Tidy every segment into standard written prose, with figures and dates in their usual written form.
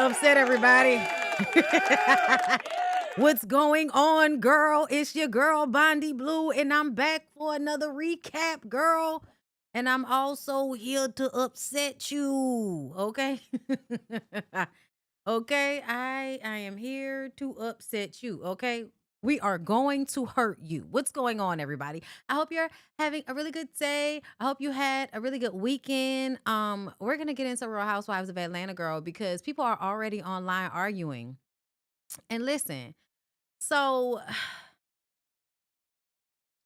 upset, everybody. What's going on, girl? It's your girl, BondyBlue, and I'm back for another recap, girl. And I'm also here to upset you, okay? Okay, I am here to upset you, okay? We are going to hurt you. What's going on, everybody? I hope you're having a really good day. I hope you had a really good weekend. We're gonna get into Real Housewives of Atlanta, girl, because people are already online arguing. And listen, so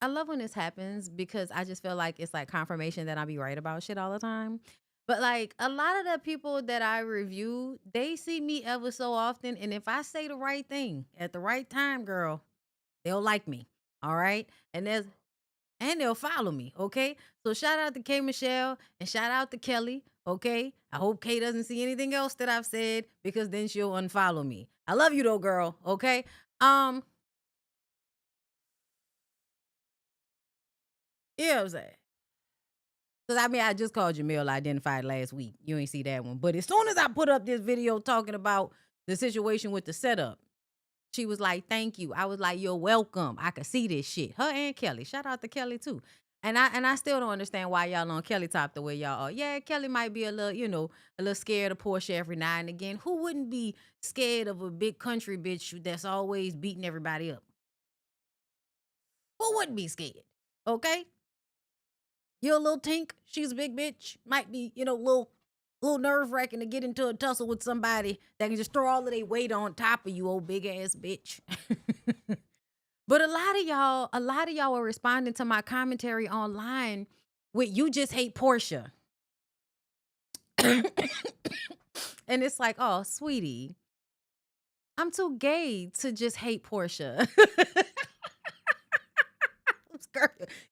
I love when this happens because I just feel like it's like confirmation that I be right about shit all the time. But like a lot of the people that I review, they see me ever so often. And if I say the right thing at the right time, girl, they'll like me. All right. And they'll follow me. Okay. So shout out to K Michelle and shout out to Kelly. Okay. I hope Kay doesn't see anything else that I've said because then she'll unfollow me. I love you though, girl. Okay. Um, you know what I'm saying? Because I mean, I just called you male identified last week. You ain't see that one. But as soon as I put up this video talking about the situation with the setup, she was like, thank you. I was like, you're welcome. I could see this shit. Her and Kelly. Shout out to Kelly too. And I still don't understand why y'all on Kelly top the way y'all are. Yeah, Kelly might be a little, a little scared of Porsha every now and again. Who wouldn't be scared of a big country bitch that's always beating everybody up? Who wouldn't be scared? Okay? You're a little tink. She's a big bitch. Might be, little nerve wracking to get into a tussle with somebody that can just throw all of their weight on top of you, old big ass bitch. But a lot of y'all are responding to my commentary online with you just hate Porsha. And it's like, oh, sweetie, I'm too gay to just hate Porsha.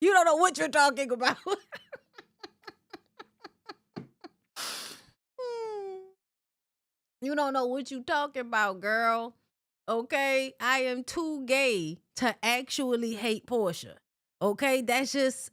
You don't know what you're talking about. You don't know what you talking about, girl. Okay? I am too gay to actually hate Porsha. Okay? That's just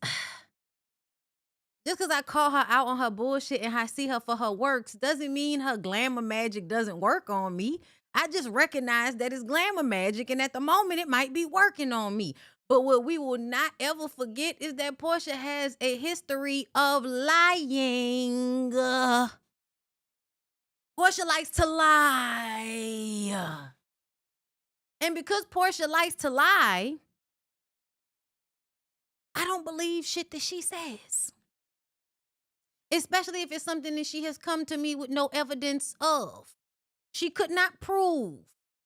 because I call her out on her bullshit and I see her for her works doesn't mean her glamour magic doesn't work on me. I just recognize that it's glamour magic and at the moment it might be working on me. But what we will not ever forget is that Porsha has a history of lying. Porsha likes to lie. And because Porsha likes to lie, I don't believe shit that she says. Especially if it's something that she has come to me with no evidence of. She could not prove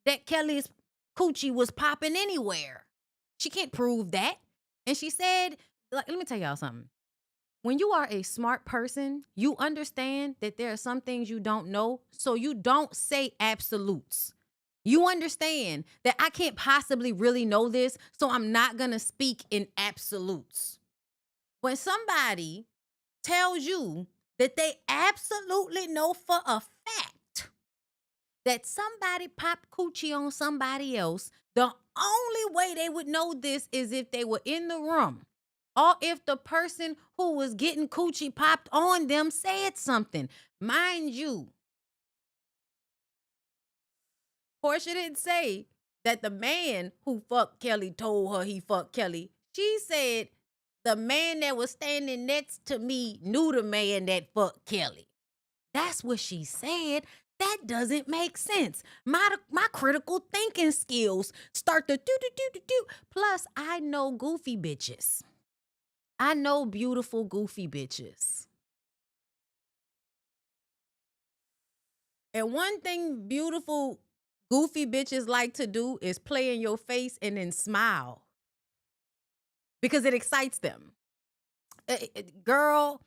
that Kelly's coochie was popping anywhere. She can't prove that. And she said, like, let me tell y'all something. When you are a smart person, you understand that there are some things you don't know, so you don't say absolutes. You understand that I can't possibly really know this, so I'm not going to speak in absolutes. When somebody tells you that they absolutely know for a fact that somebody popped coochie on somebody else, the only way they would know this is if they were in the room or if the person who was getting coochie popped on them said something. Mind you, Porsha didn't say that the man who fucked Kelly told her he fucked Kelly. She said the man that was standing next to me knew the man that fucked Kelly. That's what she said. That doesn't make sense. My critical thinking skills start to do. Plus, I know goofy bitches. I know beautiful goofy bitches. And one thing beautiful goofy bitches like to do is play in your face and then smile because it excites them. Girl,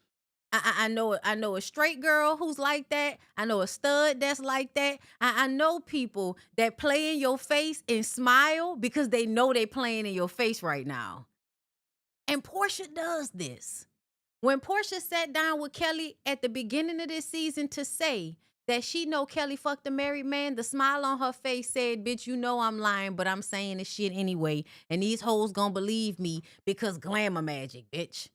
I know a straight girl who's like that. I know a stud that's like that. I know people that play in your face and smile because they know they playing in your face right now. And Porsha does this. When Porsha sat down with Kelly at the beginning of this season to say that she know Kelly fucked a married man, the smile on her face said, bitch, you know I'm lying, but I'm saying this shit anyway. And these hoes gonna believe me because glamour magic, bitch.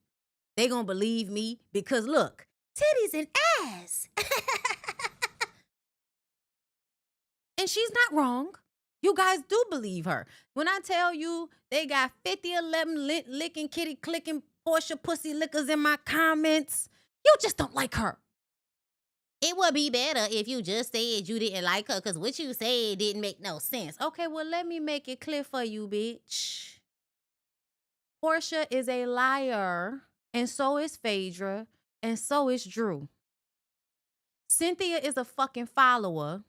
They gonna believe me because look, titties and ass. And she's not wrong. You guys do believe her. When I tell you they got 5011 licking, kitty clicking, Porsha pussy lickers in my comments, you just don't like her. It would be better if you just said you didn't like her because what you said didn't make no sense. Okay, well, let me make it clear for you, bitch. Porsha is a liar, and so is Phaedra, and so is Drew. Cynthia is a fucking follower,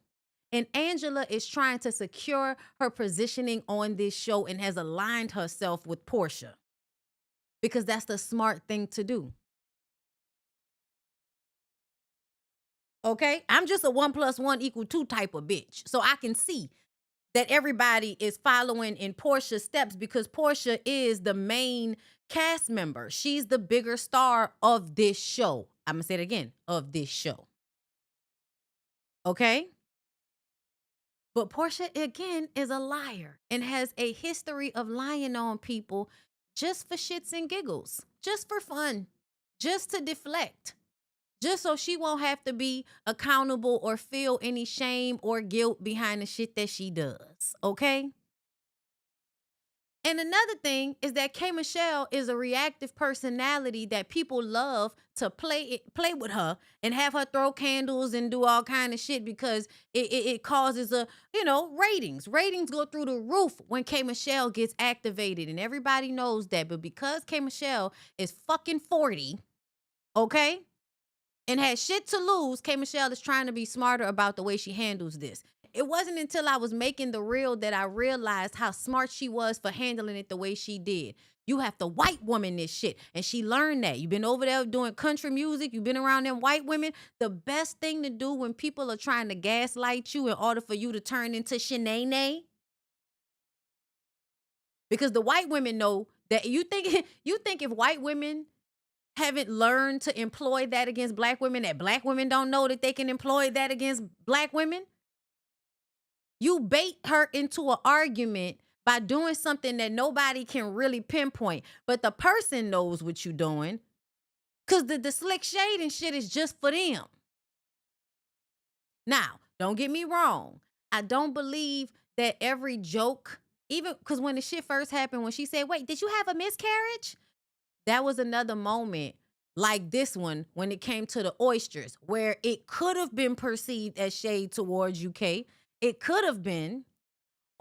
and Angela is trying to secure her positioning on this show and has aligned herself with Porsha because that's the smart thing to do. Okay? I'm just a 1 + 1 = 2 type of bitch. So I can see that everybody is following in Porsha's steps because Porsha is the main cast member. She's the bigger star of this show. I'm going to say it again, of this show. Okay? But Porsha, again, is a liar and has a history of lying on people just for shits and giggles, just for fun, just to deflect, just so she won't have to be accountable or feel any shame or guilt behind the shit that she does, okay? And another thing is that K. Michelle is a reactive personality that people love to play with her and have her throw candles and do all kind of shit because it causes ratings. Ratings go through the roof when K. Michelle gets activated, and everybody knows that. But because K. Michelle is fucking 40, okay, and has shit to lose, K. Michelle is trying to be smarter about the way she handles this. It wasn't until I was making the reel that I realized how smart she was for handling it the way she did. You have to white woman this shit. And she learned that. You've been over there doing country music. You've been around them white women. The best thing to do when people are trying to gaslight you in order for you to turn into Shanae. Because the white women know that you think if white women haven't learned to employ that against black women, that black women don't know that they can employ that against black women. You bait her into an argument by doing something that nobody can really pinpoint, but the person knows what you're doing because the slick shade and shit is just for them. Now, don't get me wrong. I don't believe that every joke, even because when the shit first happened, when she said, wait, did you have a miscarriage? That was another moment like this one when it came to the oysters, where it could have been perceived as shade towards UK. It could have been,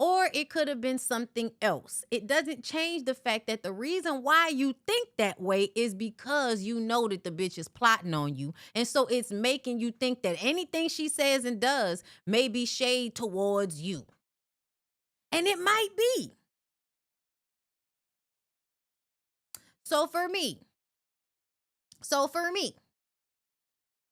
or it could have been something else. It doesn't change the fact that the reason why you think that way is because you know that the bitch is plotting on you. And so it's making you think that anything she says and does may be shade towards you. And it might be. So for me,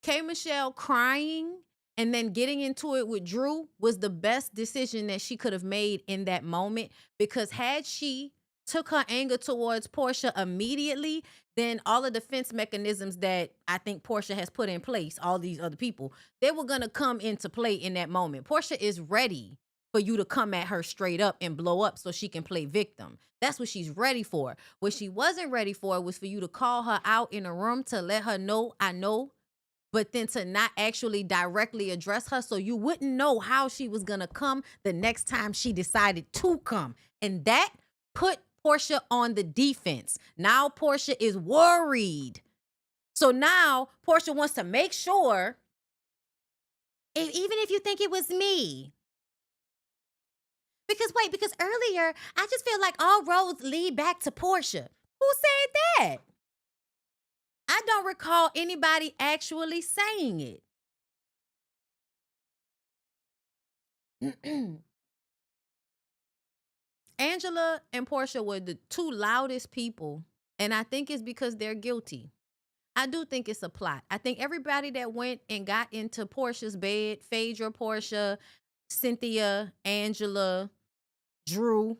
K. Michelle crying and then getting into it with Drew was the best decision that she could have made in that moment, because had she took her anger towards Porsha immediately, then all the defense mechanisms that I think Porsha has put in place, all these other people, they were going to come into play in that moment. Porsha is ready for you to come at her straight up and blow up so she can play victim. That's what she's ready for. What she wasn't ready for was for you to call her out in a room to let her know, I know, but then to not actually directly address her so you wouldn't know how she was going to come the next time she decided to come. And that put Porsha on the defense. Now Porsha is worried. So now Porsha wants to make sure, even if you think it was me. Because earlier, I just feel like all roads lead back to Porsha. Who said that? I don't recall anybody actually saying it. Angela and Porsha were the two loudest people, and I think it's because they're guilty. I do think it's a plot. I think everybody that went and got into Porsha's bed, Phaedra, Porsha, Cynthia, Angela, Drew,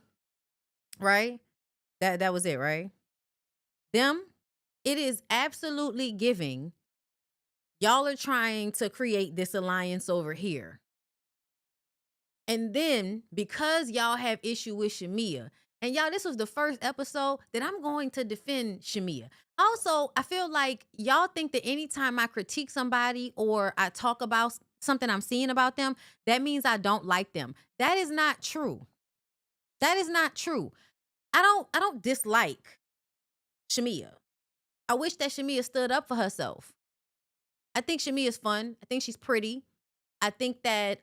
right? That was it, right? Them, it is absolutely giving. Y'all are trying to create this alliance over here. And then because y'all have issue with Shamia, and y'all, this was the first episode that I'm going to defend Shamia. Also, I feel like y'all think that anytime I critique somebody or I talk about something I'm seeing about them, that means I don't like them. That is not true. That is not true. I don't dislike Shamia. I wish that Shamia stood up for herself. I think Shamia's fun. I think she's pretty. I think that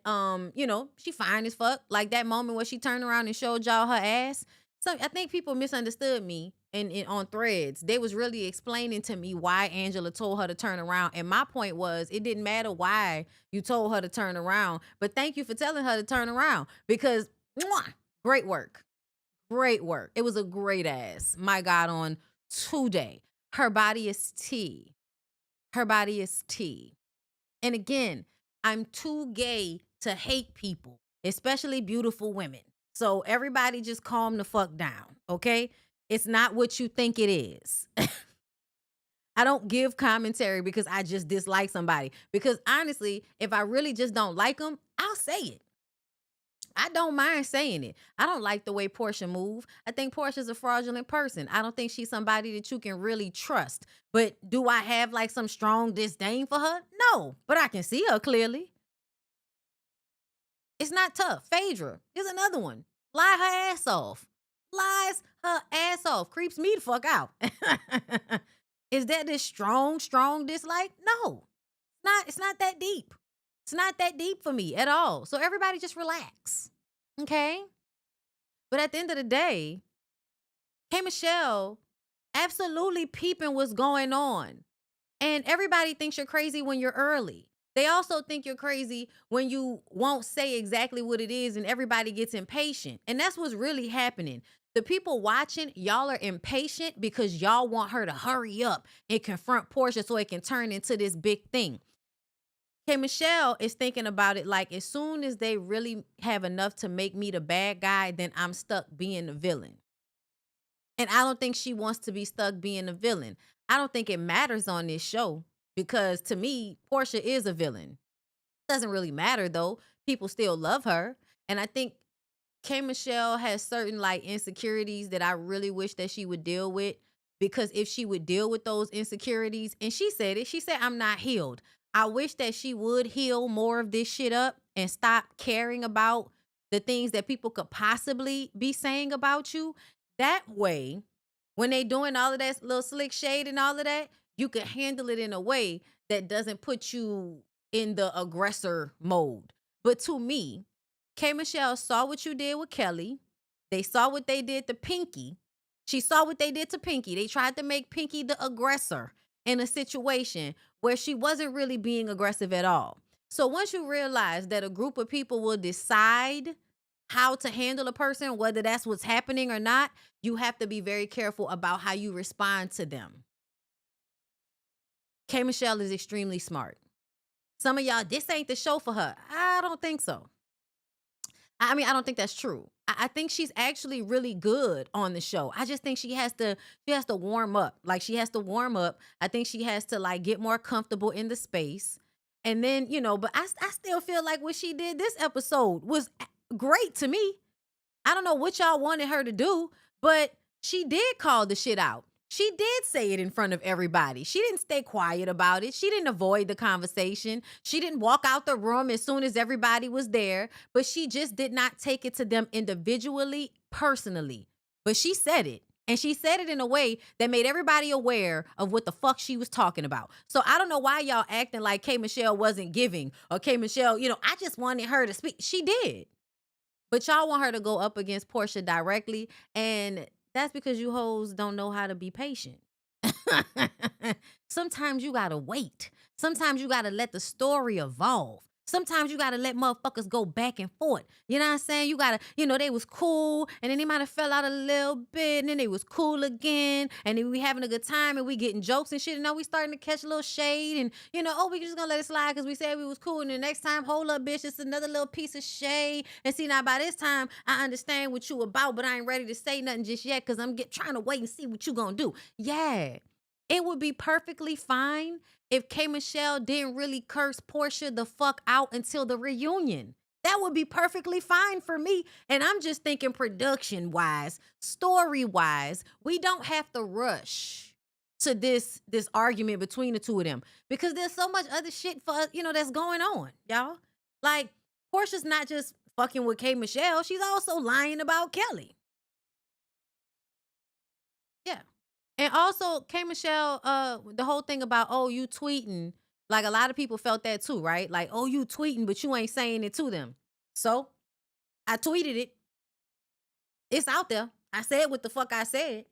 she fine as fuck. Like that moment where she turned around and showed y'all her ass. So I think people misunderstood me and on threads. They was really explaining to me why Angela told her to turn around. And my point was it didn't matter why you told her to turn around, but thank you for telling her to turn around because great work. Great work. It was a great ass. My God, on today. Her body is tea. Her body is tea. And again, I'm too gay to hate people, especially beautiful women. So everybody just calm the fuck down, okay? It's not what you think it is. I don't give commentary because I just dislike somebody. Because honestly, if I really just don't like them, I'll say it. I don't mind saying it. I don't like the way Porsha move. I think Portia's a fraudulent person. I don't think she's somebody that you can really trust. But do I have like some strong disdain for her? No, but I can see her clearly. It's not tough. Phaedra is another one. Lie her ass off. Lies her ass off. Creeps me the fuck out. Is that this strong dislike? No. It's not that deep. It's not that deep for me at all. So everybody just relax. Okay? But at the end of the day, K. Michelle absolutely peeping what's going on. And everybody thinks you're crazy when you're early. They also think you're crazy when you won't say exactly what it is and everybody gets impatient. And that's what's really happening. The people watching, y'all are impatient because y'all want her to hurry up and confront Porsha so it can turn into this big thing. K. Michelle is thinking about it like as soon as they really have enough to make me the bad guy, then I'm stuck being the villain. And I don't think she wants to be stuck being a villain. I don't think it matters on this show because to me, Porsha is a villain. Doesn't really matter though. People still love her. And I think K. Michelle has certain like insecurities that I really wish that she would deal with, because if she would deal with those insecurities, and she said it, she said, I'm not healed. I wish that she would heal more of this shit up and stop caring about the things that people could possibly be saying about you. That way, when they doing all of that little slick shade and all of that, you can handle it in a way that doesn't put you in the aggressor mode. But to me, K. Michelle saw what you did with Kelly. They saw what they did to Pinky. She saw what they did to Pinky. They tried to make Pinky the aggressor in a situation where she wasn't really being aggressive at all. So once you realize that a group of people will decide how to handle a person, whether that's what's happening or not, you have to be very careful about how you respond to them. K. Michelle is extremely smart. Some of y'all, this ain't the show for her. I don't think so. I mean, I don't think that's true. I think she's actually really good on the show. I just think she has to warm up. Like she has to warm up. I think she has to like get more comfortable in the space. And then, but I still feel like what she did this episode was great to me. I don't know what y'all wanted her to do, but she did call the shit out. She did say it in front of everybody. She didn't stay quiet about it. She didn't avoid the conversation. She didn't walk out the room as soon as everybody was there, but she just did not take it to them individually, personally. But she said it. And she said it in a way that made everybody aware of what the fuck she was talking about. So I don't know why y'all acting like K. Michelle wasn't giving, or K. Michelle, I just wanted her to speak. She did. But y'all want her to go up against Porsha directly, and that's because you hoes don't know how to be patient. Sometimes you gotta wait. Sometimes you gotta let the story evolve. Sometimes you gotta let motherfuckers go back and forth. You know what I'm saying? You gotta, they was cool, and then they might have fell out a little bit, and then they was cool again, and then we having a good time, and we getting jokes and shit, and now we starting to catch a little shade, and we just gonna let it slide because we said we was cool, and the next time, hold up, bitch, it's another little piece of shade. And see, now by this time, I understand what you about, but I ain't ready to say nothing just yet because I'm trying to wait and see what you gonna do. Yeah. It would be perfectly fine if K. Michelle didn't really curse Porsha the fuck out until the reunion. That would be perfectly fine for me. And I'm just thinking production-wise, story-wise, we don't have to rush to this argument between the two of them, because there's so much other shit for us, that's going on, y'all. Like, Porsha's not just fucking with K Michelle, she's also lying about Kelly. Yeah. And also, K Michelle, the whole thing about, oh, you tweeting, like a lot of people felt that too, right? Like, oh, you tweeting, but you ain't saying it to them. So I tweeted it. It's out there. I said what the fuck I said.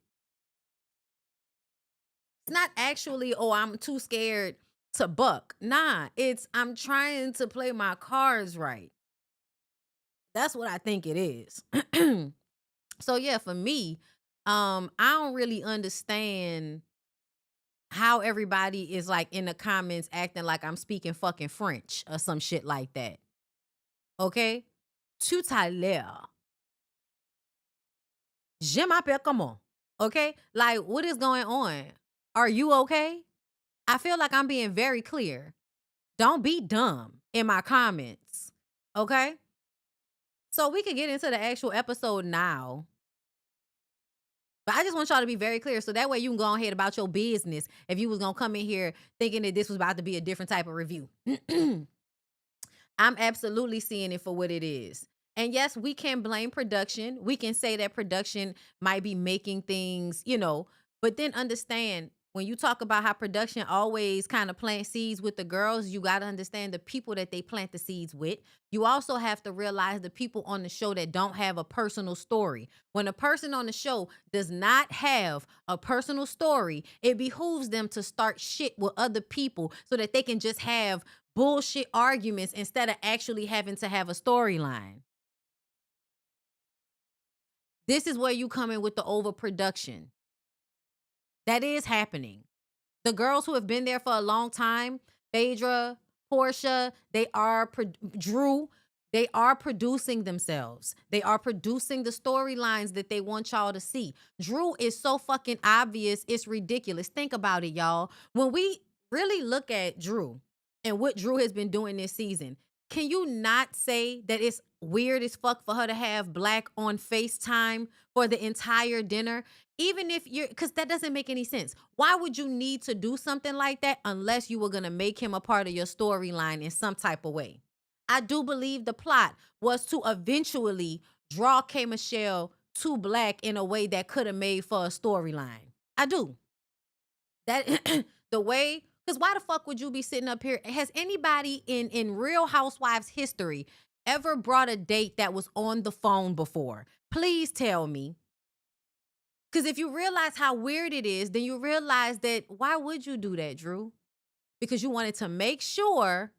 It's not actually, oh, I'm too scared to buck. Nah, it's I'm trying to play my cards right. That's what I think it is. So yeah, for me, I don't really understand how everybody is like in the comments acting like I'm speaking fucking French or some shit like that. Okay? Tout à l'heure. Je m'appelle comment? Okay? Like, what is going on? Are you okay? I feel like I'm being very clear. Don't be dumb in my comments. Okay? So we can get into the actual episode now. But I just want y'all to be very clear, so that way you can go ahead about your business if you was going to come in here thinking that this was about to be a different type of review. I'm absolutely seeing it for what it is. And yes, we can blame production. We can say that production might be making things, but then understand, when you talk about how production always kind of plant seeds with the girls, you got to understand the people that they plant the seeds with. You also have to realize the people on the show that don't have a personal story. When a person on the show does not have a personal story, it behooves them to start shit with other people so that they can just have bullshit arguments instead of actually having to have a storyline. This is where you come in with the overproduction. That is happening. The girls who have been there for a long time, Phaedra, Porsha, Drew, they are producing themselves. They are producing the storylines that they want y'all to see. Drew is so fucking obvious, it's ridiculous. Think about it, y'all. When we really look at Drew and what Drew has been doing this season, can you not say that it's weird as fuck for her to have Black on FaceTime for the entire dinner? Even if because that doesn't make any sense. Why would you need to do something like that unless you were going to make him a part of your storyline in some type of way? I do believe the plot was to eventually draw K Michelle to Black in a way that could have made for a storyline. I do. That the way, because why the fuck would you be sitting up here? Has anybody in Real Housewives history ever brought a date that was on the phone before? Please tell me. Because if you realize how weird it is, then you realize that why would you do that, Drew? Because you wanted to make sure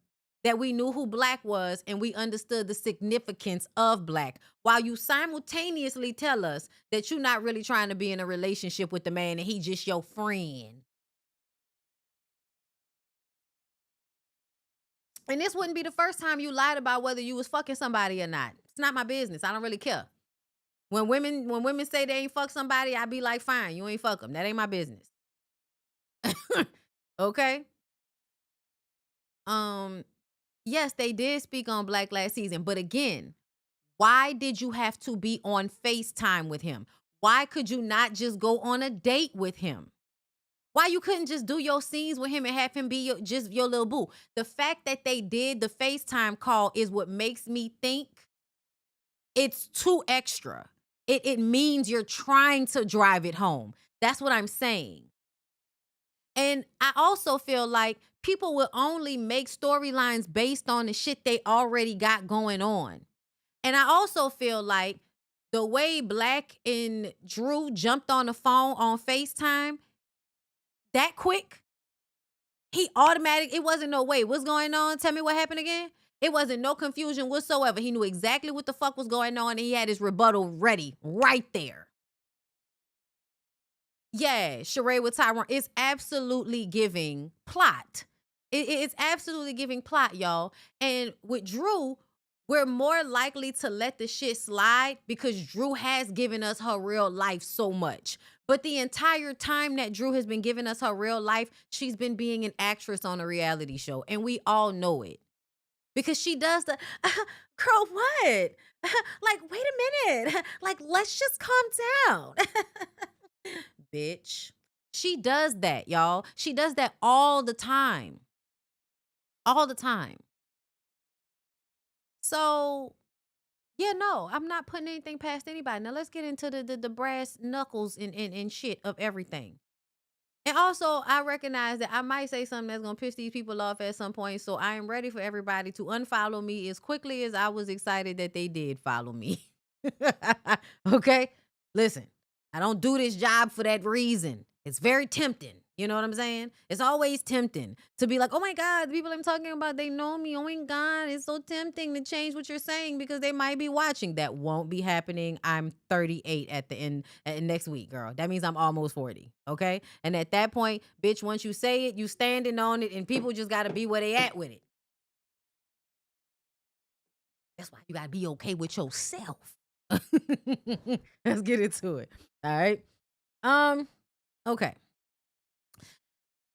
that we knew who Black was and we understood the significance of Black, while you simultaneously tell us that you're not really trying to be in a relationship with the man and he just your friend. And this wouldn't be the first time you lied about whether you was fucking somebody or not. It's not my business. I don't really care. When women say they ain't fuck somebody, I be like, fine, you ain't fuck them. That ain't my business. Okay? Yes, they did speak on Black last season, but again, why did you have to be on FaceTime with him? Why could you not just go on a date with him? Why you couldn't just do your scenes with him and have him be just your little boo? The fact that they did the FaceTime call is what makes me think it's too extra. It means you're trying to drive it home. That's what I'm saying. And I also feel like people will only make storylines based on the shit they already got going on. And I also feel like the way Black and Drew jumped on the phone on FaceTime that quick, it wasn't no way. What's going on? Tell me what happened again. It wasn't no confusion whatsoever. He knew exactly what the fuck was going on and he had his rebuttal ready right there. Yeah, Sheree with Tyrone. It's absolutely giving plot. It's absolutely giving plot, y'all. And with Drew, we're more likely to let the shit slide because Drew has given us her real life so much. But the entire time that Drew has been giving us her real life, she's been being an actress on a reality show. And we all know it. Because she does the, girl, what? Like, wait a minute. Like, let's just calm down. Bitch. She does that, y'all. She does that all the time. All the time. So, yeah, no, I'm not putting anything past anybody. Now let's get into the brass knuckles and shit of everything. And also, I recognize that I might say something that's gonna piss these people off at some point. So I am ready for everybody to unfollow me as quickly as I was excited that they did follow me. Okay? Listen, I don't do this job for that reason. It's very tempting. You know what I'm saying? It's always tempting to be like, oh my God, the people I'm talking about, they know me. Oh my God, it's so tempting to change what you're saying because they might be watching. That won't be happening. I'm 38 at the end next week, girl. That means I'm almost 40. Okay. And at that point, bitch, once you say it, you standing on it, and people just got to be where they at with it. That's why you got to be okay with yourself. Let's get into it. All right. Okay.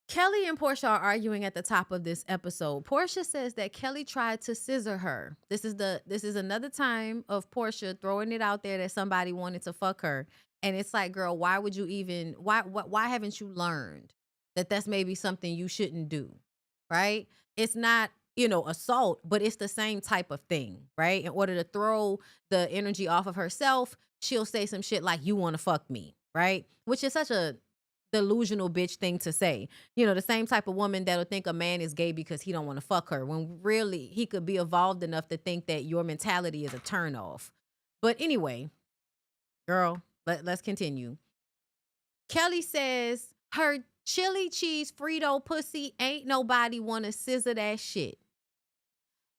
Kelly and Porsha are arguing at the top of this episode. Porsha says that Kelly tried to scissor her. This is another time of Porsha throwing it out there that somebody wanted to fuck her. And it's like, girl, why would you even why haven't you learned that that's maybe something you shouldn't do? Right? It's not, assault, but it's the same type of thing, right? In order to throw the energy off of herself, she'll say some shit like, you want to fuck me, right? Which is such a delusional bitch thing to say. The same type of woman that'll think a man is gay because he don't want to fuck her, when really he could be evolved enough to think that your mentality is a turn off. But anyway, girl, let's continue. Kelly says her chili cheese Frito pussy ain't nobody want to scissor that shit.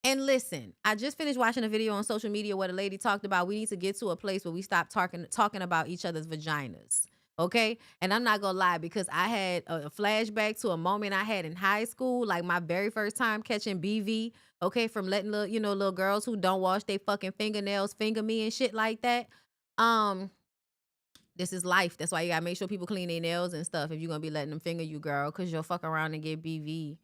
And listen, I just finished watching a video on social media where the lady talked about we need to get to a place where we stop talking about each other's vaginas. Okay. And I'm not going to lie, because I had a flashback to a moment I had in high school, like my very first time catching BV. Okay. From letting little girls who don't wash their fucking fingernails finger me and shit like that. This is life. That's why you got to make sure people clean their nails and stuff if you're going to be letting them finger you, girl, because you'll fuck around and get BV.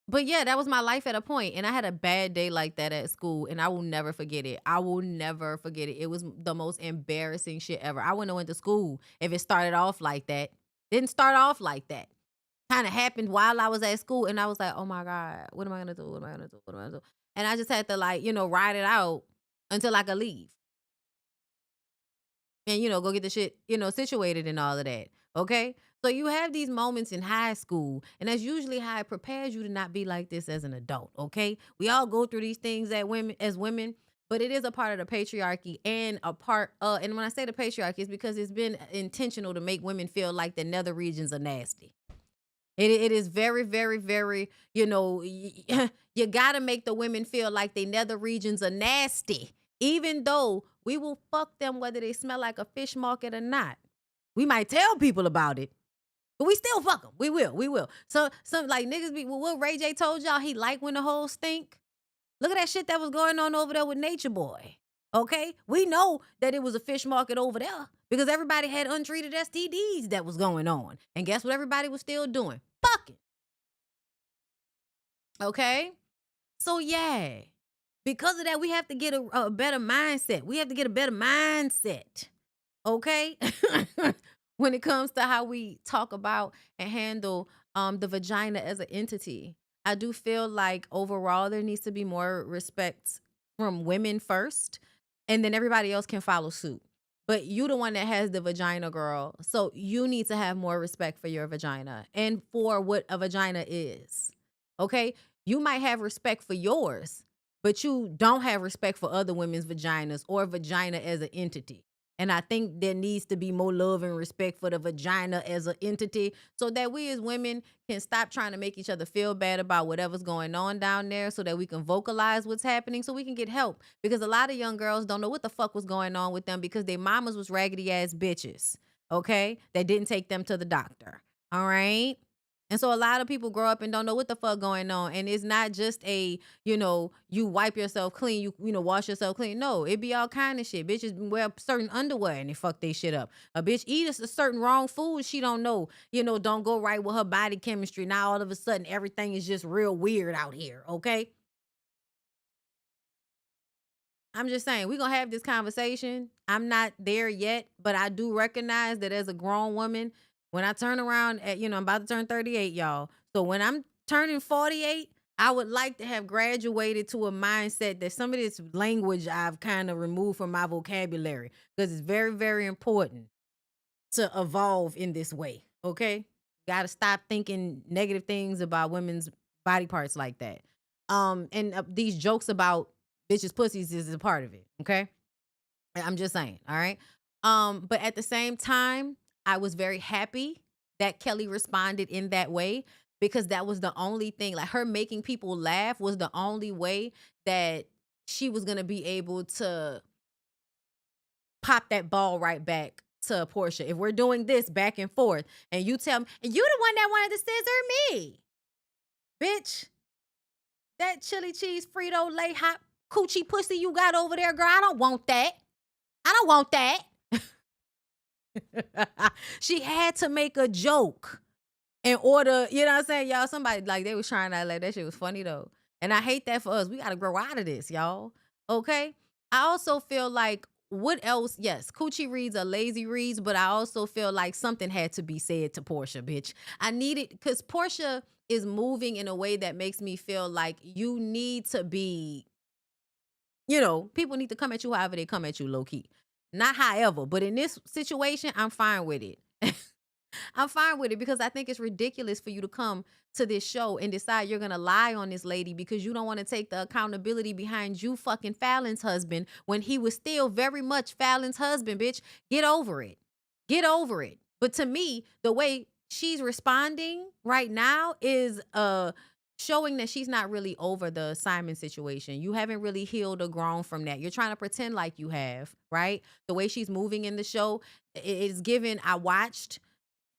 But yeah, that was my life at a point, and I had a bad day like that at school, and I will never forget it. I will never forget it. It was the most embarrassing shit ever. I wouldn't have went to school if it started off like that. Didn't start off like that. Kind of happened while I was at school, and I was like, oh my God, what am I gonna do? What am I gonna do? What am I gonna do? And I just had to ride it out until I could leave. And go get the shit, situated and all of that. Okay? So you have these moments in high school, and that's usually how it prepares you to not be like this as an adult. Okay? We all go through these things as women, but it is a part of the patriarchy and a part and when I say the patriarchy, it's because it's been intentional to make women feel like the nether regions are nasty. It is very, very, very, you got to make the women feel like they nether regions are nasty, even though we will fuck them whether they smell like a fish market or not. We might tell people about it, but we still fuck them. We will. So some like niggas be, what Ray J told y'all he like when the hoes stink. Look at that shit that was going on over there with Nature Boy. Okay? We know that it was a fish market over there because everybody had untreated STDs that was going on. And guess what everybody was still doing? Fucking. Okay? So yeah. Because of that, we have to get a better mindset. We have to get a better mindset. Okay? When it comes to how we talk about and handle the vagina as an entity. I do feel like overall there needs to be more respect from women first, and then everybody else can follow suit. But you the one that has the vagina, girl. So you need to have more respect for your vagina and for what a vagina is. Okay? You might have respect for yours, but you don't have respect for other women's vaginas or vagina as an entity. And I think there needs to be more love and respect for the vagina as an entity so that we as women can stop trying to make each other feel bad about whatever's going on down there so that we can vocalize what's happening so we can get help. Because a lot of young girls don't know what the fuck was going on with them because their mamas was raggedy ass bitches, okay, that didn't take them to the doctor, all right? And so a lot of people grow up and don't know what the fuck going on. And it's not just you wipe yourself clean, you wash yourself clean. No, it be all kind of shit. Bitches wear certain underwear and they fuck they shit up. A bitch eat a certain wrong food she don't know, don't go right with her body chemistry. Now all of a sudden everything is just real weird out here, okay? I'm just saying, we're gonna have this conversation. I'm not there yet, but I do recognize that as a grown woman, when I turn around at, I'm about to turn 38, y'all. So when I'm turning 48, I would like to have graduated to a mindset that some of this language I've kind of removed from my vocabulary because it's very, very important to evolve in this way. Okay. Got to stop thinking negative things about women's body parts like that. And these jokes about bitches' pussies is a part of it. Okay. I'm just saying. All right. But at the same time, I was very happy that Kelly responded in that way because that was the only thing, like her making people laugh was the only way that she was going to be able to pop that ball right back to Porsha. If we're doing this back and forth, and you tell me, and you the one that wanted to scissor me, bitch. That chili cheese Frito Lay hot coochie pussy you got over there, girl. I don't want that. I don't want that. She had to make a joke in order, you know what I'm saying, y'all? Somebody like they was trying to like that shit was funny though, and I hate that for us. We gotta grow out of this, y'all. Okay. I also feel like what else? Yes, Coochie reads are lazy reads, but I also feel like something had to be said to Porsha, bitch. I need it because Porsha is moving in a way that makes me feel like you need to be, people need to come at you however they come at you, low key. Not however, but in this situation, I'm fine with it. I'm fine with it because I think it's ridiculous for you to come to this show and decide you're going to lie on this lady because you don't want to take the accountability behind you fucking Fallon's husband when he was still very much Fallon's husband, bitch. Get over it. Get over it. But to me, the way she's responding right now is showing that she's not really over the Simon situation. You haven't really healed or grown from that. You're trying to pretend like you have, right? The way she's moving in the show is given. I watched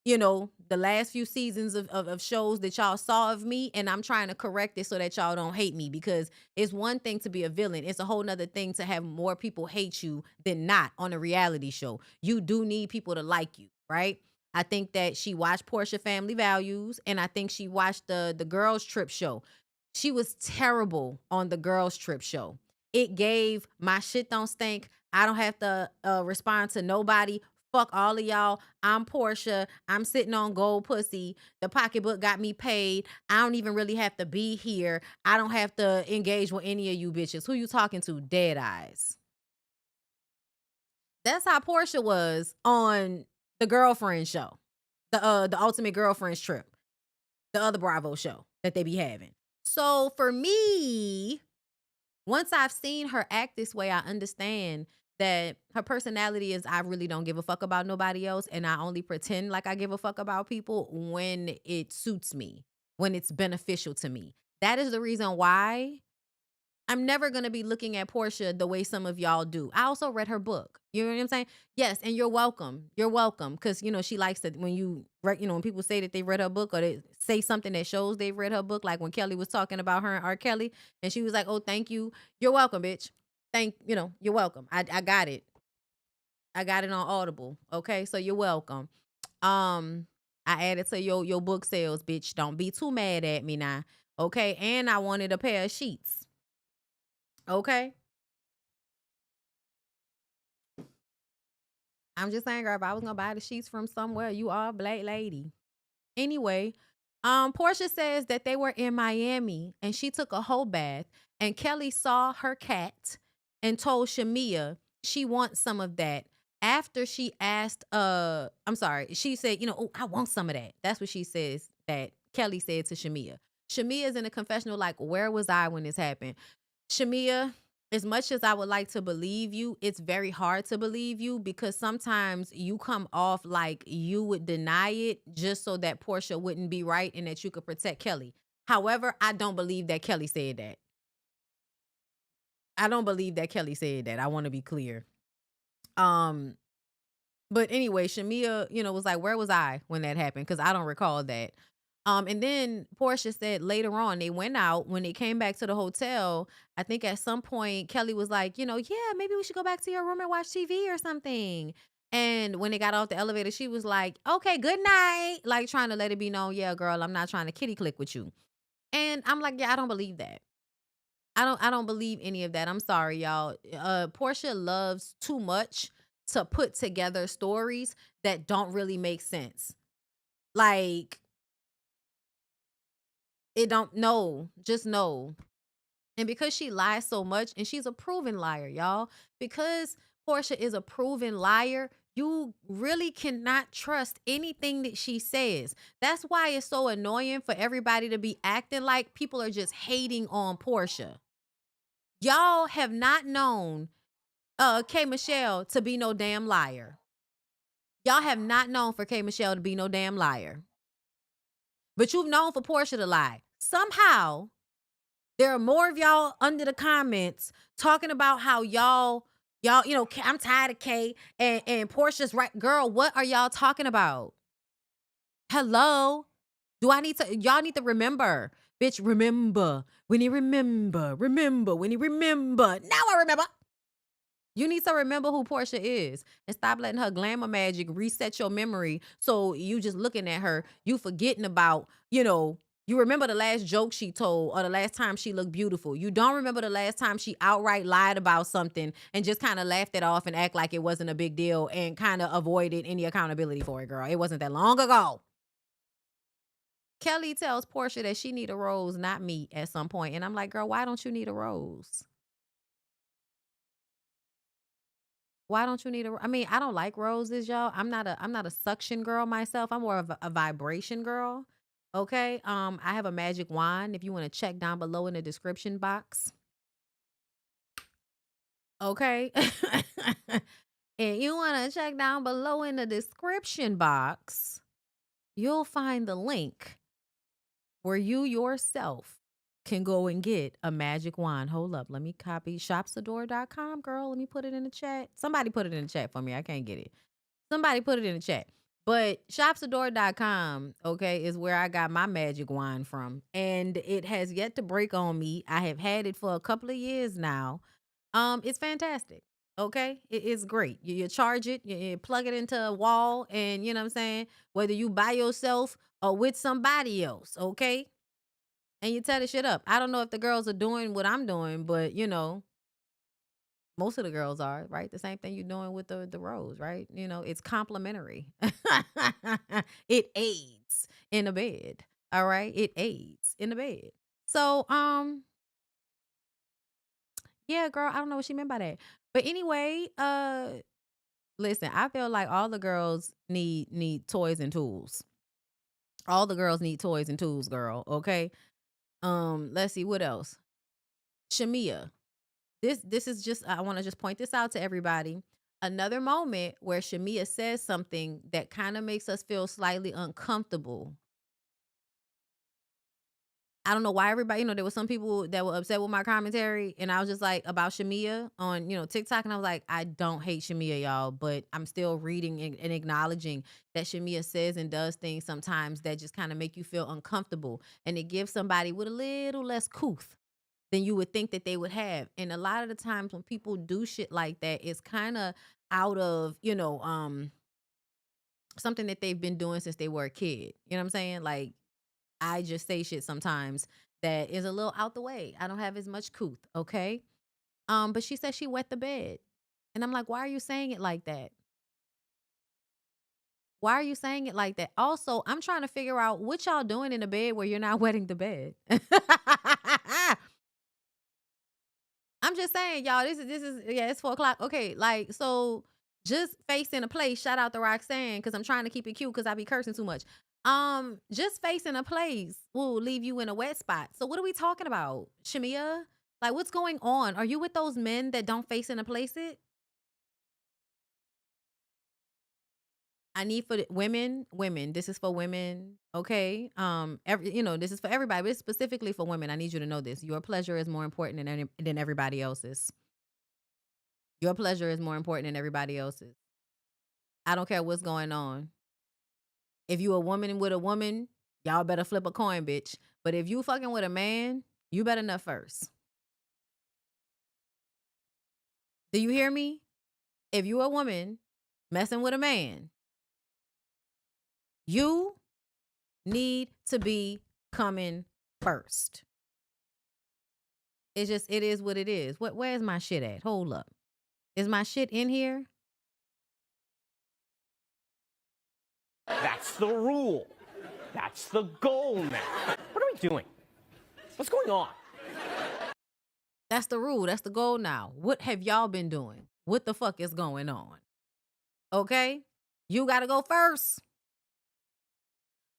the last few seasons of shows that y'all saw of me, and I'm trying to correct it so that y'all don't hate me because it's one thing to be a villain. It's a whole nother thing to have more people hate you than not on a reality show. You do need people to like you, right? I think that she watched Porsha Family Values, and I think she watched the Girls Trip show. She was terrible on the Girls Trip show. It gave my shit don't stink. I don't have to respond to nobody. Fuck all of y'all. I'm Porsha. I'm sitting on gold pussy. The pocketbook got me paid. I don't even really have to be here. I don't have to engage with any of you bitches. Who you talking to? Dead eyes. That's how Porsha was on the girlfriend show. The Ultimate Girlfriends Trip. The other Bravo show that they be having. So for me, once I've seen her act this way, I understand that her personality is I really don't give a fuck about nobody else, and I only pretend like I give a fuck about people when it suits me, when it's beneficial to me. That is the reason why I'm never going to be looking at Porsha the way some of y'all do. I also read her book. You know what I'm saying? Yes, and you're welcome. You're welcome because, she likes to, when people say that they read her book or they say something that shows they've read her book, like when Kelly was talking about her and R. Kelly, and she was like, oh, thank you. You're welcome, bitch. You're welcome. I got it. I got it on Audible. Okay, so you're welcome. I added to your book sales, bitch. Don't be too mad at me now. Okay, and I wanted a pair of sheets. Okay. I'm just saying, girl, if I was gonna buy the sheets from somewhere, you are a black lady. Anyway, Porsha says that they were in Miami and she took a whole bath and Kelly saw her cat and told Shamia she wants some of that. After she asked, I'm sorry, she said, oh, I want some of that. That's what she says that Kelly said to Shamia. Shamia's in a confessional, like, where was I when this happened? Shamia, as much as I would like to believe you, it's very hard to believe you because sometimes you come off like you would deny it just so that Porsha wouldn't be right and that you could protect Kelly. However, I don't believe that Kelly said that. I don't believe that Kelly said that. I want to be clear. But anyway, Shamia, was like, where was I when that happened? Because I don't recall that. And then Porsha said later on, they went out. When they came back to the hotel, I think at some point, Kelly was like, yeah, maybe we should go back to your room and watch TV or something. And when they got off the elevator, she was like, okay, good night. Like trying to let it be known, yeah, girl, I'm not trying to kitty click with you. And I'm like, yeah, I don't believe that. I don't believe any of that. I'm sorry, y'all. Porsha loves too much to put together stories that don't really make sense. Like, it don't no, just no. And because she lies so much, and she's a proven liar, y'all, because Porsha is a proven liar, you really cannot trust anything that she says. That's why it's so annoying for everybody to be acting like people are just hating on Porsha. Y'all have not known K Michelle to be no damn liar. Y'all have not known for K Michelle to be no damn liar. But you've known for Porsha to lie. Somehow, there are more of y'all under the comments talking about how y'all, I'm tired of K and Portia's right. Girl, what are y'all talking about? Hello? Y'all need to remember. Bitch, remember. When you remember. When you remember. Now I remember. You need to remember who Porsha is and stop letting her glamour magic reset your memory. So you just looking at her, you forgetting about, you remember the last joke she told or the last time she looked beautiful. You don't remember the last time she outright lied about something and just kind of laughed it off and act like it wasn't a big deal and kind of avoided any accountability for it, girl. It wasn't that long ago. Kelly tells Porsha that she need a rose, not me, at some point. And I'm like, girl, why don't you need a rose? Why don't you need a? I mean, I don't like roses, y'all. I'm not a suction girl myself. I'm more of a vibration girl. Okay. I have a magic wand. If you want to check down below in the description box. Okay. And you want to check down below in the description box, you'll find the link where you yourself can go and get a magic wand. Hold up. Let me copy shopsadore.com, girl. Let me put it in the chat. Somebody put it in the chat for me. I can't get it. Somebody put it in the chat. But shopsadore.com, okay, is where I got my magic wand from. And it has yet to break on me. I have had it for a couple of years now. It's fantastic. Okay. It's great. You charge it, you plug it into a wall, and you know what I'm saying? Whether you by yourself or with somebody else, okay? And you tear the shit up. I don't know if the girls are doing what I'm doing, but most of the girls are, right? The same thing you're doing with the rose, right? It's complimentary. It aids in the bed. All right? It aids in the bed. So, yeah, girl, I don't know what she meant by that. But anyway, listen, I feel like all the girls need toys and tools. All the girls need toys and tools, girl, okay? Let's see what else. Shamia. This is just, I want to just point this out to everybody. Another moment where Shamia says something that kind of makes us feel slightly uncomfortable. I don't know why everybody, there were some people that were upset with my commentary, and I was just like, about Shamia on, TikTok, and I was like, I don't hate Shamia, y'all, but I'm still reading and acknowledging that Shamia says and does things sometimes that just kind of make you feel uncomfortable, and it gives somebody with a little less couth than you would think that they would have. And a lot of the times when people do shit like that, it's kind of out of, something that they've been doing since they were a kid. You know what I'm saying? Like, I just say shit sometimes that is a little out the way. I don't have as much couth, okay? But she said she wet the bed. And I'm like, why are you saying it like that? Why are you saying it like that? Also, I'm trying to figure out what y'all doing in the bed where you're not wetting the bed. I'm just saying, y'all, this is yeah, it's 4 o'clock. Okay, like, so just facing a place, shout out to Roxanne, because I'm trying to keep it cute because I be cursing too much. Just facing a place will leave you in a wet spot. So what are we talking about? Shamia? Like, what's going on? Are you with those men that don't face in a place it? I need for the women. This is for women, okay? This is for everybody, but it's specifically for women. I need you to know this. Your pleasure is more important than everybody else's. Your pleasure is more important than everybody else's. I don't care what's going on. If you a woman with a woman, y'all better flip a coin, bitch. But if you fucking with a man, you better nut first. Do you hear me? If you a woman messing with a man, you need to be coming first. It's just, it is what it is. Where's my shit at? Hold up. Is my shit in here? That's the rule. That's the goal now. What are we doing? What's going on? That's the rule. That's the goal now. What have y'all been doing? What the fuck is going on? Okay? You got to go first.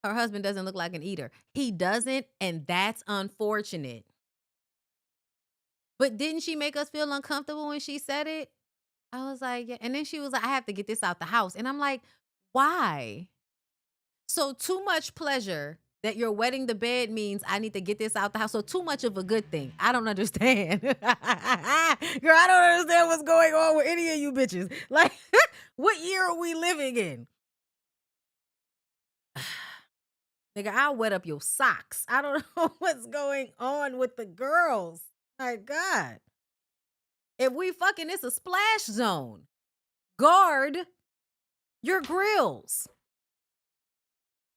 Her husband doesn't look like an eater. He doesn't, and that's unfortunate. But didn't she make us feel uncomfortable when she said it? I was like, yeah. And then she was like, I have to get this out the house. And I'm like, why? So too much pleasure that you're wetting the bed means I need to get this out the house. So too much of a good thing. I don't understand. Girl, I don't understand what's going on with any of you bitches. Like, what year are we living in? Nigga, I'll wet up your socks. I don't know what's going on with the girls. My God. If we fucking, it's a splash zone. Guard your grills.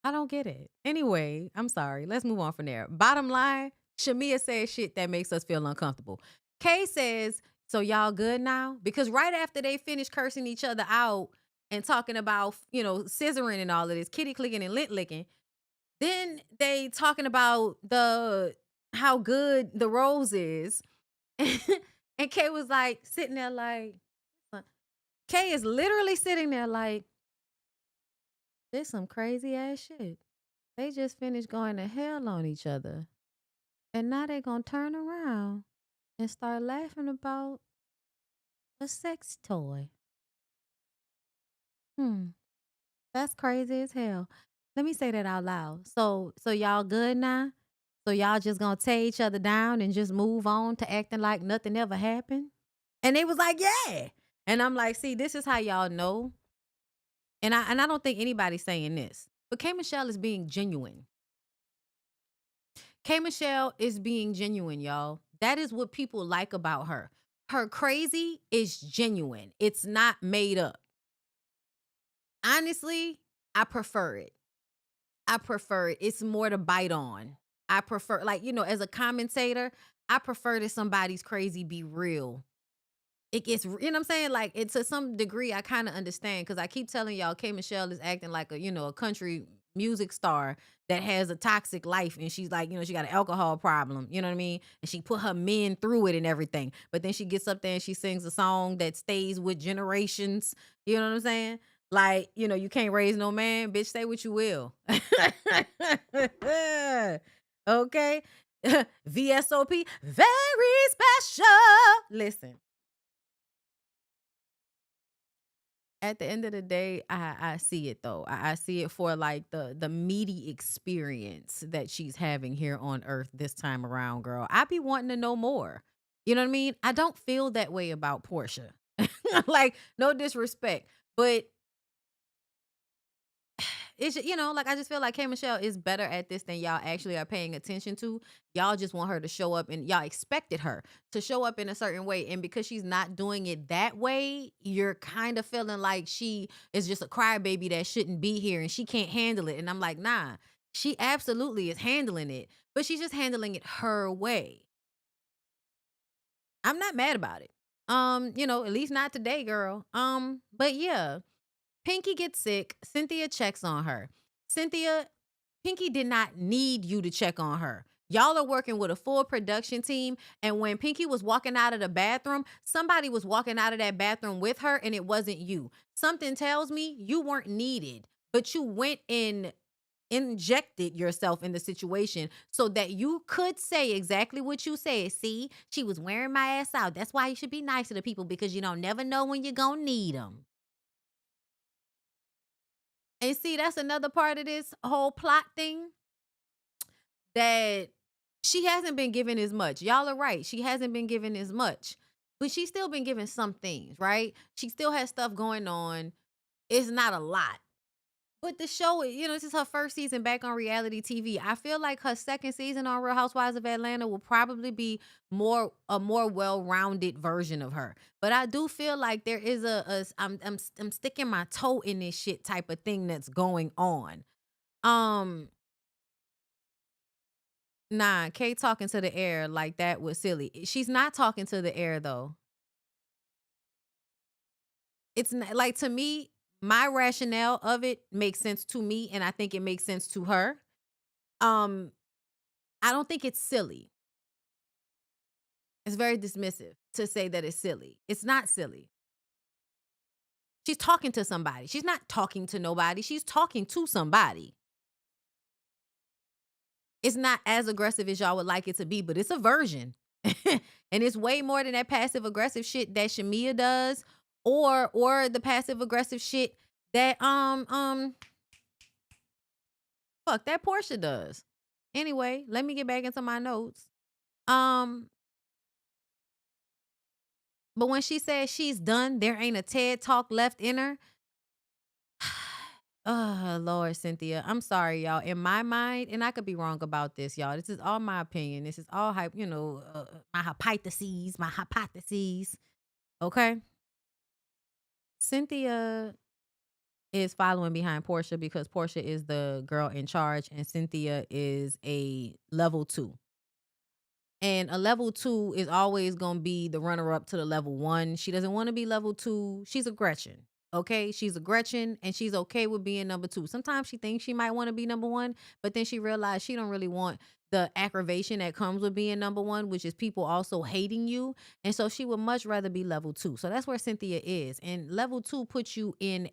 I don't get it. Anyway, I'm sorry. Let's move on from there. Bottom line, Shamia says shit that makes us feel uncomfortable. Kay says, so y'all good now? Because right after they finish cursing each other out and talking about, scissoring and all of this, kitty clicking and lint licking, then they talking about how good the rose is. And Kay was like sitting there like, Kay is literally sitting there like, this some crazy ass shit. They just finished going to hell on each other. And now they're going to turn around and start laughing about a sex toy. That's crazy as hell. Let me say that out loud. So y'all good now? So y'all just going to tear each other down and just move on to acting like nothing ever happened? And they was like, yeah. And I'm like, see, this is how y'all know. And I don't think anybody's saying this. But K Michelle is being genuine. K Michelle is being genuine, y'all. That is what people like about her. Her crazy is genuine. It's not made up. Honestly, I prefer it. It's more to bite on. I prefer, as a commentator, I prefer that somebody's crazy be real. It gets, you know what I'm saying? Like, it, to some degree, I kind of understand, because I keep telling y'all, K Michelle is acting like a country music star that has a toxic life, and she's like, she got an alcohol problem, you know what I mean? And she put her men through it and everything. But then she gets up there and she sings a song that stays with generations, you know what I'm saying? Like, you can't raise no man, bitch, say what you will. Okay? VSOP, very special. Listen. At the end of the day, I see it though. I see it for like the meaty experience that she's having here on Earth this time around, girl. I be wanting to know more. You know what I mean? I don't feel that way about Porsha. Like, no disrespect, but it's, I just feel like K Michelle is better at this than y'all actually are paying attention to. Y'all just want her to show up, and y'all expected her to show up in a certain way. And because she's not doing it that way, you're kind of feeling like she is just a crybaby that shouldn't be here and she can't handle it. And I'm like, nah, she absolutely is handling it, but she's just handling it her way. I'm not mad about it. At least not today, girl. But yeah. Pinky gets sick. Cynthia checks on her. Pinky did not need you to check on her. Y'all are working with a full production team. And when Pinky was walking out of the bathroom, somebody was walking out of that bathroom with her, and it wasn't you. Something tells me you weren't needed, but you went and injected yourself in the situation so that you could say exactly what you said. See, she was wearing my ass out. That's why you should be nicer to people, because you don't never know when you're going to need them. And see, that's another part of this whole plot thing, that she hasn't been given as much. Y'all are right. She hasn't been given as much, but she's still been given some things, right? She still has stuff going on. It's not a lot. But the show, this is her first season back on reality TV. I feel like her second season on Real Housewives of Atlanta will probably be a more well-rounded version of her. But I do feel like there is I'm sticking my toe in this shit type of thing that's going on. Nah, Kay talking to the air like that was silly. She's not talking to the air though. It's not, like, to me, my rationale of it makes sense to me, and I think it makes sense to her. Um, I don't think it's silly. It's very dismissive to say that it's silly. It's not silly. She's talking to somebody. She's not talking to nobody. She's talking to somebody. It's not as aggressive as y'all would like it to be, but it's a version. And it's way more than that passive aggressive shit that Shamia does or the passive aggressive shit that fuck that Porsha does. Anyway, let me get back into my notes. Um but when she says she's done, there ain't a TED talk left in her. Oh, Lord, Cynthia. I'm sorry, y'all. In my mind, and I could be wrong about this, y'all. This is all my opinion. This is all hype, my hypotheses. Okay. Cynthia is following behind Porsha because Porsha is the girl in charge and Cynthia is a level 2. And a level 2 is always going to be the runner up to the level 1. She doesn't want to be level 2. She's a Gretchen. Okay, she's a Gretchen and she's okay with being number 2. Sometimes she thinks she might want to be number 1, but then she realized she don't really want the aggravation that comes with being number 1, which is people also hating you. And so she would much rather be level 2. So that's where Cynthia is. And level 2 puts you in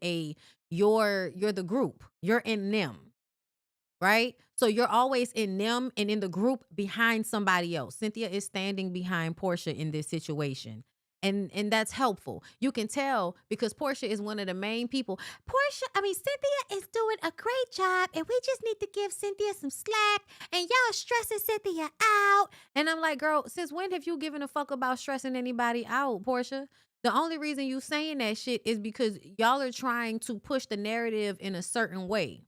you're the group. You're in them. Right? So you're always in them and in the group behind somebody else. Cynthia is standing behind Porsha in this situation. And that's helpful. You can tell because Porsha is one of the main people. Cynthia is doing a great job and we just need to give Cynthia some slack and y'all stressing Cynthia out. And I'm like, girl, since when have you given a fuck about stressing anybody out, Porsha? The only reason you saying that shit is because y'all are trying to push the narrative in a certain way.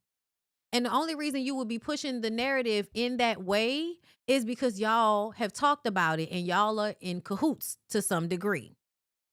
And the only reason you would be pushing the narrative in that way is because y'all have talked about it and y'all are in cahoots to some degree.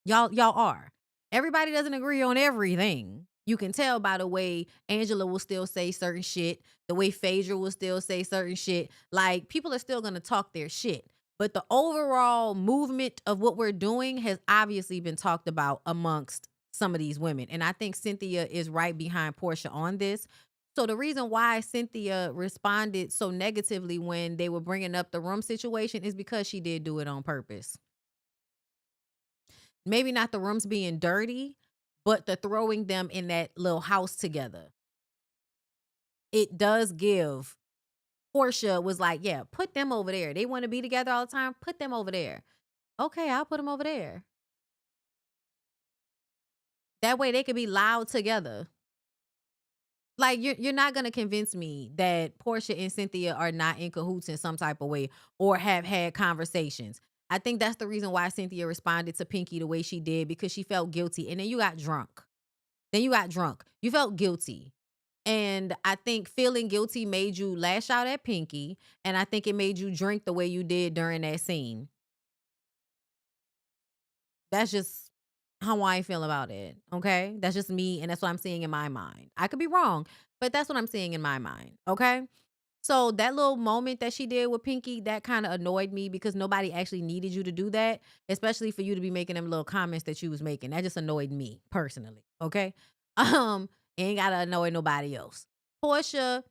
Y'all are. Everybody doesn't agree on everything. You can tell by the way Angela will still say certain shit, the way Phaedra will still say certain shit. Like, people are still going to talk their shit. But the overall movement of what we're doing has obviously been talked about amongst some of these women. And I think Cynthia is right behind Porsha on this. So the reason why Cynthia responded so negatively when they were bringing up the room situation is because she did do it on purpose. Maybe not the rooms being dirty, but the throwing them in that little house together. It does give. Porsha was like, yeah, put them over there. They want to be together all the time. Put them over there. Okay, I'll put them over there. That way they could be loud together. Like, you're not gonna convince me that Porsha and Cynthia are not in cahoots in some type of way or have had conversations. I think that's the reason why Cynthia responded to Pinky the way she did, because she felt guilty. And then you got drunk. You felt guilty. And I think feeling guilty made you lash out at Pinky. And I think it made you drink the way you did during that scene. That's just how I feel about it. Okay. That's just me. And that's what I'm seeing in my mind. I could be wrong, but that's what I'm seeing in my mind. Okay. So that little moment that she did with Pinky, that kind of annoyed me because nobody actually needed you to do that, especially for you to be making them little comments that you was making. That just annoyed me personally. Okay. Ain't gotta annoy nobody else. Porsha.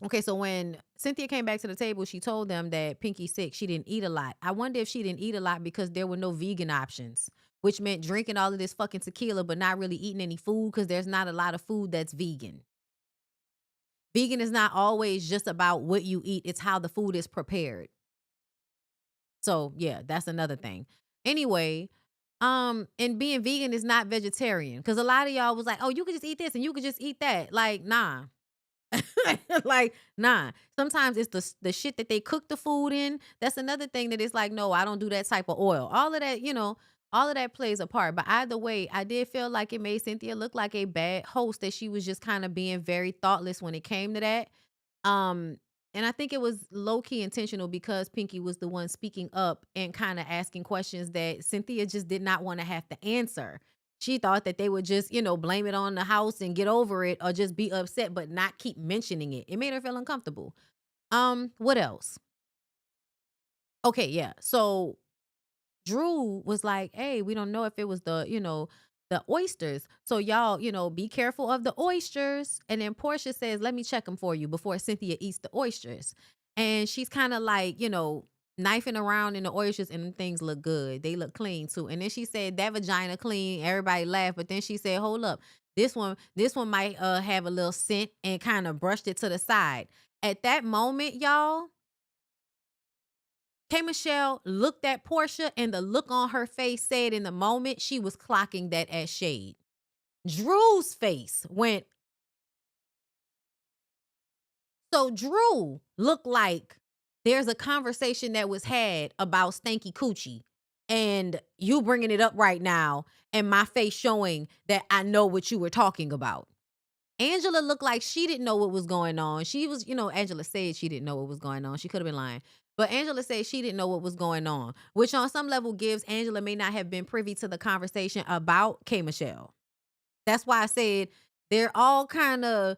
Okay, so when Cynthia came back to the table, she told them that Pinky's sick. She didn't eat a lot. I wonder if she didn't eat a lot because there were no vegan options, which meant drinking all of this fucking tequila, but not really eating any food because there's not a lot of food that's vegan. Vegan is not always just about what you eat. It's how the food is prepared. So yeah, that's another thing. Anyway, and being vegan is not vegetarian because a lot of y'all was like, oh, you could just eat this and you could just eat that. Like, nah. Like, nah. Sometimes it's the shit that they cook the food in. That's another thing that it's like, no, I don't do that type of oil. All of that, all of that plays a part. But either way, I did feel like it made Cynthia look like a bad host, that she was just kind of being very thoughtless when it came to that. Um, and I think it was low key intentional because Pinky was the one speaking up and kind of asking questions that Cynthia just did not want to have to answer. She thought that they would just, blame it on the house and get over it or just be upset, but not keep mentioning it. It made her feel uncomfortable. What else? Okay, yeah. So Drew was like, "Hey, we don't know if it was the oysters. So y'all, be careful of the oysters." And then Portia says, "Let me check them for you before Cynthia eats the oysters." And she's kind of like, knifing around in the oysters, and them things look good. They look clean too. And then she said, "That vagina clean." Everybody laughed, but then she said, "Hold up. This one might have a little scent," and kind of brushed it to the side. At that moment, y'all, K Michelle looked at Portia, and the look on her face said in the moment she was clocking that as shade. Drew's face went, so Drew looked like there's a conversation that was had about stanky coochie, and you bringing it up right now, and my face showing that I know what you were talking about. Angela looked like she didn't know what was going on. She was, Angela said she didn't know what was going on. She could have been lying. But Angela said she didn't know what was going on, which on some level gives Angela may not have been privy to the conversation about K Michelle. That's why I said they're all kind of,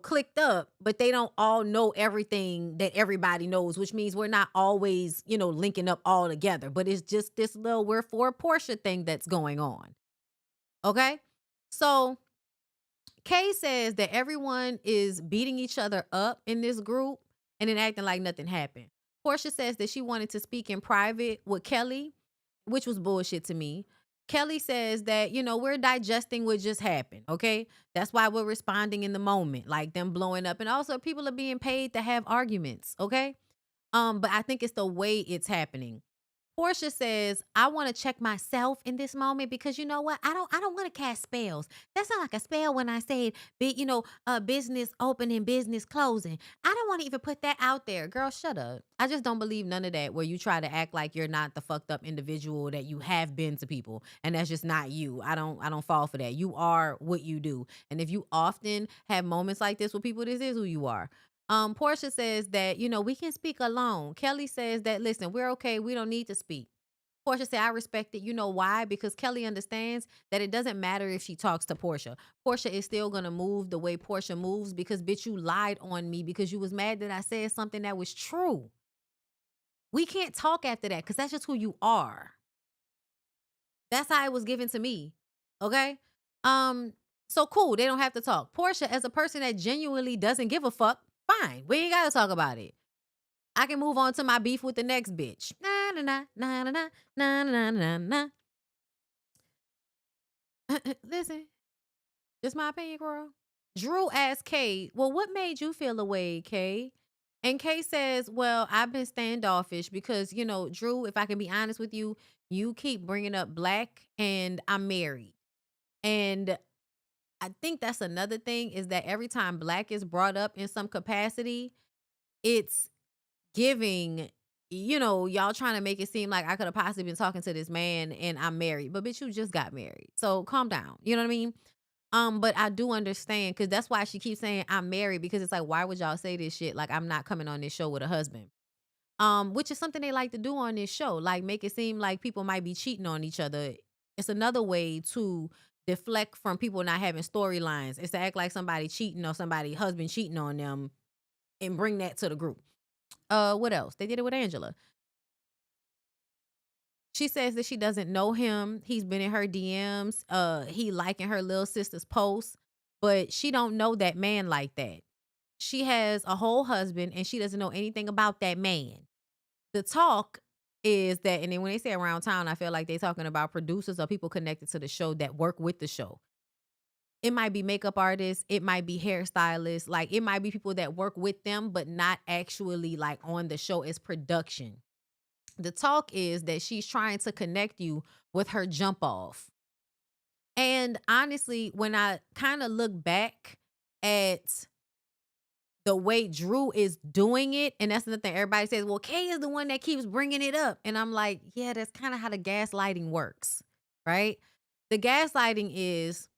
clicked up, but they don't all know everything that everybody knows, which means we're not always, linking up all together. But it's just this little we're for Portia thing that's going on. Okay. So Kay says that everyone is beating each other up in this group and then acting like nothing happened. Portia says that she wanted to speak in private with Kelly, which was bullshit to me. Kelly says that, we're digesting what just happened, okay? That's why we're responding in the moment, like them blowing up. And also, people are being paid to have arguments, okay? But I think it's the way it's happening. Portia says, "I want to check myself in this moment because you know what? I don't want to cast spells. That's not like a spell when I said business opening, business closing. I don't want to even put that out there. Girl, shut up. I just don't believe none of that where you try to act like you're not the fucked up individual that you have been to people. And that's just not you. I don't fall for that. You are what you do. And if you often have moments like this with people, this is who you are. Portia says that, we can speak alone. Kelly says that, listen, we're okay. We don't need to speak. Portia said, I respect it. You know why? Because Kelly understands that it doesn't matter if she talks to Portia. Portia is still going to move the way Portia moves because, bitch, you lied on me because you was mad that I said something that was true. We can't talk after that because that's just who you are. That's how it was given to me. Okay? Um, so cool. They don't have to talk. Portia, as a person that genuinely doesn't give a fuck, fine. We ain't gotta talk about it. I can move on to my beef with the next bitch. Na na na na na na na na na. Listen, just my opinion, girl. Drew asked Kay, "Well, what made you feel away, Kay?" And Kay says, "Well, I've been standoffish because, Drew, if I can be honest with you, you keep bringing up black and I'm married. And I think that's another thing is that every time black is brought up in some capacity, it's giving, y'all trying to make it seem like I could have possibly been talking to this man and I'm married. But bitch, you just got married. So calm down. You know what I mean? But I do understand because that's why she keeps saying I'm married, because it's like, why would y'all say this shit? Like I'm not coming on this show with a husband. Which is something they like to do on this show, like make it seem like people might be cheating on each other. It's another way to deflect from people not having storylines. It's to act like somebody cheating or somebody husband cheating on them and bring that to the group. What else? They did it with Angela. She says that she doesn't know him. He's been in her DMs. He liking her little sister's posts, but she don't know that man like that. She has a whole husband and she doesn't know anything about that man. The talk is that, and then when they say around town, I feel like they're talking about producers or people connected to the show that work with the show. It might be makeup artists, it might be hairstylists, like it might be people that work with them, but not actually like on the show as production. The talk is that she's trying to connect you with her jump off. And honestly, when I kind of look back at the way Drew is doing it, and that's the thing everybody says, well, Kay is the one that keeps bringing it up. And I'm like, yeah, that's kind of how the gaslighting works, right? The gaslighting is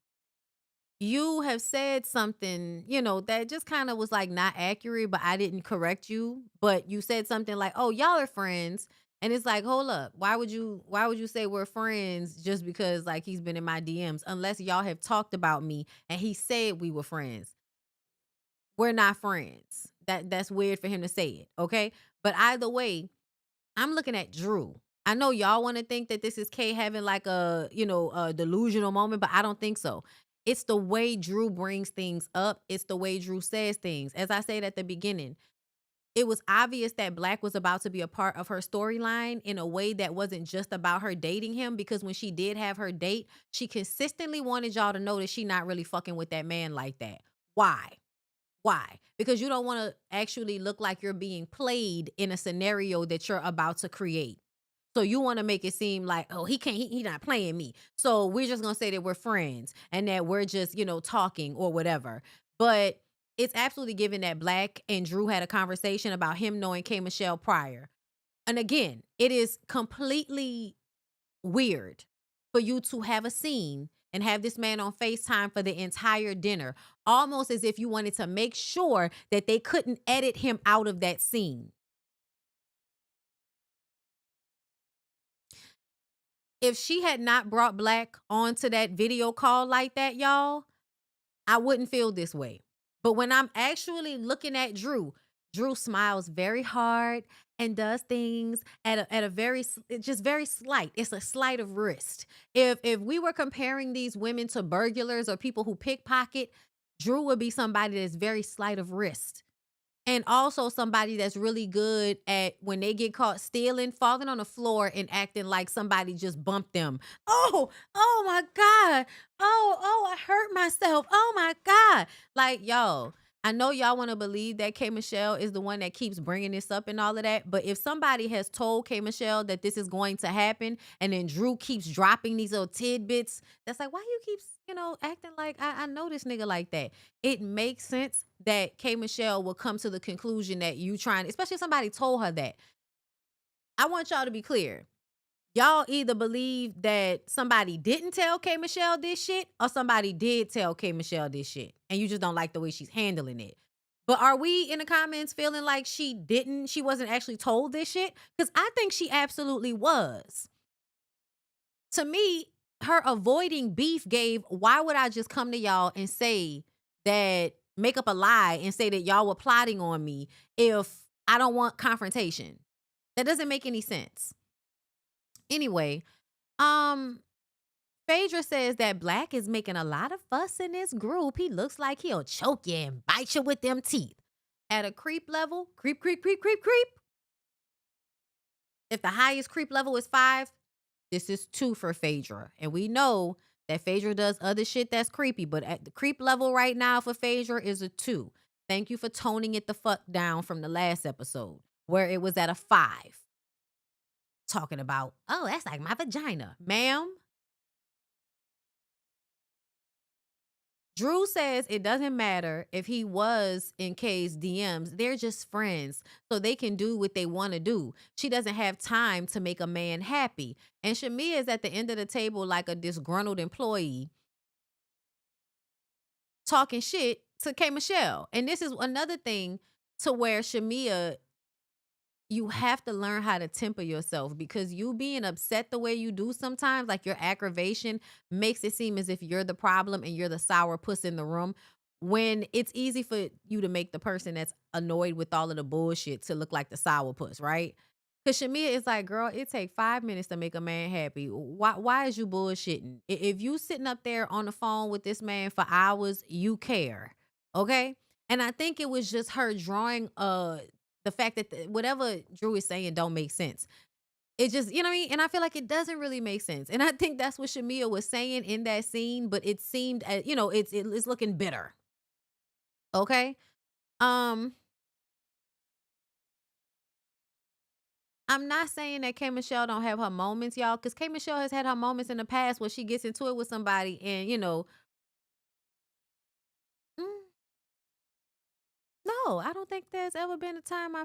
you have said something, that just kind of was like not accurate, but I didn't correct you. But you said something like, oh, y'all are friends. And it's like, hold up. Why would you say we're friends just because like he's been in my DMs? Unless y'all have talked about me and he said we were friends. We're not friends. That's weird for him to say it. Okay. But either way, I'm looking at Drew. I know y'all want to think that this is Kay having like a, a delusional moment, but I don't think so. It's the way Drew brings things up. It's the way Drew says things. As I said at the beginning, it was obvious that Black was about to be a part of her storyline in a way that wasn't just about her dating him, because when she did have her date, she consistently wanted y'all to know that she not really fucking with that man like that. Why? Why? Because you don't want to actually look like you're being played in a scenario that you're about to create. So you want to make it seem like, oh, he can't, he not playing me. So we're just gonna say that we're friends and that we're just, talking or whatever. But it's absolutely given that Black and Drew had a conversation about him knowing K Michelle prior. And again, it is completely weird for you to have a scene and have this man on FaceTime for the entire dinner, almost as if you wanted to make sure that they couldn't edit him out of that scene. If she had not brought Black onto that video call like that, y'all, I wouldn't feel this way. But when I'm actually looking at Drew, Drew smiles very hard and does things at a very just very slight. It's a slight of wrist. If we were comparing these women to burglars or people who pickpocket, Drew would be somebody that's very slight of wrist. And also somebody that's really good at, when they get caught stealing, falling on the floor and acting like somebody just bumped them. Oh my God. Oh, I hurt myself. Oh my God. Like, yo, I know y'all want to believe that K Michelle is the one that keeps bringing this up and all of that. But if somebody has told K Michelle that this is going to happen, and then Drew keeps dropping these little tidbits, that's like, why you keep, acting like I know this nigga like that? It makes sense that K Michelle will come to the conclusion that you trying, especially if somebody told her that. I want y'all to be clear. Y'all either believe that somebody didn't tell K Michelle this shit, or somebody did tell K Michelle this shit, and you just don't like the way she's handling it. But are we in the comments feeling like she wasn't actually told this shit? Because I think she absolutely was. To me, her avoiding beef gave, why would I just come to y'all and say that, make up a lie and say that y'all were plotting on me if I don't want confrontation? That doesn't make any sense. Anyway, Phaedra says that Black is making a lot of fuss in this group. He looks like he'll choke you and bite you with them teeth. At a creep level, creep. If the highest creep level is 5, this is 2 for Phaedra. And we know that Phaedra does other shit that's creepy, but at the creep level right now for Phaedra is a 2. Thank you for toning it the fuck down from the last episode where it was at a 5. Talking about, oh, that's like my vagina. Ma'am, Drew says it doesn't matter if he was in Kay's DMs. They're just friends, so they can do what they want to do. She doesn't have time to make a man happy. And Shamia is at the end of the table like a disgruntled employee talking shit to K Michelle. And this is another thing to where Shamia, you have to learn how to temper yourself, because you being upset the way you do sometimes, like your aggravation makes it seem as if you're the problem and you're the sour puss in the room, when it's easy for you to make the person that's annoyed with all of the bullshit to look like the sour puss, right? Because Shamia is like, girl, it take 5 minutes to make a man happy. Why is you bullshitting? If you sitting up there on the phone with this man for hours, you care, okay? And I think it was just her drawing the fact that whatever Drew is saying don't make sense. It just, you know what I mean? And I feel like it doesn't really make sense. And I think that's what Shamia was saying in that scene, but it seemed, it's looking bitter. Okay? Um, I'm not saying that K Michelle don't have her moments, y'all, because K Michelle has had her moments in the past where she gets into it with somebody and, mm, no, I don't think there's ever been a time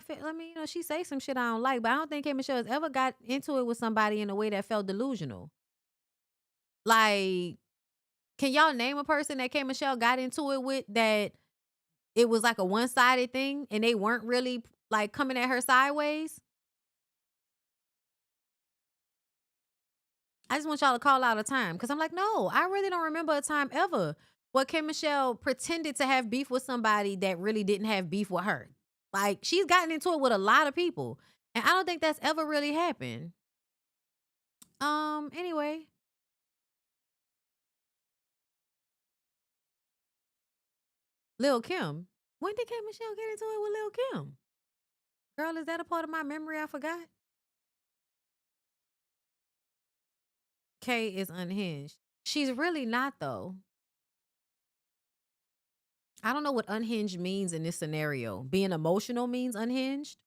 she say some shit I don't like, but I don't think K Michelle has ever got into it with somebody in a way that felt delusional. Like, can y'all name a person that K Michelle got into it with that it was like a one-sided thing and they weren't really like coming at her sideways? I just want y'all to call out a time, because I'm like, no, I really don't remember a time ever where K Michelle pretended to have beef with somebody that really didn't have beef with her. Like, she's gotten into it with a lot of people. And I don't think that's ever really happened. Anyway. Lil' Kim. When did K Michelle get into it with Lil' Kim? Girl, is that a part of my memory I forgot? K is unhinged. She's really not, though. I don't know what unhinged means in this scenario. Being emotional means unhinged?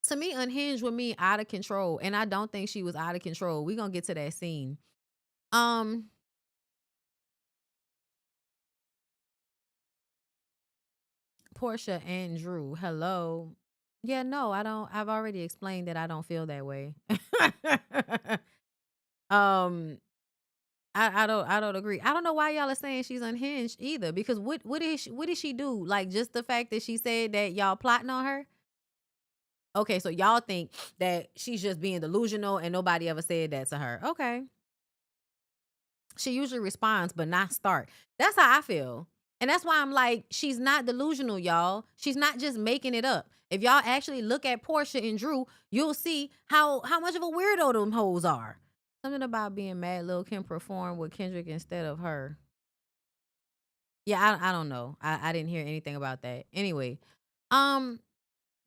To me, unhinged would mean out of control, and I don't think she was out of control. We gonna get to that scene. Um, Porsha and Drew, hello. Yeah, no, I don't. I've already explained that I don't feel that way. um, I don't agree. I don't know why y'all are saying she's unhinged either. Because what did she do? Like just the fact that she said that y'all plotting on her. Okay, so y'all think that she's just being delusional and nobody ever said that to her. Okay. She usually responds, but not start. That's how I feel. And that's why I'm like, she's not delusional, y'all. She's not just making it up. If y'all actually look at Porsha and Drew, you'll see how much of a weirdo them hoes are. Something about being mad Lil' Kim performed with Kendrick instead of her. Yeah, I don't know. I didn't hear anything about that. Anyway, um,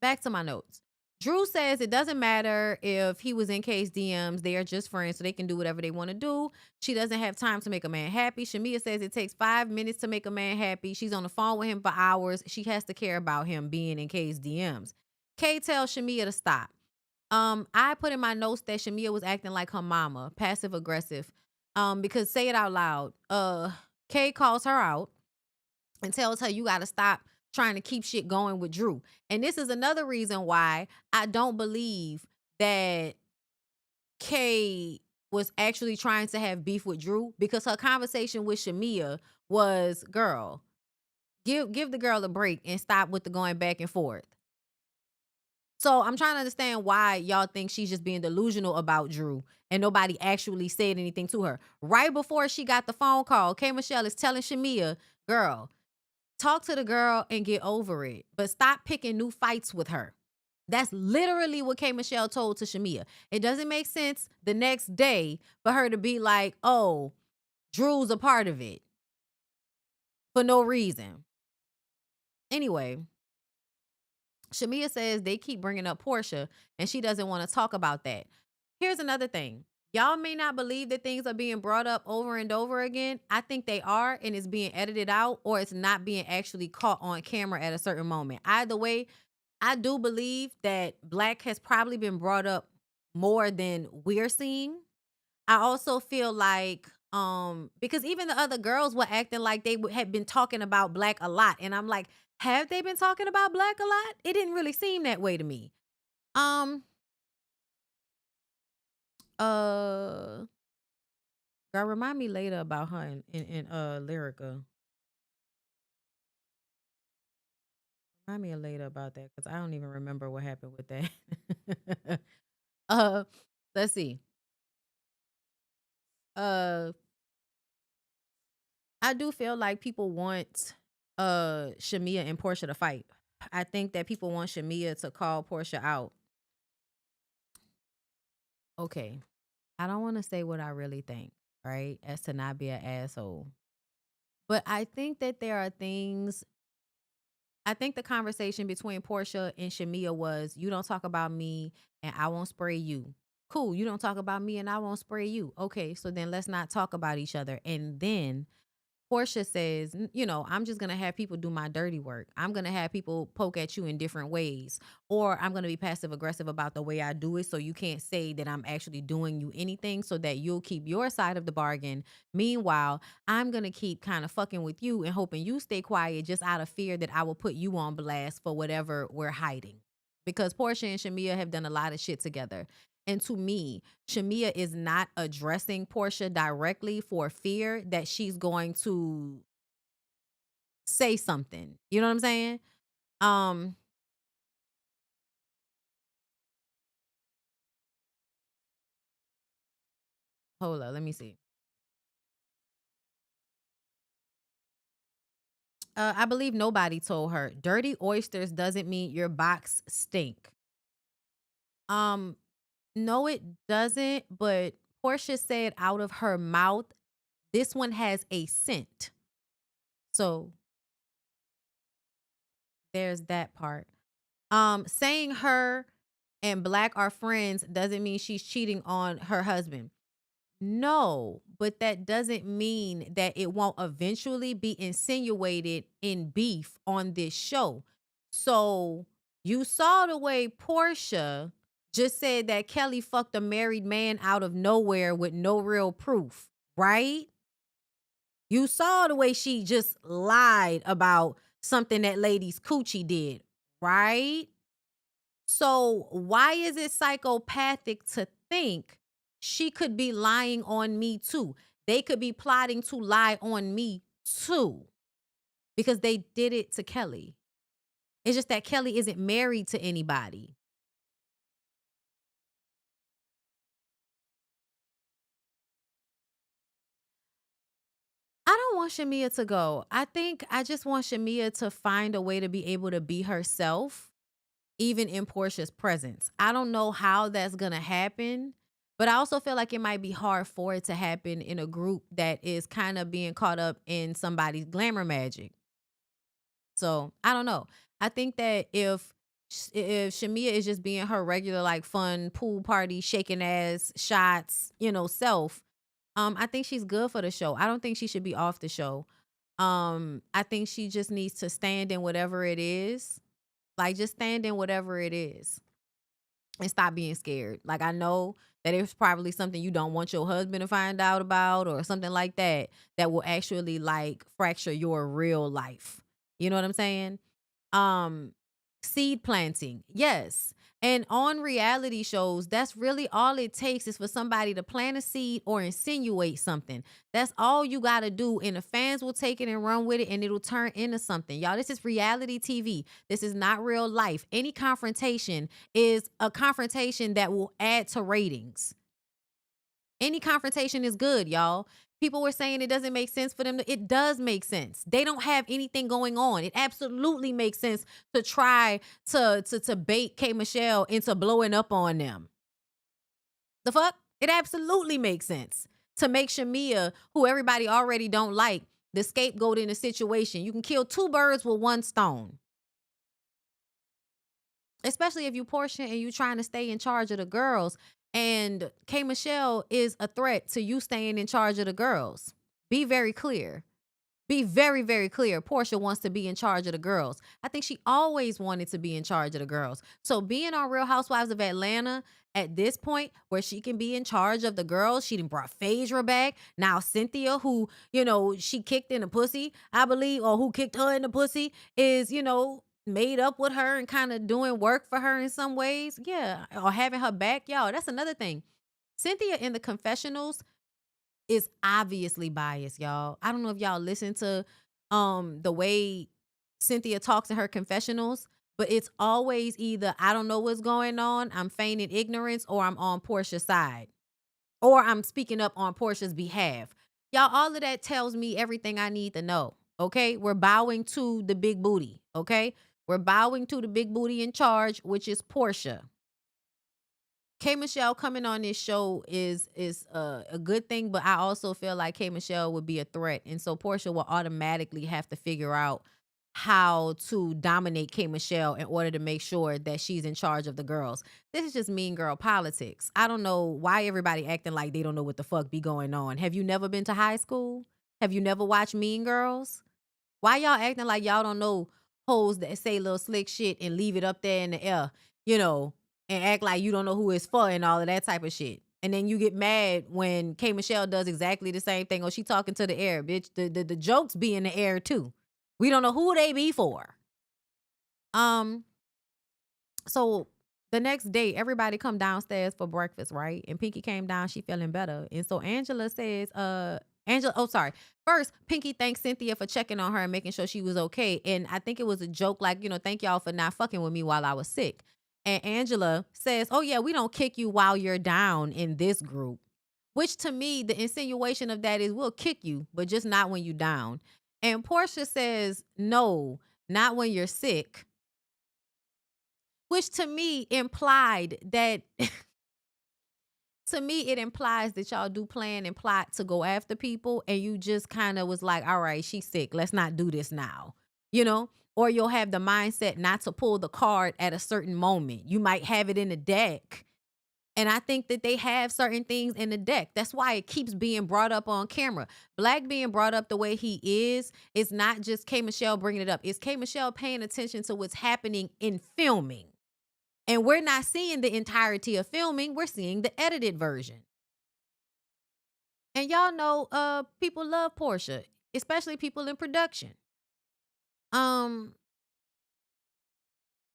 back to my notes. Drew says it doesn't matter if he was in K's DMs. They are just friends, so they can do whatever they want to do. She doesn't have time to make a man happy. Shamia says it takes 5 minutes to make a man happy. She's on the phone with him for hours. She has to care about him being in K's DMs. K tells Shamia to stop. I put in my notes that Shamia was acting like her mama, passive aggressive. Because say it out loud. K calls her out and tells her you got to stop trying to keep shit going with Drew. And this is another reason why I don't believe that Kay was actually trying to have beef with Drew, because her conversation with Shamia was, girl, give the girl a break and stop with the going back and forth. So I'm trying to understand why y'all think she's just being delusional about Drew and nobody actually said anything to her. Right before she got the phone call, K Michelle is telling Shamia, girl, talk to the girl and get over it, but stop picking new fights with her. That's literally what K Michelle told to Shamia. It doesn't make sense the next day for her to be like, oh, Drew's a part of it for no reason. Anyway, Shamia says they keep bringing up Porsha and she doesn't want to talk about that. Here's another thing. Y'all may not believe that things are being brought up over and over again. I think they are, and it's being edited out, or it's not being actually caught on camera at a certain moment. Either way, I do believe that Black has probably been brought up more than we're seeing. I also feel like because even the other girls were acting like they had been talking about Black a lot, and I'm like, have they been talking about Black a lot? It didn't really seem that way to me. Um uh Girl, remind me later about her in Lyrica. Remind me later about that, because I don't even remember what happened with that. uh let's see. Uh I do feel like people want Shamia and Porsha to fight. I think that people want Shamia to call Porsha out. Okay. I don't want to say what I really think, right? As to not be an asshole. But I think that there are things. I think the conversation between Porsha and Shamia was, you don't talk about me and I won't spray you. Cool, you don't talk about me and I won't spray you. Okay, so then let's not talk about each other. And then Portia says, I'm just going to have people do my dirty work. I'm going to have people poke at you in different ways. Or I'm going to be passive aggressive about the way I do it, so you can't say that I'm actually doing you anything, so that you'll keep your side of the bargain. Meanwhile, I'm going to keep kind of fucking with you and hoping you stay quiet, just out of fear that I will put you on blast for whatever we're hiding. Because Portia and Shamia have done a lot of shit together. And to me, Shamia is not addressing Porsha directly for fear that she's going to say something. You know what I'm saying? Um, Hold up, let me see. I believe nobody told her. Dirty oysters doesn't mean your box stink. Um, no, it doesn't. But Porsha said out of her mouth, this one has a scent. So there's that part. Saying her and Black are friends doesn't mean she's cheating on her husband. No, but that doesn't mean that it won't eventually be insinuated in beef on this show. So you saw the way Porsha just said that Kelly fucked a married man out of nowhere with no real proof, right? You saw the way she just lied about something that lady's coochie did, right? So why is it psychopathic to think she could be lying on me too? They could be plotting to lie on me too because they did it to Kelly. It's just that Kelly isn't married to anybody. I don't want Shamia to go. I just want Shamia to find a way to be able to be herself even in Portia's presence. I don't know how that's going to happen, but I also feel like it might be hard for it to happen in a group that is kind of being caught up in somebody's glamour magic. So, I don't know. I think that if Shamia is just being her regular like fun pool party shaking ass shots, self, I think she's good for the show. I don't think she should be off the show. I think she just needs to stand in whatever it is. Like just stand in whatever it is and stop being scared. Like I know that it's probably something you don't want your husband to find out about or something like that that will actually like fracture your real life. You know what I'm saying? Um Seed planting. Yes. And on reality shows, that's really all it takes is for somebody to plant a seed or insinuate something. That's all you got to do. And the fans will take it and run with it and it'll turn into something. Y'all, this is reality TV. This is not real life. Any confrontation is a confrontation that will add to ratings. Any confrontation is good, y'all. People were saying it doesn't make sense for them. It does make sense. They don't have anything going on. It absolutely makes sense to try to bait K Michelle into blowing up on them. The fuck? It absolutely makes sense to make Shamia, who everybody already don't like, the scapegoat in a situation. You can kill two birds with one stone. Especially if you Porsha and you trying to stay in charge of the girls. And K Michelle is a threat to you staying in charge of the girls. Be very clear. Be very, very clear. Porsha wants to be in charge of the girls. I think she always wanted to be in charge of the girls. So being on Real Housewives of Atlanta at this point where she can be in charge of the girls, she done brought Phaedra back. Now Cynthia, who, she kicked in the pussy, I believe, or who kicked her in the pussy, is, made up with her and kind of doing work for her in some ways. Yeah. Or having her back. Y'all, that's another thing. Cynthia in the confessionals is obviously biased, y'all. I don't know if y'all listen to the way Cynthia talks in her confessionals, but it's always either I don't know what's going on, I'm feigning ignorance, or I'm on Porsha's side. Or I'm speaking up on Porsha's behalf. Y'all, all of that tells me everything I need to know. Okay? We're bowing to the big booty. Okay? We're bowing to the big booty in charge, which is Porsha. K Michelle coming on this show is a good thing, but I also feel like K Michelle would be a threat, and so Porsha will automatically have to figure out how to dominate K Michelle in order to make sure that she's in charge of the girls. This is just mean girl politics. I don't know why everybody acting like they don't know what the fuck be going on. Have you never been to high school? Have you never watched Mean Girls? Why y'all acting like y'all don't know hoes that say little slick shit and leave it up there in the air, you know, and act like you don't know who it's for and all of that type of shit. And then you get mad when K Michelle does exactly the same thing. Oh, she talking to the air, bitch. The jokes be in the air too. We don't know who they be for. So the next day, everybody come downstairs for breakfast, right? And Pinky came down, she feeling better. And so Angela says, First, Pinky thanks Cynthia for checking on her and making sure she was okay. And I think it was a joke like, thank y'all for not fucking with me while I was sick. And Angela says, oh yeah, we don't kick you while you're down in this group. Which to me, the insinuation of that is we'll kick you, but just not when you down. And Porsha says, no, not when you're sick. Which to me implied that to me, it implies that y'all do plan and plot to go after people, and you just kind of was like, all right, she's sick. Let's not do this now. You know? Or you'll have the mindset not to pull the card at a certain moment. You might have it in the deck. And I think that they have certain things in the deck. That's why it keeps being brought up on camera. Black being brought up the way he is not just K. Michelle bringing it up. It's K. Michelle paying attention to what's happening in filming. And we're not seeing the entirety of filming. We're seeing the edited version. And y'all know people love Porsha, especially people in production.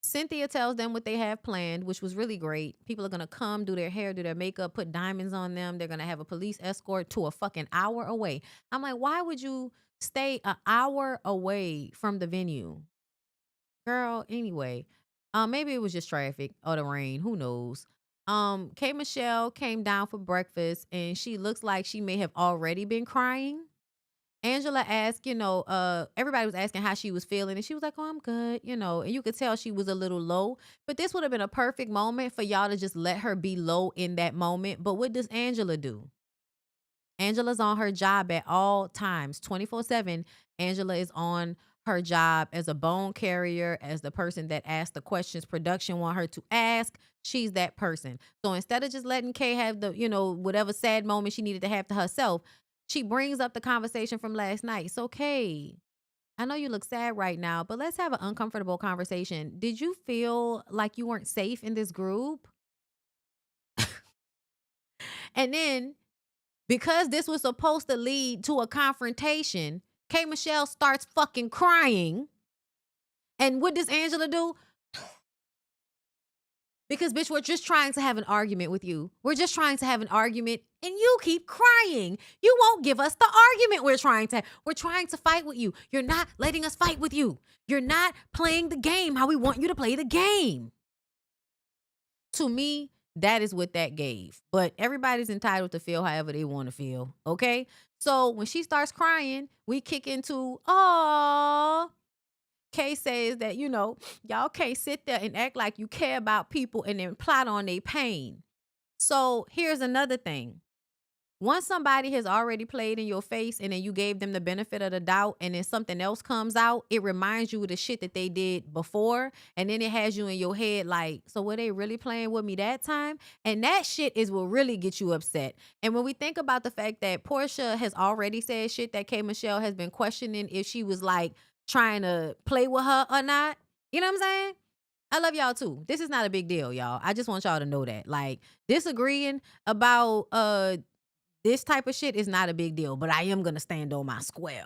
Cynthia tells them what they have planned, which was really great. People are going to come, do their hair, do their makeup, put diamonds on them. They're going to have a police escort to a fucking hour away. I'm like, why would you stay an hour away from the venue? Girl, anyway. Maybe it was just traffic or the rain. Who knows? K. Michelle came down for breakfast and she looks like she may have already been crying. Angela asked, everybody was asking how she was feeling, and she was like, oh, I'm good, and you could tell she was a little low. But this would have been a perfect moment for y'all to just let her be low in that moment. But what does Angela do? Angela's on her job at all times, 24/7. Angela is on her job as a bone carrier, as the person that asks the questions production want her to ask. She's that person. So instead of just letting Kay have the, whatever sad moment she needed to have to herself, she brings up the conversation from last night. It's okay. I know you look sad right now, but let's have an uncomfortable conversation. Did you feel like you weren't safe in this group? And then, because this was supposed to lead to a confrontation, K. Michelle starts fucking crying. And what does Angela do? Because, bitch, we're just trying to have an argument with you. We're just trying to have an argument, and you keep crying. You won't give us the argument we're trying to have. We're trying to fight with you. You're not letting us fight with you. You're not playing the game how we want you to play the game. To me, that is what that gave. But everybody's entitled to feel however they want to feel, okay? So when she starts crying, we kick into, aww. Kay says that, y'all can't sit there and act like you care about people and then plot on their pain. So here's another thing. Once somebody has already played in your face and then you gave them the benefit of the doubt and then something else comes out, it reminds you of the shit that they did before. And then it has you in your head like, so were they really playing with me that time? And that shit is what really gets you upset. And when we think about the fact that Porsha has already said shit that K. Michelle has been questioning if she was like trying to play with her or not, you know what I'm saying? I love y'all too. This is not a big deal, y'all. I just want y'all to know that. Like, disagreeing about this type of shit is not a big deal, but I am going to stand on my square.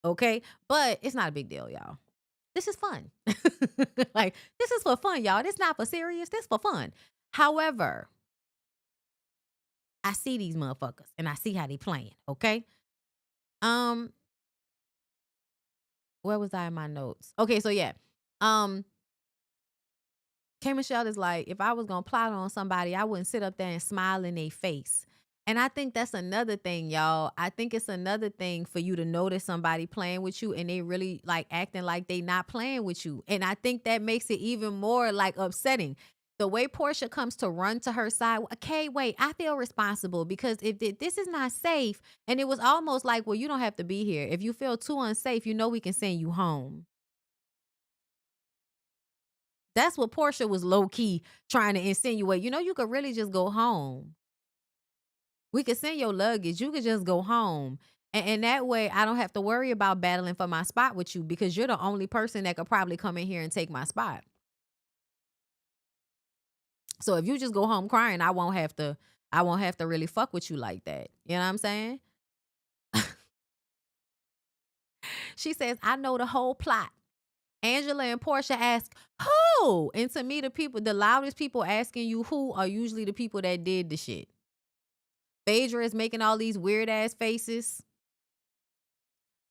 Okay? But it's not a big deal, y'all. This is fun. Like, this is for fun, y'all. This not for serious. This for fun. However, I see these motherfuckers and I see how they playing, okay? Where was I in my notes? Okay, so yeah. K. Michelle is like, if I was going to plot on somebody, I wouldn't sit up there and smile in their face. And I think that's another thing, y'all. I think it's another thing for you to notice somebody playing with you and they really like acting like they not playing with you. And I think that makes it even more like upsetting. The way Porsha comes to run to her side, okay, wait, I feel responsible because if this is not safe, and it was almost like, well, you don't have to be here. If you feel too unsafe, we can send you home. That's what Porsha was low-key trying to insinuate. You could really just go home. We could send your luggage. You could just go home. And that way, I don't have to worry about battling for my spot with you because you're the only person that could probably come in here and take my spot. So if you just go home crying, I won't have to really fuck with you like that. You know what I'm saying? She says, I know the whole plot. Angela and Porsha ask, who? And to me, the loudest people asking you who are usually the people that did the shit. Phaedra is making all these weird ass faces.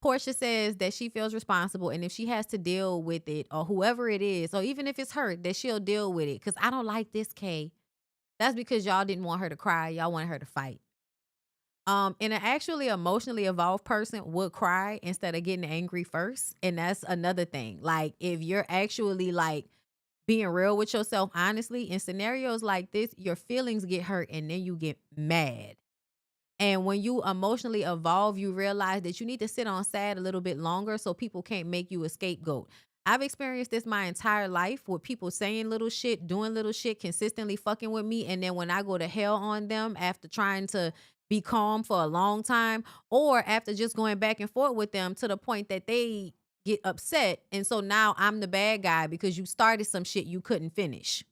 Porsha says that she feels responsible, and if she has to deal with it, or whoever it is, or even if it's her, that she'll deal with it. Because I don't like this, Kay. That's because y'all didn't want her to cry. Y'all wanted her to fight. And an actually emotionally evolved person would cry instead of getting angry first. And that's another thing. Like, if you're actually like being real with yourself, honestly, in scenarios like this, your feelings get hurt and then you get mad. And when you emotionally evolve, you realize that you need to sit on sad a little bit longer so people can't make you a scapegoat. I've experienced this my entire life with people saying little shit, doing little shit, consistently fucking with me. And then when I go to hell on them after trying to be calm for a long time, or after just going back and forth with them to the point that they get upset. And so now I'm the bad guy because you started some shit you couldn't finish.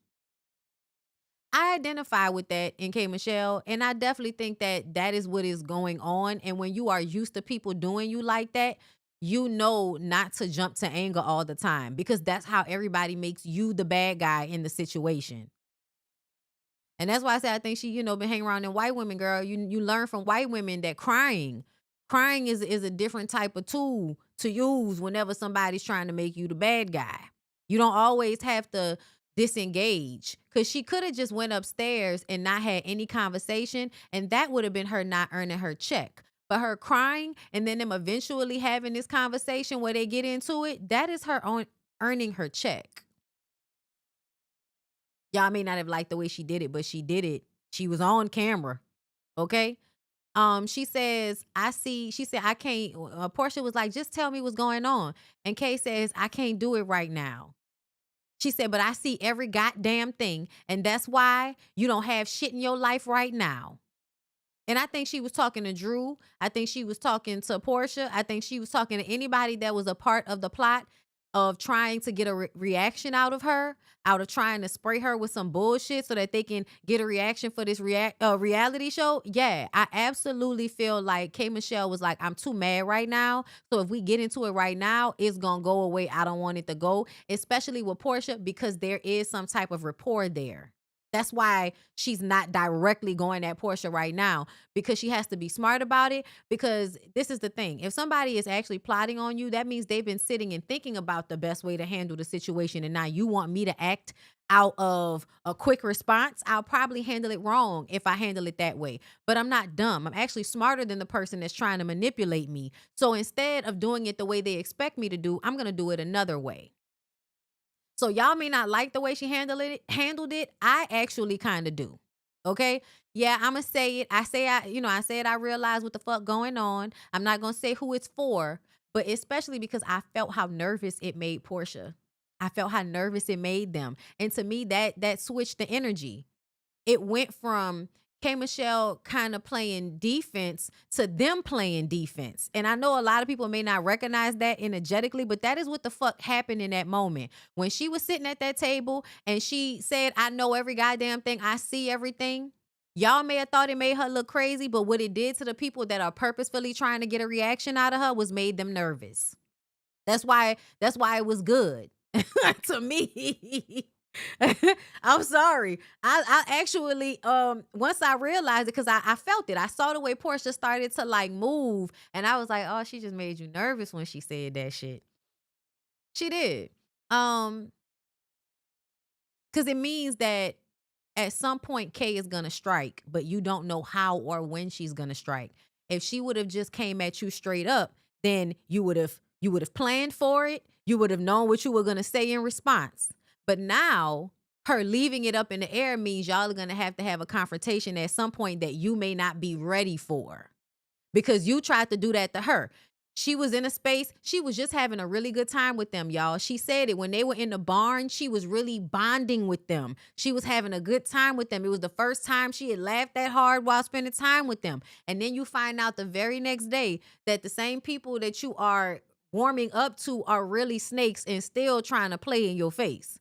I identify with that in K Michelle, and I definitely think that that is what is going on. And when you are used to people doing you like that, you know not to jump to anger all the time because that's how everybody makes you the bad guy in the situation. And that's why I say I think she, been hanging around in white women, girl. You learn from white women that crying is a different type of tool to use whenever somebody's trying to make you the bad guy. You don't always have to disengage because she could have just went upstairs and not had any conversation, and that would have been her not earning her check. But her crying and then them eventually having this conversation where they get into it, that is her own earning her check. Y'all may not have liked the way she did it, but she did it. She was on camera. Okay. She says, she said, I can't, Porsha was like, just tell me what's going on. And Kay says, I can't do it right now. She said, but I see every goddamn thing. And that's why you don't have shit in your life right now. And I think she was talking to Drew. I think she was talking to Porsha. I think she was talking to anybody that was a part of the plot of trying to get a reaction out of her, out of trying to spray her with some bullshit so that they can get a reaction for this reality show. Yeah, I absolutely feel like K Michelle was like, I'm too mad right now. So if we get into it right now, it's going to go away. I don't want it to go, especially with Porsha, because there is some type of rapport there. That's why she's not directly going at Porsha right now, because she has to be smart about it. Because this is the thing. If somebody is actually plotting on you, that means they've been sitting and thinking about the best way to handle the situation. And now you want me to act out of a quick response. I'll probably handle it wrong if I handle it that way. But I'm not dumb. I'm actually smarter than the person that's trying to manipulate me. So instead of doing it the way they expect me to do, I'm going to do it another way. So y'all may not like the way she handled it. I actually kind of do. Okay. Yeah, I'ma say it. I said I realize what the fuck going on. I'm not gonna say who it's for, but especially because I felt how nervous it made Porsha. I felt how nervous it made them. And to me, that switched the energy. It went from K Michelle kind of playing defense to them playing defense. And I know a lot of people may not recognize that energetically, but that is what the fuck happened in that moment. When she was sitting at that table and she said, I know every goddamn thing, I see everything. Y'all may have thought it made her look crazy, but what it did to the people that are purposefully trying to get a reaction out of her was made them nervous. That's why it was good to me. I'm sorry. I actually once I realized it, because I felt it. I saw the way Porsha started to like move, and I was like, oh, she just made you nervous when she said that shit. She did. Because it means that at some point Kay is gonna strike, but you don't know how or when she's gonna strike. If she would have just came at you straight up, then you would have planned for it. You would have known what you were gonna say in response. But now her leaving it up in the air means y'all are gonna have to have a confrontation at some point that you may not be ready for, because you tried to do that to her. She was in a space, she was just having a really good time with them, y'all. She said it when they were in the barn, she was really bonding with them. She was having a good time with them. It was the first time she had laughed that hard while spending time with them. And then you find out the very next day that the same people that you are warming up to are really snakes and still trying to play in your face.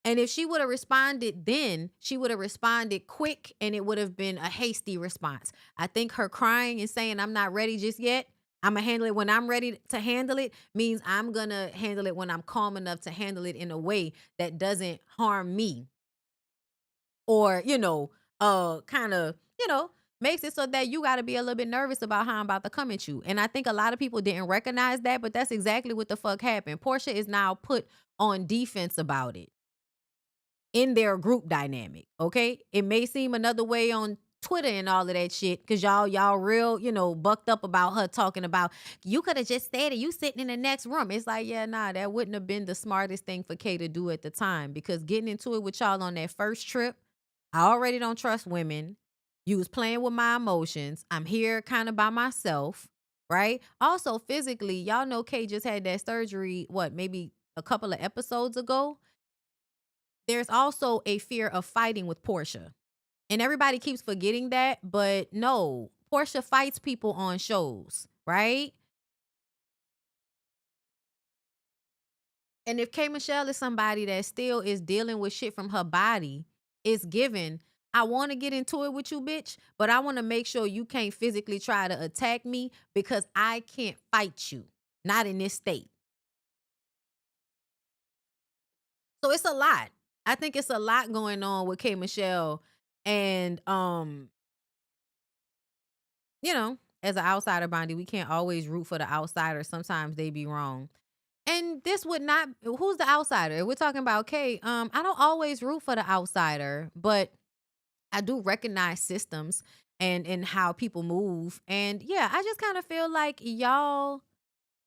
And if she would have responded then, she would have responded quick, and it would have been a hasty response. I think her crying and saying, I'm not ready just yet, I'm going to handle it when I'm ready to handle it, means I'm going to handle it when I'm calm enough to handle it in a way that doesn't harm me. Or, kind of, makes it so that you got to be a little bit nervous about how I'm about to come at you. And I think a lot of people didn't recognize that, but that's exactly what the fuck happened. Porsha is now put on defense about it in their group dynamic. Okay. It may seem another way on Twitter and all of that shit, because y'all real, bucked up about her talking about, you could have just said it, you sitting in the next room. It's like, yeah, nah, that wouldn't have been the smartest thing for Kay to do at the time, because getting into it with y'all on that first trip, I already don't trust women. You was playing with my emotions. I'm here kind of by myself, right? Also, physically, y'all know Kay just had that surgery, maybe a couple of episodes ago. There's also a fear of fighting with Porsha. And everybody keeps forgetting that, but no, Porsha fights people on shows, right? And if K Michelle is somebody that still is dealing with shit from her body, it's given. I want to get into it with you, bitch, but I want to make sure you can't physically try to attack me, because I can't fight you. Not in this state. So it's a lot. I think it's a lot going on with K Michelle. And as an outsider, Bondy, we can't always root for the outsider. Sometimes they be wrong. And this would not, who's the outsider? If we're talking about Kay, I don't always root for the outsider, but I do recognize systems and how people move. And yeah, I just kind of feel like y'all,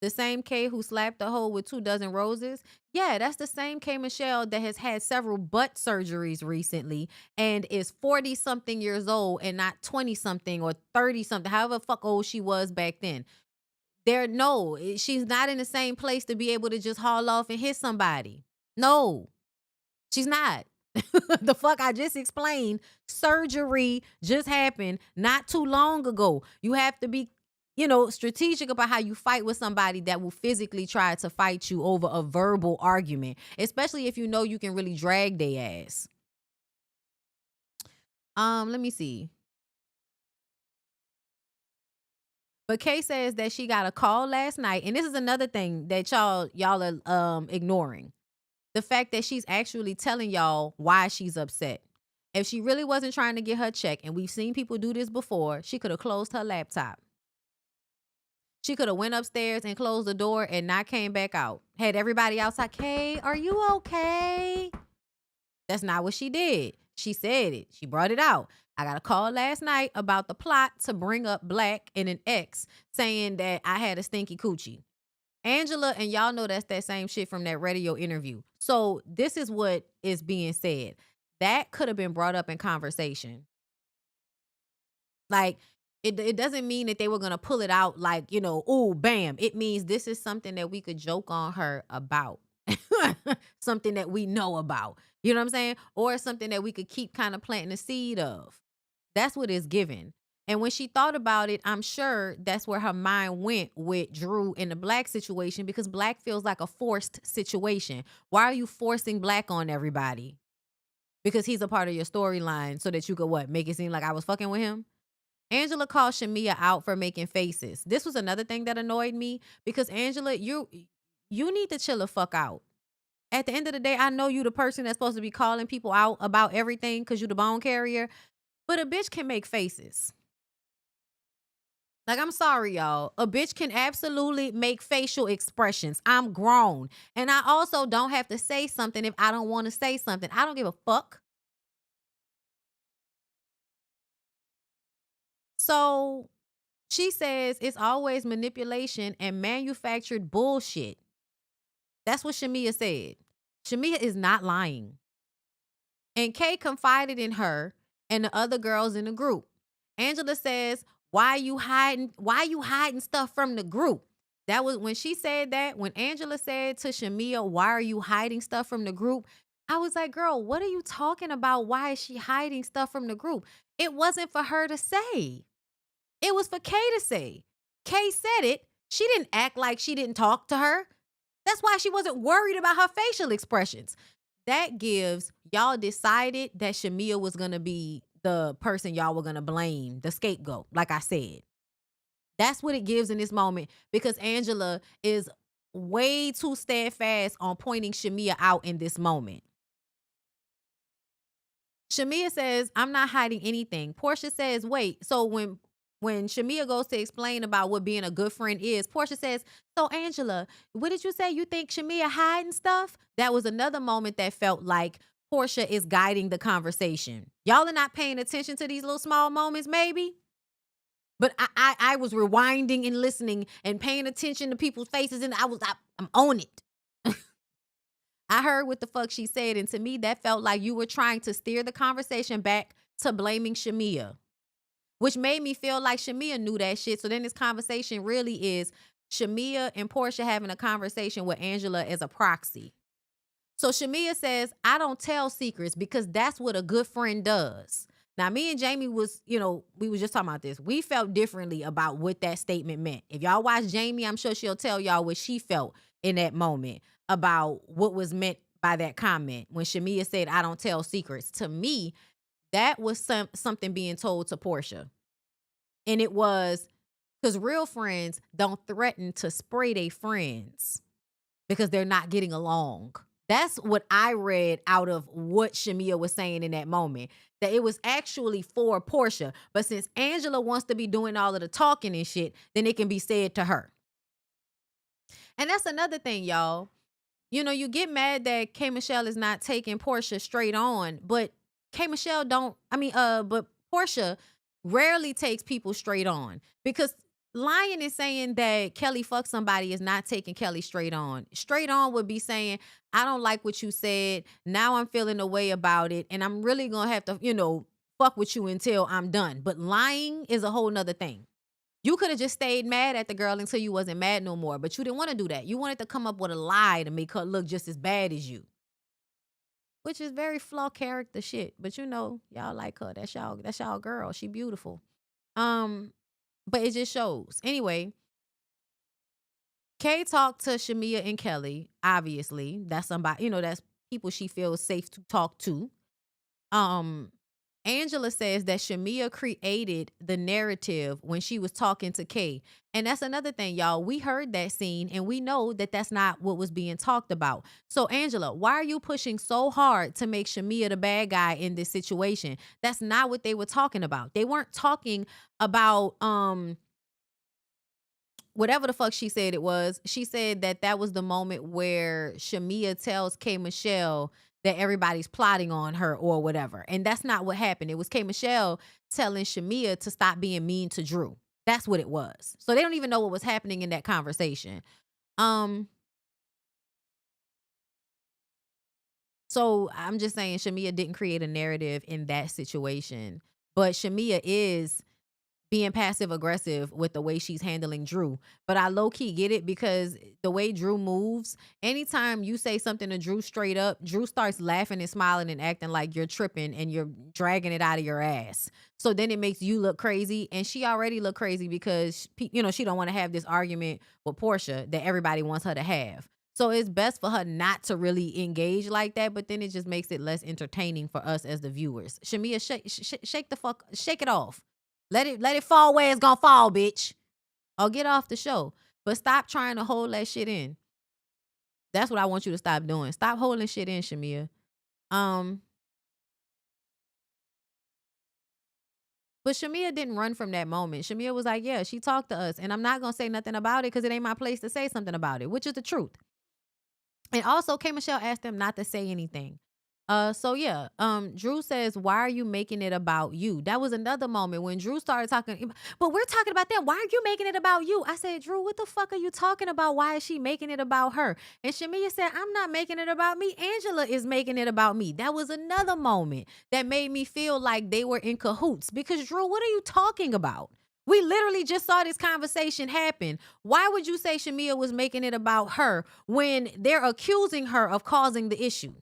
the same Kay who slapped the hoe with 2 dozen roses. Yeah, that's the same Kay Michelle that has had several butt surgeries recently and is 40 something years old and not 20 something or 30 something, however fuck old she was back then. She's not in the same place to be able to just haul off and hit somebody. No, she's not. The fuck I just explained, surgery just happened not too long ago. You have to be, strategic about how you fight with somebody that will physically try to fight you over a verbal argument, especially if you know you can really drag their ass. Let me see. But Kay says that she got a call last night, and this is another thing that y'all are ignoring. The fact that she's actually telling y'all why she's upset. If she really wasn't trying to get her check, and we've seen people do this before, she could have closed her laptop. She could have went upstairs and closed the door and not came back out. Had everybody outside, Kay, are you okay? That's not what she did. She said it. She brought it out. I got a call last night about the plot to bring up Black and an ex, saying that I had a stinky coochie. Angela, and y'all know that's that same shit from that radio interview. So this is what is being said. That could have been brought up in conversation. Like, it doesn't mean that they were going to pull it out like, oh, bam. It means this is something that we could joke on her about. Something that we know about. You know what I'm saying? Or something that we could keep kind of planting the seed of. That's what it's given. And when she thought about it, I'm sure that's where her mind went with Drew in the Black situation, because Black feels like a forced situation. Why are you forcing Black on everybody? Because he's a part of your storyline so that you could make it seem like I was fucking with him? Angela called Shamia out for making faces. This was another thing that annoyed me, because Angela, you need to chill the fuck out. At the end of the day, I know you the person that's supposed to be calling people out about everything because you the bone carrier, but a bitch can make faces. Like, I'm sorry, y'all. A bitch can absolutely make facial expressions. I'm grown. And I also don't have to say something if I don't want to say something. I don't give a fuck. So she says it's always manipulation and manufactured bullshit. That's what Shamia said. Shamia is not lying. And Kay confided in her and the other girls in the group. Angela says, why you hiding stuff from the group? That was when she said that, when Angela said to Shamia, why are you hiding stuff from the group? I was like, girl, what are you talking about? Why is she hiding stuff from the group? It wasn't for her to say. It was for Kay to say. Kay said it. She didn't act like she didn't talk to her. That's why she wasn't worried about her facial expressions. That gives, y'all decided that Shamia was going to be the person y'all were going to blame, the scapegoat, like I said. That's what it gives in this moment, because Angela is way too steadfast on pointing Shamia out in this moment. Shamia says, I'm not hiding anything. Porsha says, wait, so when Shamia goes to explain about what being a good friend is, Porsha says, so Angela, what did you say? You think Shamia hiding stuff? That was another moment that felt like Porsha is guiding the conversation. Y'all are not paying attention to these little small moments, maybe? But I was rewinding and listening and paying attention to people's faces, and I'm on it. I heard what the fuck she said, and to me, that felt like you were trying to steer the conversation back to blaming Shamia, which made me feel like Shamia knew that shit. So then this conversation really is Shamia and Porsha having a conversation with Angela as a proxy. So Shamia says, I don't tell secrets because that's what a good friend does. Now, me and Jamie was, we was just talking about this. We felt differently about what that statement meant. If y'all watch Jamie, I'm sure she'll tell y'all what she felt in that moment about what was meant by that comment. When Shamia said, I don't tell secrets. To me, that was something being told to Porsha. And it was because real friends don't threaten to spray their friends because they're not getting along. That's what I read out of what Shamia was saying in that moment, that it was actually for Porsha. But since Angela wants to be doing all of the talking and shit, then it can be said to her. And that's another thing, y'all. You get mad that K. Michelle is not taking Porsha straight on, but but Porsha rarely takes people straight on, because lying is saying that Kelly fucked somebody is not taking Kelly straight on. Straight on would be saying, I don't like what you said. Now I'm feeling a way about it, and I'm really going to have to, fuck with you until I'm done. But lying is a whole nother thing. You could have just stayed mad at the girl until you wasn't mad no more, but you didn't want to do that. You wanted to come up with a lie to make her look just as bad as you, which is very flawed character shit. But y'all like her. That's y'all girl. She beautiful. But it just shows. Anyway, Kay talked to Shamia and Kelly. Obviously, that's somebody, that's people she feels safe to talk to. Angela says that Shamia created the narrative when she was talking to Kay. And that's another thing, y'all. We heard that scene and we know that that's not what was being talked about. So, Angela, why are you pushing so hard to make Shamia the bad guy in this situation? That's not what they were talking about. They weren't talking about whatever the fuck she said it was. She said that was the moment where Shamia tells K. Michelle that everybody's plotting on her or whatever. And that's not what happened. It was K. Michelle telling Shamia to stop being mean to Drew. That's what it was. So they don't even know what was happening in that conversation. So I'm just saying Shamia didn't create a narrative in that situation. But Shamia is being passive aggressive with the way she's handling Drew. But I low key get it, because the way Drew moves, anytime you say something to Drew straight up, Drew starts laughing and smiling and acting like you're tripping and you're dragging it out of your ass. So then it makes you look crazy, and she already look crazy because she don't want to have this argument with Porsha that everybody wants her to have. So it's best for her not to really engage like that, but then it just makes it less entertaining for us as the viewers. Shamia, shake it off. Let it fall where it's gonna fall, bitch. Or get off the show. But stop trying to hold that shit in. That's what I want you to stop doing. Stop holding shit in, Shamia. But Shamia didn't run from that moment. Shamia was like, yeah, she talked to us, and I'm not gonna say nothing about it because it ain't my place to say something about it, which is the truth. And also, K. Michelle asked them not to say anything. Drew says, why are you making it about you? That was another moment when Drew started talking, but we're talking about them. Why are you making it about you? I said, Drew, what the fuck are you talking about? Why is she making it about her? And Shamia said, I'm not making it about me. Angela is making it about me. That was another moment that made me feel like they were in cahoots, because Drew, what are you talking about? We literally just saw this conversation happen. Why would you say Shamia was making it about her when they're accusing her of causing the issue?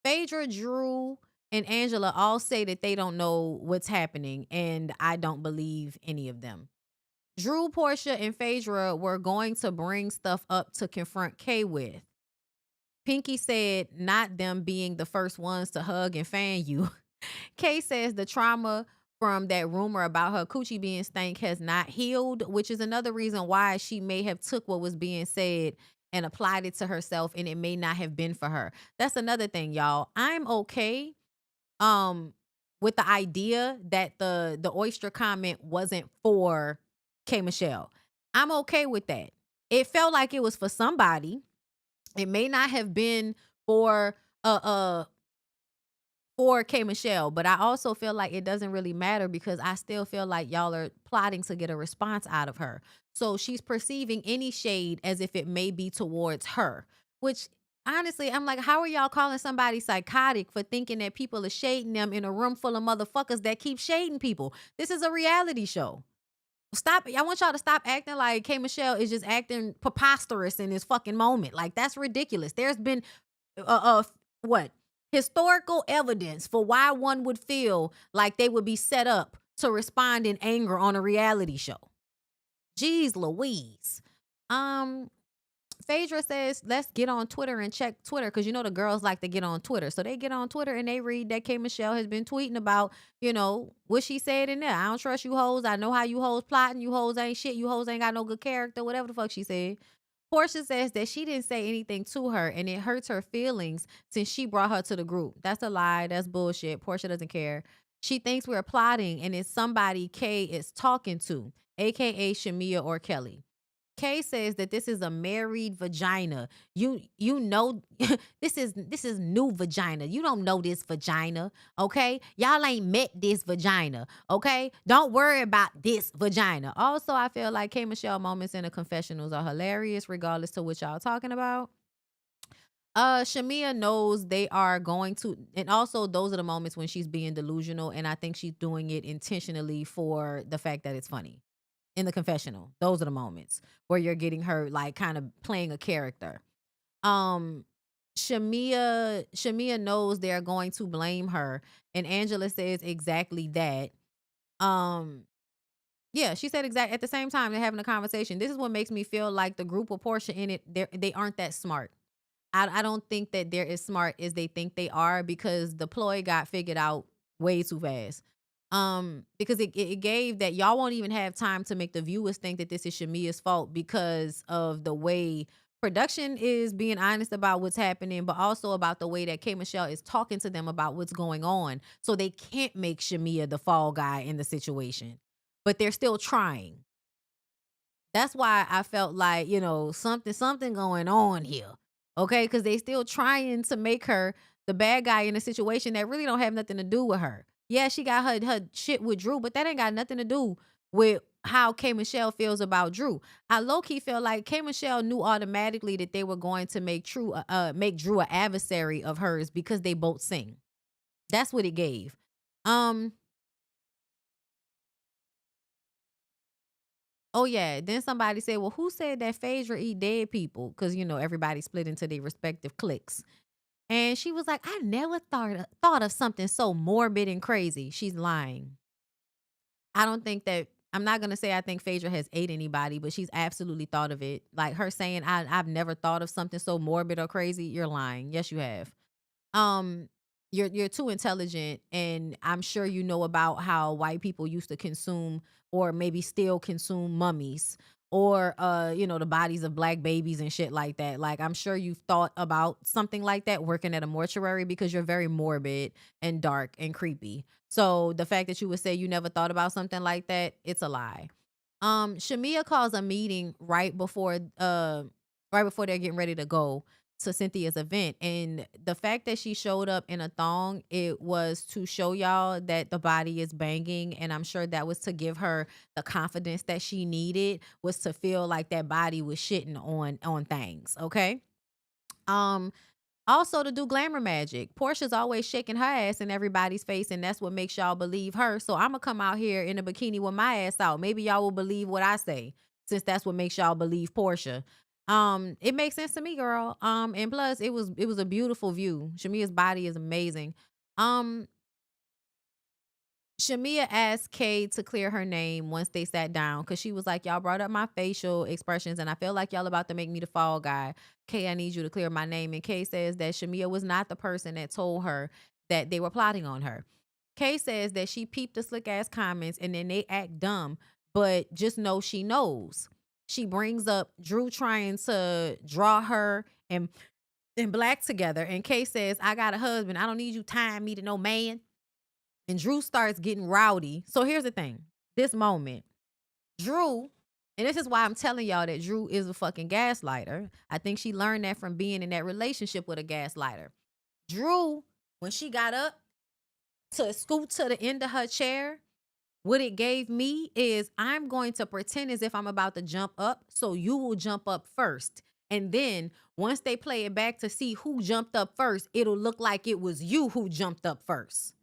Phaedra, Drew, and Angela all say that they don't know what's happening, and I don't believe any of them. Drew, Porsha, and Phaedra were going to bring stuff up to confront Kay with. Pinky said not them being the first ones to hug and fan you. Kay says the trauma from that rumor about her coochie being stank has not healed, which is another reason why she may have took what was being said and applied it to herself, and it may not have been for her. That's another thing, y'all. I'm okay with the idea that the oyster comment wasn't for K. Michelle. I'm okay with that. It felt like it was for somebody. It may not have been for uh uh for K Michelle, but I also feel like it doesn't really matter because I still feel like y'all are plotting to get a response out of her. So she's perceiving any shade as if it may be towards her, which honestly, I'm like, how are y'all calling somebody psychotic for thinking that people are shading them in a room full of motherfuckers that keep shading people? This is a reality show. Stop. I want y'all to stop acting like K Michelle is just acting preposterous in this fucking moment. Like, that's ridiculous. There's been what historical evidence for why one would feel like they would be set up to respond in anger on a reality show. Jeez Louise. Phaedra says, let's get on Twitter and check Twitter because you know the girls like to get on Twitter. So they get on Twitter and they read that K Michelle has been tweeting about, what she said in there. I don't trust you hoes. I know how you hoes plotting. You hoes ain't shit. You hoes ain't got no good character. Whatever the fuck she said. Porsha says that she didn't say anything to her and it hurts her feelings since she brought her to the group. That's a lie. That's bullshit. Porsha doesn't care. She thinks we're plotting and it's somebody Kay is talking to, aka Shamia or Kelly. Kay says that this is a married vagina. You know this is new vagina. You don't know this vagina, okay? Y'all ain't met this vagina, okay? Don't worry about this vagina. Also, I feel like K Michelle moments in the confessionals are hilarious, regardless to what y'all talking about. Shamia knows they are going to, and also those are the moments when she's being delusional, and I think she's doing it intentionally for the fact that it's funny. In the confessional, those are the moments where you're getting her like kind of playing a character. Um, Shamia knows they're going to blame her, and Angela says exactly that. Um, yeah, she said exact at the same time they're having a conversation. This is what makes me feel like the group with Porsha in it, they aren't that smart. I don't think that they're as smart as they think they are because the ploy got figured out way too fast. Because it gave that y'all won't even have time to make the viewers think that this is Shamia's fault because of the way production is being honest about what's happening, but also about the way that K Michelle is talking to them about what's going on. So they can't make Shamia the fall guy in the situation, but they're still trying. That's why I felt like, something going on here. Okay? Because they still trying to make her the bad guy in a situation that really don't have nothing to do with her. Yeah, she got her shit with Drew, but that ain't got nothing to do with how K Michelle feels about Drew. I low-key feel like K Michelle knew automatically that they were going to make Drew an adversary of hers because they both sing. That's what it gave. Oh yeah. Then somebody said, "Well, who said that Phaedra eat dead people?" Because everybody split into their respective cliques. And she was like, "I never thought of something so morbid and crazy." She's lying. I don't think that. I'm not gonna say I think Phaedra has ate anybody, but she's absolutely thought of it. Like her saying, "I've never thought of something so morbid or crazy." You're lying. Yes, you have. um you're too intelligent, and I'm sure you know about how white people used to consume or maybe still consume mummies or the bodies of black babies and shit like that. Like, I'm sure you've thought about something like that working at a mortuary because you're very morbid and dark and creepy. So the fact that you would say you never thought about something like that, it's a lie. Shamia calls a meeting right before they're getting ready to go to Cynthia's event. And the fact that she showed up in a thong, it was to show y'all that the body is banging. And I'm sure that was to give her the confidence that she needed, was to feel like that body was shitting on things. Okay. Um, Also to do glamour magic. Portia's always shaking her ass in everybody's face, and that's what makes y'all believe her. So I'm gonna come out here in a bikini with my ass out. Maybe y'all will believe what I say, since that's what makes y'all believe Porsha. It makes sense to me, girl. And plus it was a beautiful view. Shamia's body is amazing. Um, Shamia asked Kay to clear her name once they sat down because she was like, "Y'all brought up my facial expressions and I feel like y'all about to make me the fall guy. Kay, I need you to clear my name." And Kay says that Shamia was not the person that told her that they were plotting on her. Kay says that she peeped the slick ass comments and then they act dumb, but just know she knows. She brings up Drew trying to draw her and Black together. And Kay says, "I got a husband. I don't need you tying me to no man." And Drew starts getting rowdy. So here's the thing. This moment, Drew, and this is why I'm telling y'all that Drew is a fucking gaslighter. I think she learned that from being in that relationship with a gaslighter. Drew, when she got up to scoot to the end of her chair, what it gave me is I'm going to pretend as if I'm about to jump up, so you will jump up first. And then once they play it back to see who jumped up first, it'll look like it was you who jumped up first.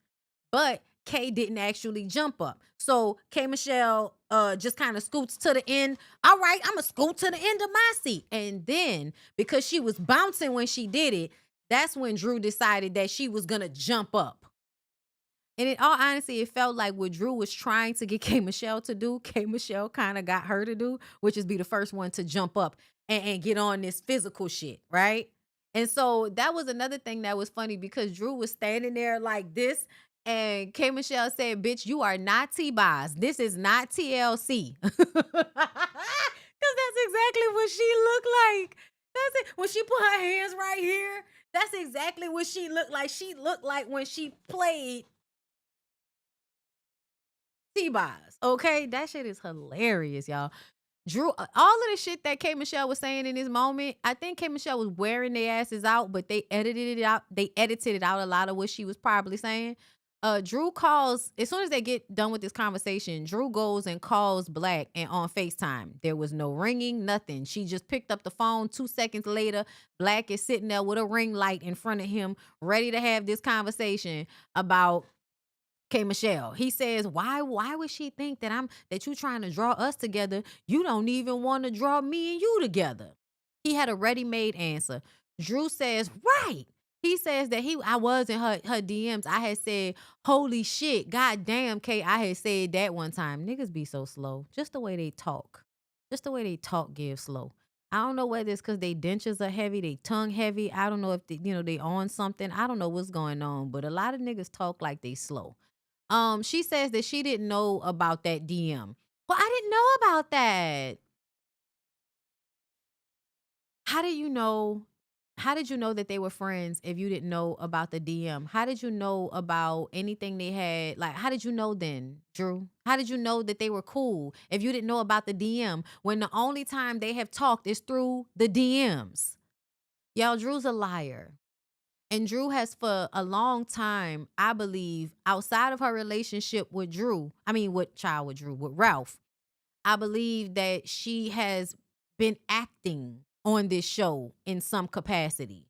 But Kay didn't actually jump up. So K Michelle just kind of scoots to the end. All right, I'm going to scoot to the end of my seat. And then because she was bouncing when she did it, that's when Drew decided that she was going to jump up. And in all honesty, it felt like what Drew was trying to get K Michelle to do, K Michelle kind of got her to do, which is be the first one to jump up and get on this physical shit, right? And so that was another thing that was funny because Drew was standing there like this, and K Michelle said, "Bitch, you are not T-Boz. This is not TLC." Because that's exactly what she looked like. That's it. When she put her hands right here, that's exactly what she looked like. She looked like when she played T-Boz. Okay, that shit is hilarious, y'all. Drew, all of the shit that K Michelle was saying in this moment, I think K Michelle was wearing their asses out, but they edited it out. They edited it out a lot of what she was probably saying. Drew calls as soon as they get done with this conversation. Drew goes and calls Black and on FaceTime. There was no ringing, nothing. She just picked up the phone. 2 seconds later, Black is sitting there with a ring light in front of him, ready to have this conversation about K Michelle. He says, why would she think that you trying to draw us together? You don't even want to draw me and you together. He had a ready-made answer. Drew says, right. He says that I was in her DMs. I had said, holy shit, goddamn, K. I had said that one time. Niggas be so slow. Just the way they talk. Just the way they talk gives slow. I don't know whether it's because they dentures are heavy, they tongue heavy. I don't know if they on something. I don't know what's going on, but a lot of niggas talk like they slow. She says that she didn't know about that DM. Well, I didn't know about that. How did you know? How did you know that they were friends if you didn't know about the DM? How did you know about anything they had? Like, how did you know then, Drew? How did you know that they were cool if you didn't know about the DM when the only time they have talked is through the DMs? Y'all, Drew's a liar. And Drew has for a long time, I believe, outside of her relationship with Drew, with Ralph, I believe that she has been acting on this show in some capacity,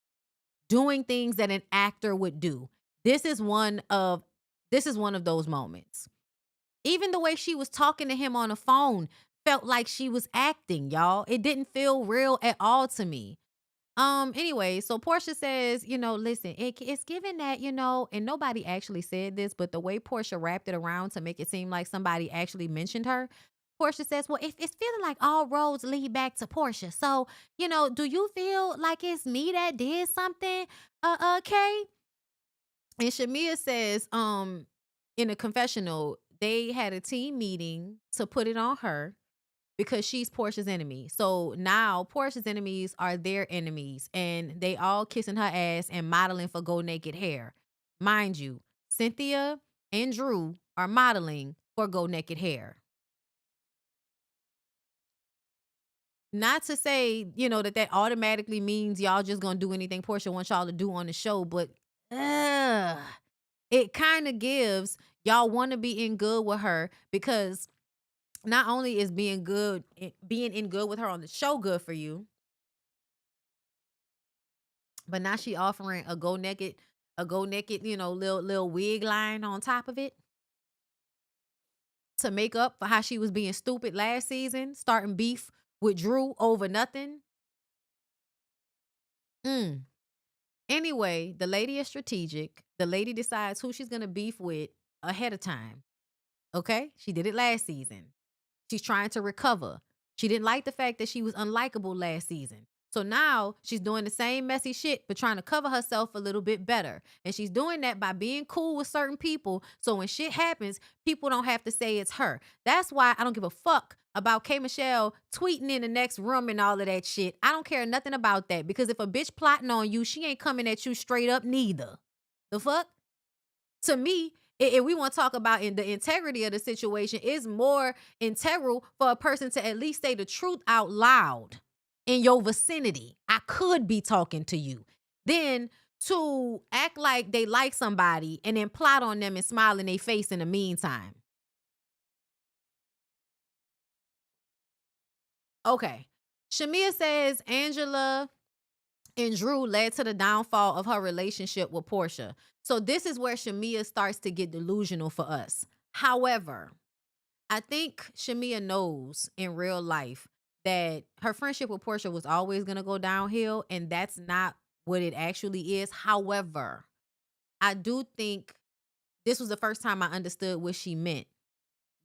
doing things that an actor would do. This is one of those moments. Even the way she was talking to him on the phone felt like she was acting, y'all. It didn't feel real at all to me. Anyway, so Porsha says, listen, it's given that, and nobody actually said this, but the way Porsha wrapped it around to make it seem like somebody actually mentioned her, Porsha says, well, it's feeling like all roads lead back to Porsha. So, do you feel like it's me that did something, Kay? And Shamia says, in a confessional, they had a team meeting to put it on her because she's Porsha's enemy. So now Porsha's enemies are their enemies, and they all kissing her ass and modeling for Go Naked Hair. Mind you, Cynthia and Drew are modeling for Go Naked Hair. Not to say, that automatically means y'all just gonna do anything Porsha wants y'all to do on the show, but it kind of gives y'all want to be in good with her because not only is being in good with her on the show good for you, but now she offering a go naked, little wig line on top of it to make up for how she was being stupid last season, starting beef with Drew over nothing. Anyway, the lady is strategic. The lady decides who she's gonna beef with ahead of time. Okay? She did it last season. She's trying to recover. She didn't like the fact that she was unlikable last season. So now she's doing the same messy shit, but trying to cover herself a little bit better. And she's doing that by being cool with certain people. So when shit happens, people don't have to say it's her. That's why I don't give a fuck about K Michelle tweeting in the next room and all of that shit. I don't care nothing about that because if a bitch plotting on you, she ain't coming at you straight up neither. The fuck? To me, if we want to talk about in the integrity of the situation, it's more integral for a person to at least say the truth out loud in your vicinity. I could be talking to you. Then to act like they like somebody and then plot on them and smile in their face in the meantime. Okay. Shamia says Angela and Drew led to the downfall of her relationship with Porsha. So this is where Shamia starts to get delusional for us. However, I think Shamia knows in real life that her friendship with Porsha was always going to go downhill, and that's not what it actually is. However, I do think this was the first time I understood what she meant.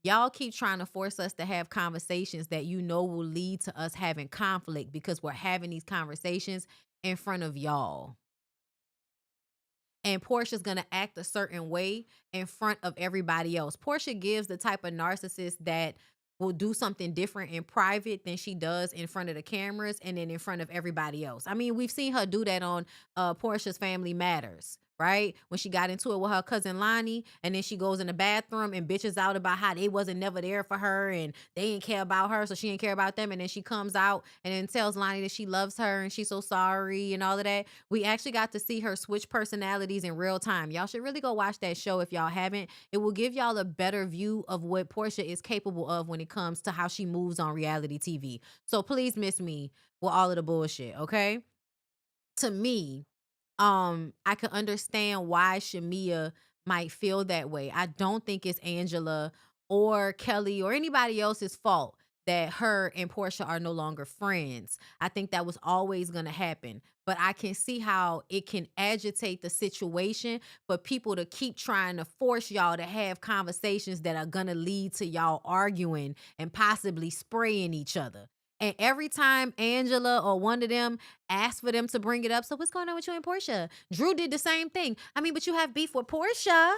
Y'all keep trying to force us to have conversations that you know will lead to us having conflict because we're having these conversations in front of y'all. And Portia's gonna act a certain way in front of everybody else. Porsha gives the type of narcissist that will do something different in private than she does in front of the cameras and then in front of everybody else. I mean, we've seen her do that on Portia's Family Matters, right? When she got into it with her cousin Lonnie, and then she goes in the bathroom and bitches out about how they wasn't never there for her and they didn't care about her, so she didn't care about them. And then she comes out and then tells Lonnie that she loves her and she's so sorry and all of that. We actually got to see her switch personalities in real time. Y'all should really go watch that show if y'all haven't. It will give y'all a better view of what Porsha is capable of when it comes to how she moves on reality TV. So please miss me with all of the bullshit, okay? To me, I can understand why Shamia might feel that way. I don't think it's Angela or Kelly or anybody else's fault that her and Porsha are no longer friends. I think that was always going to happen. But I can see how it can agitate the situation for people to keep trying to force y'all to have conversations that are going to lead to y'all arguing and possibly spraying each other. And every time Angela or one of them asked for them to bring it up, so what's going on with you and Porsha? Drew did the same thing. I mean, but you have beef with Porsha.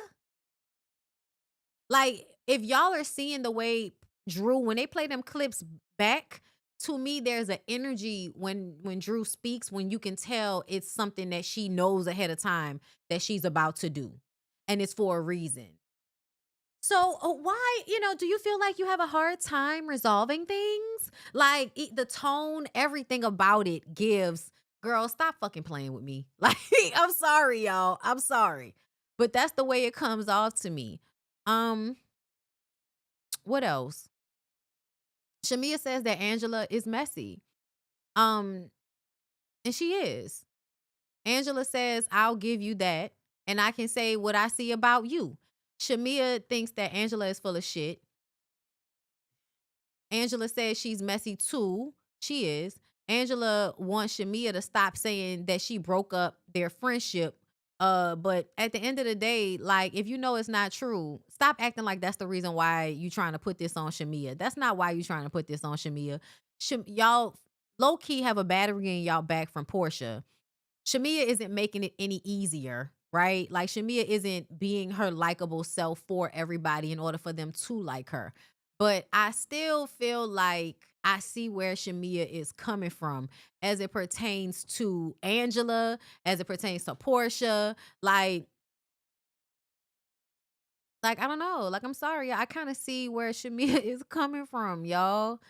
Like, if y'all are seeing the way Drew, when they play them clips back, to me, there's an energy when Drew speaks, when you can tell it's something that she knows ahead of time that she's about to do. And it's for a reason. So why, do you feel like you have a hard time resolving things? Like the tone, everything about it gives, girl, stop fucking playing with me. Like, I'm sorry, y'all. I'm sorry. But that's the way it comes off to me. Um, what else? Shamia says that Angela is messy. Um, and she is. Angela says, I'll give you that. And I can say what I see about you. Shamia thinks that Angela is full of shit. Angela says she's messy too. She is. Angela wants Shamia to stop saying that she broke up their friendship. But at the end of the day, like, if you know it's not true, stop acting like that's the reason why you trying to put this on Shamia. That's not why you trying to put this on Shamia. Y'all low key have a battery in y'all back from Porsha. Shamia isn't making it any easier, right? Like, Shamia isn't being her likable self for everybody in order for them to like her. But I still feel like I see where Shamia is coming from as it pertains to Angela, as it pertains to Porsha. Like I don't know. Like, I'm sorry. I kind of see where Shamia is coming from, y'all.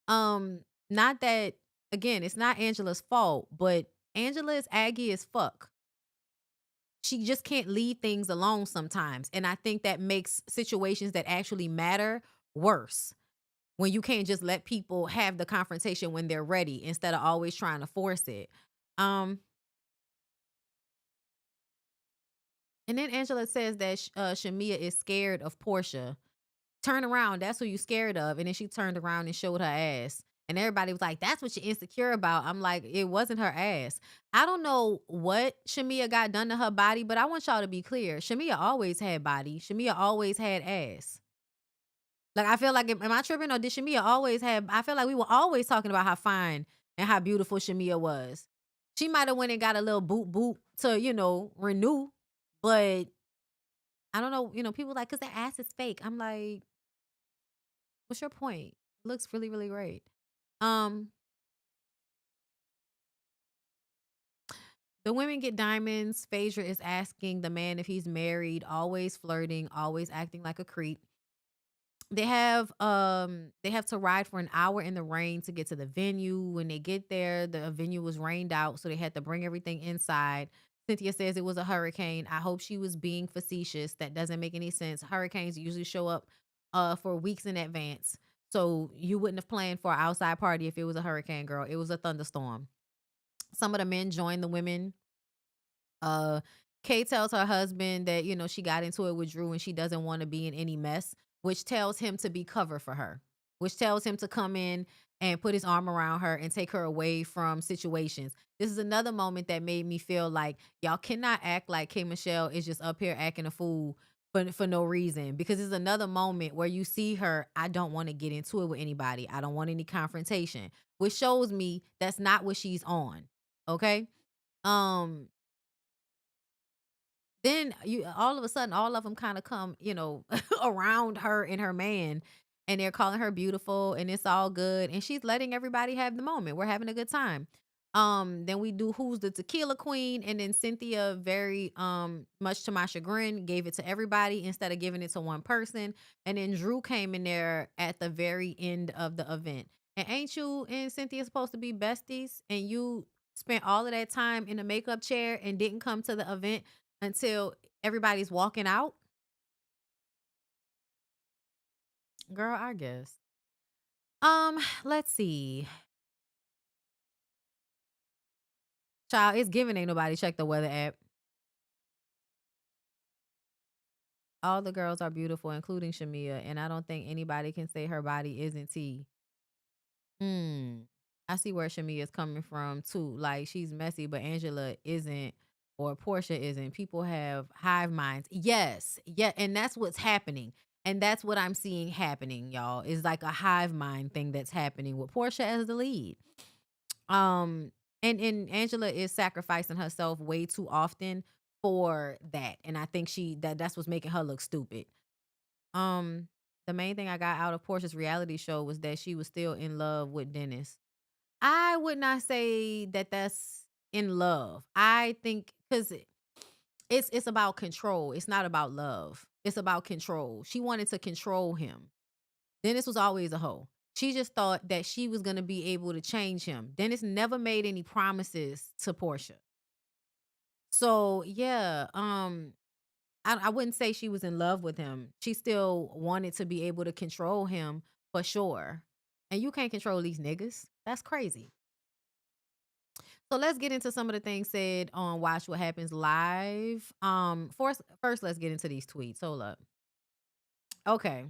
Not that, again, it's not Angela's fault, but Angela is aggy as fuck. She just can't leave things alone sometimes. And I think that makes situations that actually matter worse. When you can't just let people have the confrontation when they're ready instead of always trying to force it. Um, and then Angela says that Shamia is scared of Porsha. Turn around, that's who you scared of. And then she turned around and showed her ass. And everybody was like, that's what you're insecure about. I'm like, it wasn't her ass. I don't know what Shamia got done to her body, but I want y'all to be clear. Shamia always had body. Shamia always had ass. Like, I feel like, am I tripping, or did Shamia always have? I feel like we were always talking about how fine and how beautiful Shamia was. She might have went and got a little boot boot to, renew, but I don't know. People like, because the ass is fake. I'm like, what's your point? It looks really, really great. Um, the women get diamonds. Phaedra is asking the man if he's married, always flirting, always acting like a creep. They have to ride for an hour in the rain to get to the venue. When they get there, the venue was rained out, so they had to bring everything inside. Cynthia says it was a hurricane. I hope she was being facetious. That doesn't make any sense. Hurricanes usually show up for weeks in advance. So you wouldn't have planned for an outside party if it was a hurricane, girl. It was a thunderstorm. Some of the men joined the women. Uh, Kay tells her husband that, she got into it with Drew and she doesn't want to be in any mess, which tells him to be cover for her, which tells him to come in and put his arm around her and take her away from situations. This is another moment that made me feel like y'all cannot act like K Michelle is just up here acting a fool for no reason, because it's another moment where you see her, I don't want to get into it with anybody. I don't want any confrontation, which shows me that's not what she's on. Okay. Um, then you all of a sudden all of them kind of come, around her and her man, and they're calling her beautiful and it's all good and she's letting everybody have the moment. We're having a good time. Then we do who's the tequila queen, and then Cynthia, very much to my chagrin, gave it to everybody instead of giving it to one person. And then Drew came in there at the very end of the event. And ain't you and Cynthia supposed to be besties, and you spent all of that time in the makeup chair and didn't come to the event until everybody's walking out? Girl, I guess. Let's see. Child, it's giving ain't nobody check the weather app. All the girls are beautiful, including Shamia, and I don't think anybody can say her body isn't tea. Hmm. I see where Shamia is coming from too. Like, she's messy, but Angela isn't, or Porsha isn't. People have hive minds. Yes. Yeah. And that's what's happening. And that's what I'm seeing happening, y'all. Is like a hive mind thing that's happening with Porsha as the lead. Um, and Angela is sacrificing herself way too often for that. And I think that's what's making her look stupid. Um, the main thing I got out of Portia's reality show was that she was still in love with Dennis. I would not say that that's in love. I think because it's about control. It's not about love. It's about control. She wanted to control him. Dennis was always a hoe. She just thought that she was gonna be able to change him. Dennis never made any promises to Porsha. So yeah, I wouldn't say she was in love with him. She still wanted to be able to control him for sure. And you can't control these niggas. That's crazy. So let's get into some of the things said on Watch What Happens Live. First let's get into these tweets. Hold up. Okay.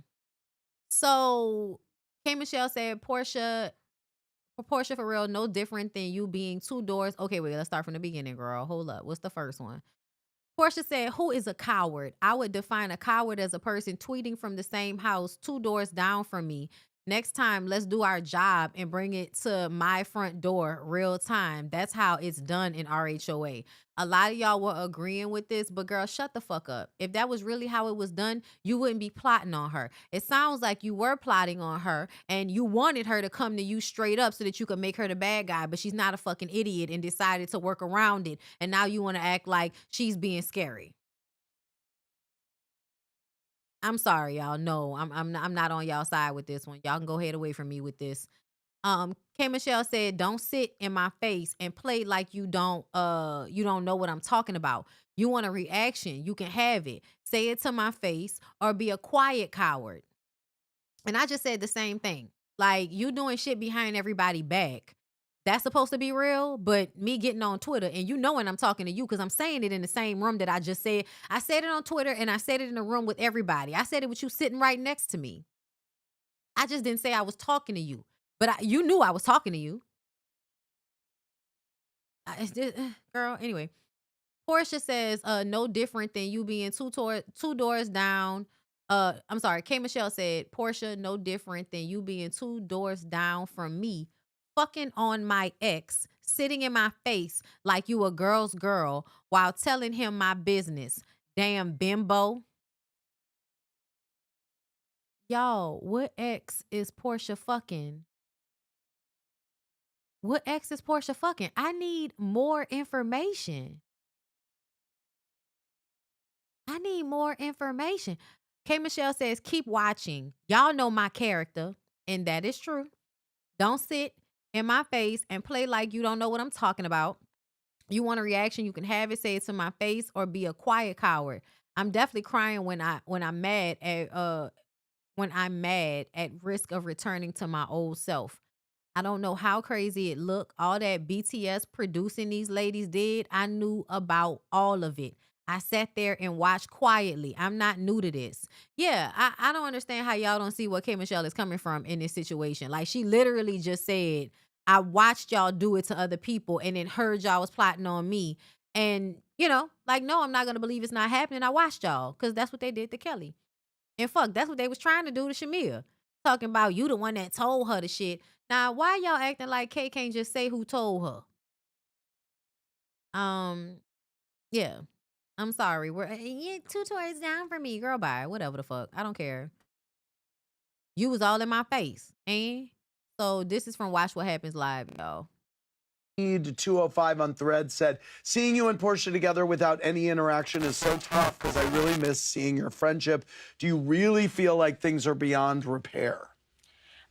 So K Michelle said Portia for real, no different than you being two doors. Okay, wait, let's start from the beginning, girl. Hold up. What's the first one? Portia said, who is a coward? I would define a coward as a person tweeting from the same house two doors down from me. Next time, let's do our job and bring it to my front door real time. That's how it's done in RHOA. A lot of y'all were agreeing with this, but girl, shut the fuck up. If that was really how it was done, you wouldn't be plotting on her. It sounds like you were plotting on her and you wanted her to come to you straight up so that you could make her the bad guy, but she's not a fucking idiot and decided to work around it. And now you want to act like she's being scary. I'm sorry, y'all. No, I'm not on y'all side with this one. Y'all can go ahead away from me with this. K Michelle said, don't sit in my face and play like you don't know what I'm talking about. You want a reaction, you can have it. Say it to my face or be a quiet coward. And I just said the same thing. Like, you doing shit behind everybody back. That's supposed to be real, but me getting on Twitter, and you know when I'm talking to you because I'm saying it in the same room that I just said. I said it on Twitter and I said it in the room with everybody. I said it with you sitting right next to me. I just didn't say I was talking to you, but you knew I was talking to you. It's just, girl, anyway. Portia says, no different than you being two doors down. I'm sorry, K Michelle said, Portia, no different than you being two doors down from me, fucking on my ex, sitting in my face like you a girl's girl while telling him my business. Damn bimbo. Y'all, what ex is Portia fucking? What ex is Portia fucking? I need more information. I need more information. K Michelle says, keep watching. Y'all know my character, and that is true. Don't sit in my face and play like you don't know what I'm talking about. You want a reaction, you can have it, say it to my face, or be a quiet coward. I'm definitely crying when I'm mad at risk of returning to my old self. I don't know how crazy it looked. All that BTS producing these ladies did, I knew about all of it. I sat there and watched quietly. I'm not new to this. Yeah, I don't understand how y'all don't see what K. Michelle is coming from in this situation. Like, she literally just said, I watched y'all do it to other people and then heard y'all was plotting on me. And, like, no, I'm not going to believe it's not happening. I watched y'all because that's what they did to Kelly. And fuck, that's what they was trying to do to Shamia. Talking about you the one that told her the shit. Now, why y'all acting like Kay can't just say who told her? Yeah. I'm sorry. We're two toys down for me. Girl, bye. Whatever the fuck. I don't care. You was all in my face. And so this is from Watch What Happens Live, y'all. 205 on Thread said, seeing you and Porsha together without any interaction is so tough because I really miss seeing your friendship. Do you really feel like things are beyond repair?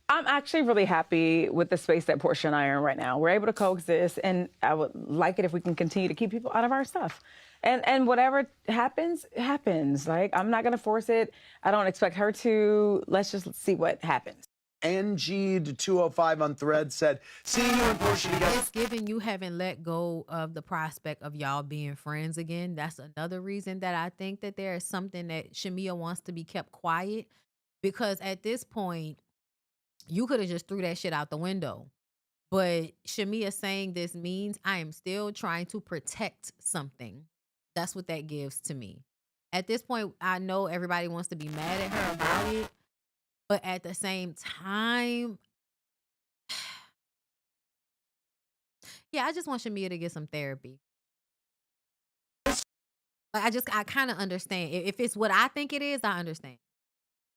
I'm actually really happy with the space that Porsha and I are in right now. We're able to coexist, and I would like it if we can continue to keep people out of our stuff. And whatever happens, happens. Like, I'm not going to force it. I don't expect her to. Let's just see what happens. NG205 on Thread said, seeing you and Porsha together. It's given you haven't let go of the prospect of y'all being friends again. That's another reason that I think that there is something that Shamia wants to be kept quiet. Because at this point, you could have just threw that shit out the window. But Shamia saying this means I am still trying to protect something. That's what that gives to me. At this point, I know everybody wants to be mad at her about it. But at the same time, yeah, I just want Shamia to get some therapy. Like, I kind of understand. If it's what I think it is, I understand.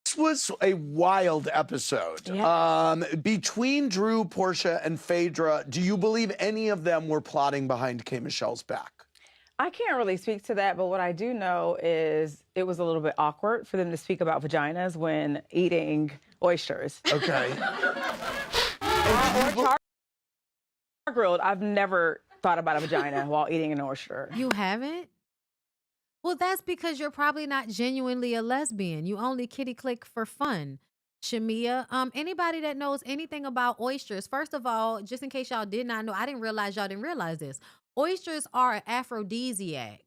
This was a wild episode. Yeah. Between Drew, Porsha, and Phaedra, do you believe any of them were plotting behind K. Michelle's back? I can't really speak to that, but what I do know is it was a little bit awkward for them to speak about vaginas when eating oysters. Okay. Or char-grilled. I've never thought about a vagina while eating an oyster. You haven't? Well, that's because you're probably not genuinely a lesbian. You only kitty click for fun. Shamia, anybody that knows anything about oysters, first of all, just in case y'all did not know, I didn't realize y'all didn't realize this. Oysters are an aphrodisiac.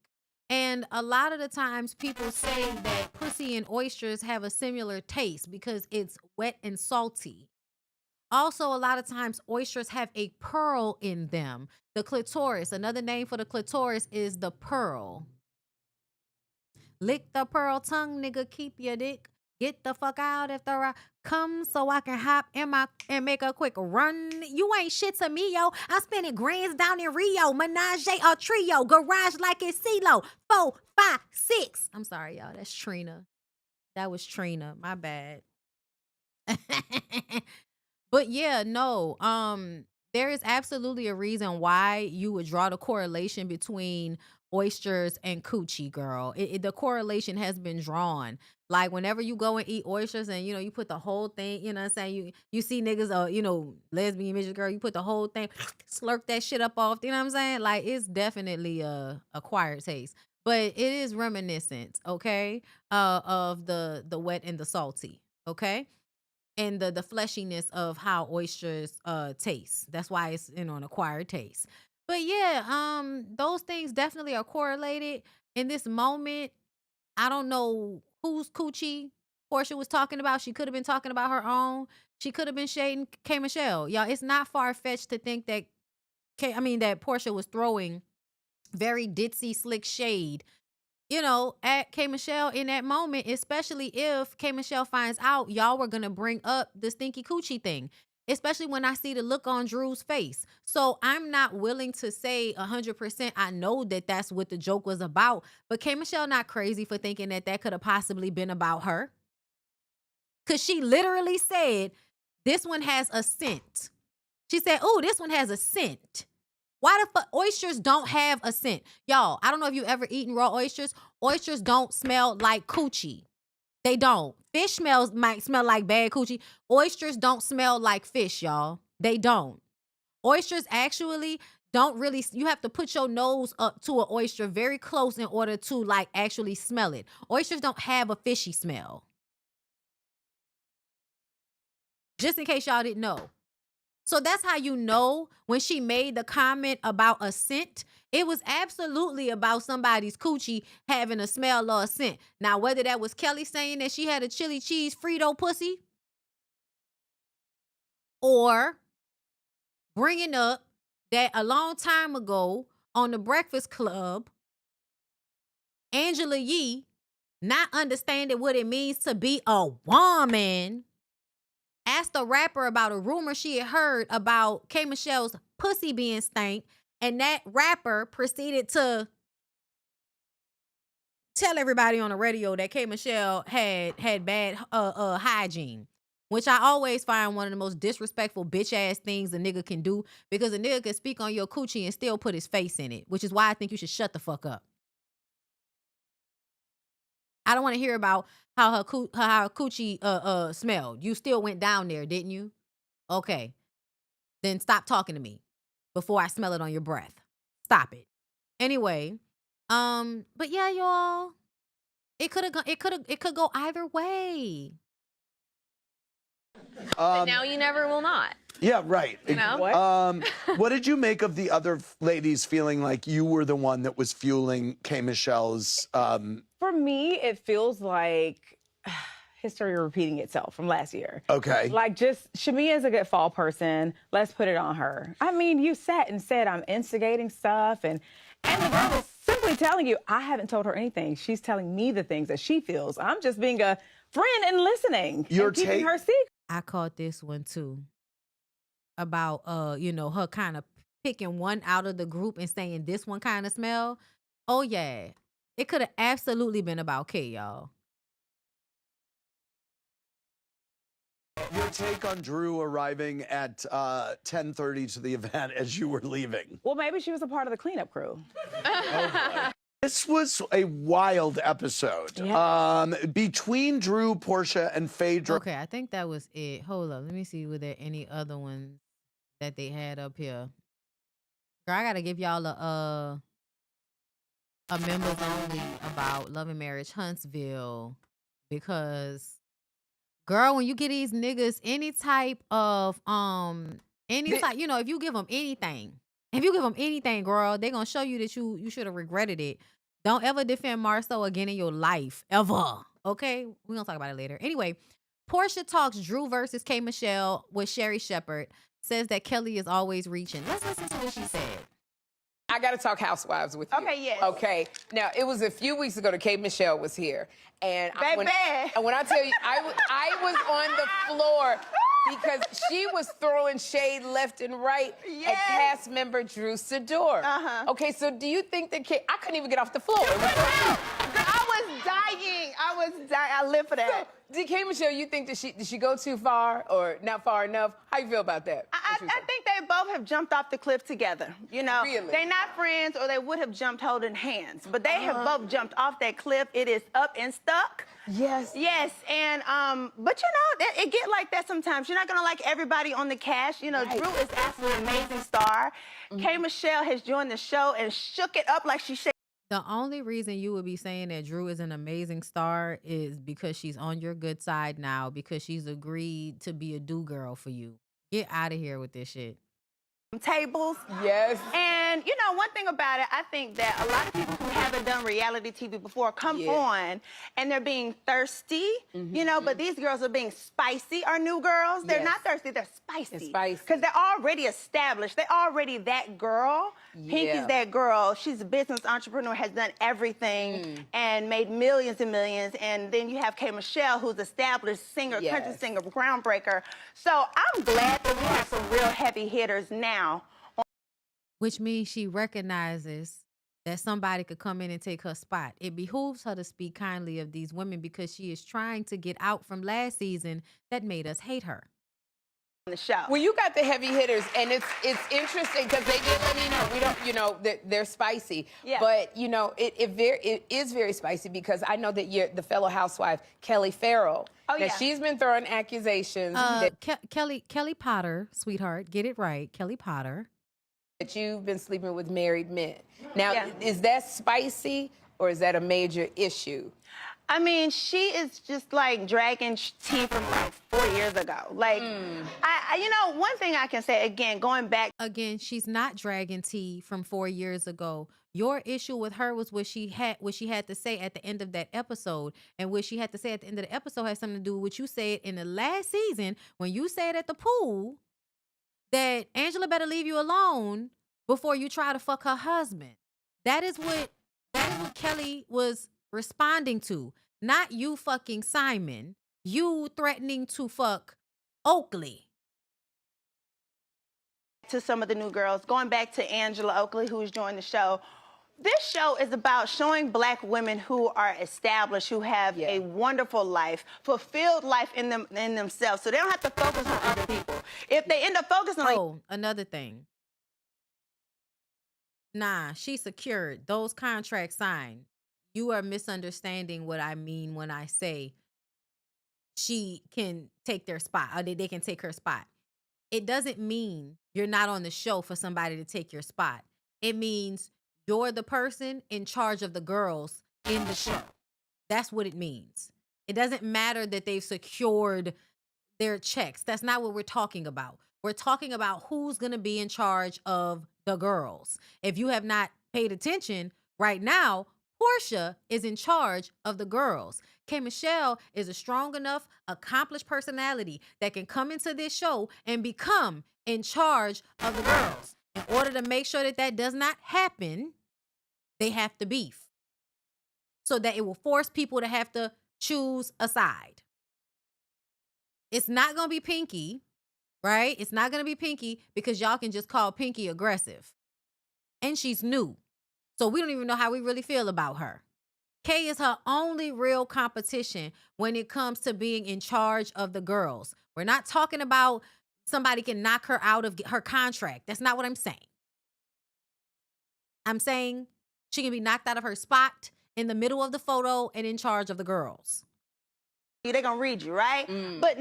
And a lot of the times people say that pussy and oysters have a similar taste because it's wet and salty. Also, a lot of times oysters have a pearl in them. The clitoris, another name for the clitoris is the pearl. Lick the pearl tongue, nigga, keep your dick. Get the fuck out if the come so I can hop in and make a quick run. You ain't shit to me, yo. I'm spending grands down in Rio. Menage a trio. Garage like it's CeeLo. 4, 5, 6. I'm sorry, y'all. That's Trina. That was Trina. My bad. But yeah, no. There is absolutely a reason why you would draw the correlation between oysters and coochie, girl. The correlation has been drawn. Like, whenever you go and eat oysters and, you put the whole thing, you know what I'm saying? You see niggas, lesbian midget girl, you put the whole thing, slurp that shit up off, you know what I'm saying? Like, it's definitely a acquired taste. But it is reminiscent, okay, of the wet and the salty, okay? And the fleshiness of how oysters taste. That's why it's an acquired taste. But yeah, those things definitely are correlated. In this moment, I don't know whose coochie Porsha was talking about. She could have been talking about her own. She could have been shading K. Michelle. Y'all, it's not far-fetched to think that that Porsha was throwing very ditzy, slick shade at K. Michelle in that moment, especially if K. Michelle finds out y'all were going to bring up the stinky coochie thing, especially when I see the look on Drew's face. So I'm not willing to say 100% I know that that's what the joke was about, but K. Michelle not crazy for thinking that that could have possibly been about her. Because she literally said, this one has a scent. She said, oh, this one has a scent. Why the fuck? Oysters don't have a scent. Y'all, I don't know if you've ever eaten raw oysters. Oysters don't smell like coochie. They don't. Fish might smell like bad coochie. Oysters don't smell like fish, y'all. They don't. Oysters actually don't really, you have to put your nose up to an oyster very close in order to like actually smell it. Oysters don't have a fishy smell. Just in case y'all didn't know. So that's how you know when she made the comment about a scent, it was absolutely about somebody's coochie having a smell or a scent. Now, whether that was Kelly saying that she had a chili cheese Frito pussy, or bringing up that a long time ago on the Breakfast Club, Angela Yee, not understanding what it means to be a woman, asked a rapper about a rumor she had heard about K. Michelle's pussy being stank, and that rapper proceeded to tell everybody on the radio that K. Michelle had bad hygiene, which I always find one of the most disrespectful bitch ass things a nigga can do, because a nigga can speak on your coochie and still put his face in it, which is why I think you should shut the fuck up. I don't want to hear about how her coochie smelled. You still went down there, didn't you? Okay. Then stop talking to me before I smell it on your breath. Stop it. Anyway, but yeah, y'all, it could go either way. But now you never will not. Yeah, right. You know? What did you make of the other ladies feeling like you were the one that was fueling K. Michelle's? For me, it feels like history repeating itself from last year. Okay. Like, just, Shamia is a good fall person. Let's put it on her. I mean, you sat and said I'm instigating stuff, and the girl is simply telling you, I haven't told her anything. She's telling me the things that she feels. I'm just being a friend and listening and keeping her secret. I caught this one too, about her kind of picking one out of the group and saying this one kind of smell. Oh yeah, it could have absolutely been about K, y'all. Your take on Drew arriving at 10:30 to the event as you were leaving? Well, maybe she was a part of the cleanup crew. This was a wild episode. Yeah. Between Drew, Porsha, and Phaedra. Okay, I think that was it. Hold up, let me see, were there any other ones that they had up here? Girl, I gotta give y'all a members only about Love and Marriage Huntsville, because girl, when you get these niggas any type of if you give them anything, girl, they gonna show you that you should have regretted it. Don't ever defend Marceau again in your life, ever. Okay, we're gonna talk about it later. Anyway, Porsha talks Drew versus K. Michelle with Sherry Shepherd, says that Kelly is always reaching. Let's listen to what she said. I got to talk Housewives with you. Okay, yes. Okay. Now, it was a few weeks ago that Kate Michelle was here. And when I tell you, I was on the floor because she was throwing shade left and right at cast member Drew SEDURE. Okay, so do you think that Kate, I couldn't even get off the floor. I was dying. I live for that. Did Kate Michelle, you think that did she go too far or not far enough? How you feel about that? I think they both have jumped off the cliff together. You know, Really? They're not friends, or they would have jumped holding hands. But they have both jumped off that cliff. It is up and stuck. Yes. Yes, and but you know, it get like that sometimes. You're not gonna like everybody on the cast. You know, Right. Drew is absolutely an amazing star. Kay Michelle has joined the show and shook it up like she said. The only reason you would be saying that Drew is an amazing star is because she's on your good side now, because she's agreed to be a do-girl for you. Get out of here with this shit. Tables. Yes. And, you know, one thing about it, I think that a lot of people who haven't done reality TV before come on and they're being thirsty, you know, but these girls are being spicy, our new girls. They're not thirsty, they're spicy. They're spicy. Because they're already established. They're already that girl. Pinky's that girl. She's a business entrepreneur, has done everything and made millions and millions. And then you have K. Michelle, who's established singer, country singer, groundbreaker. So I'm glad that we have some real heavy hitters now. Which means she recognizes that somebody could come in and take her spot. It behooves her to speak kindly of these women because she is trying to get out from last season that made us hate her. The show. Well, you got the heavy hitters, and it's interesting because they did let me know. We don't, you know, they're spicy. Yeah. But you know, it is very spicy because I know that the fellow housewife Kelly Farrell. Oh, that she's been throwing accusations. Kelly Potter, sweetheart, get it right, Kelly Potter. that you've been sleeping with married men. Now, Yeah. is that spicy or is that a major issue? I mean, she is just like dragging tea from like 4 years ago. Like, you know, one thing I can say, again, going back. Again, she's not dragging tea from 4 years ago. Your issue with her was what she had to say at the end of that episode. And what she had to say at the end of the episode has something to do with what you said in the last season when you said at the pool that Angela better leave you alone before you try to fuck her husband. That is what Kelly was responding to. Not you fucking Simon. You threatening to fuck Oakley. To some of the new girls, going back to Angela Oakley, who's joined the show. This show is about showing Black women who are established, who have a wonderful life, fulfilled life in themselves, so they don't have to focus on other people. If they end up focusing on... Oh, another thing. Nah, she secured. Those contracts signed. You are misunderstanding what I mean when I say she can take their spot, or they can take her spot. It doesn't mean you're not on the show for somebody to take your spot. It means you're the person in charge of the girls in the show. That's what it means. It doesn't matter that they've secured their checks. That's not what we're talking about. We're talking about who's going to be in charge of the girls. If you have not paid attention, right now, Porsha is in charge of the girls. K. Michelle is a strong enough, accomplished personality that can come into this show and become in charge of the girls. In order to make sure that that does not happen, they have to beef. So that it will force people to have to choose a side. It's not going to be Pinky, right? It's not going to be Pinky because y'all can just call Pinky aggressive. And she's new. So we don't even know how we really feel about her. Kay is her only real competition when it comes to being in charge of the girls. We're not talking about somebody can knock her out of her contract. That's not what I'm saying. I'm saying she can be knocked out of her spot in the middle of the photo and in charge of the girls. They're going to read you, right? But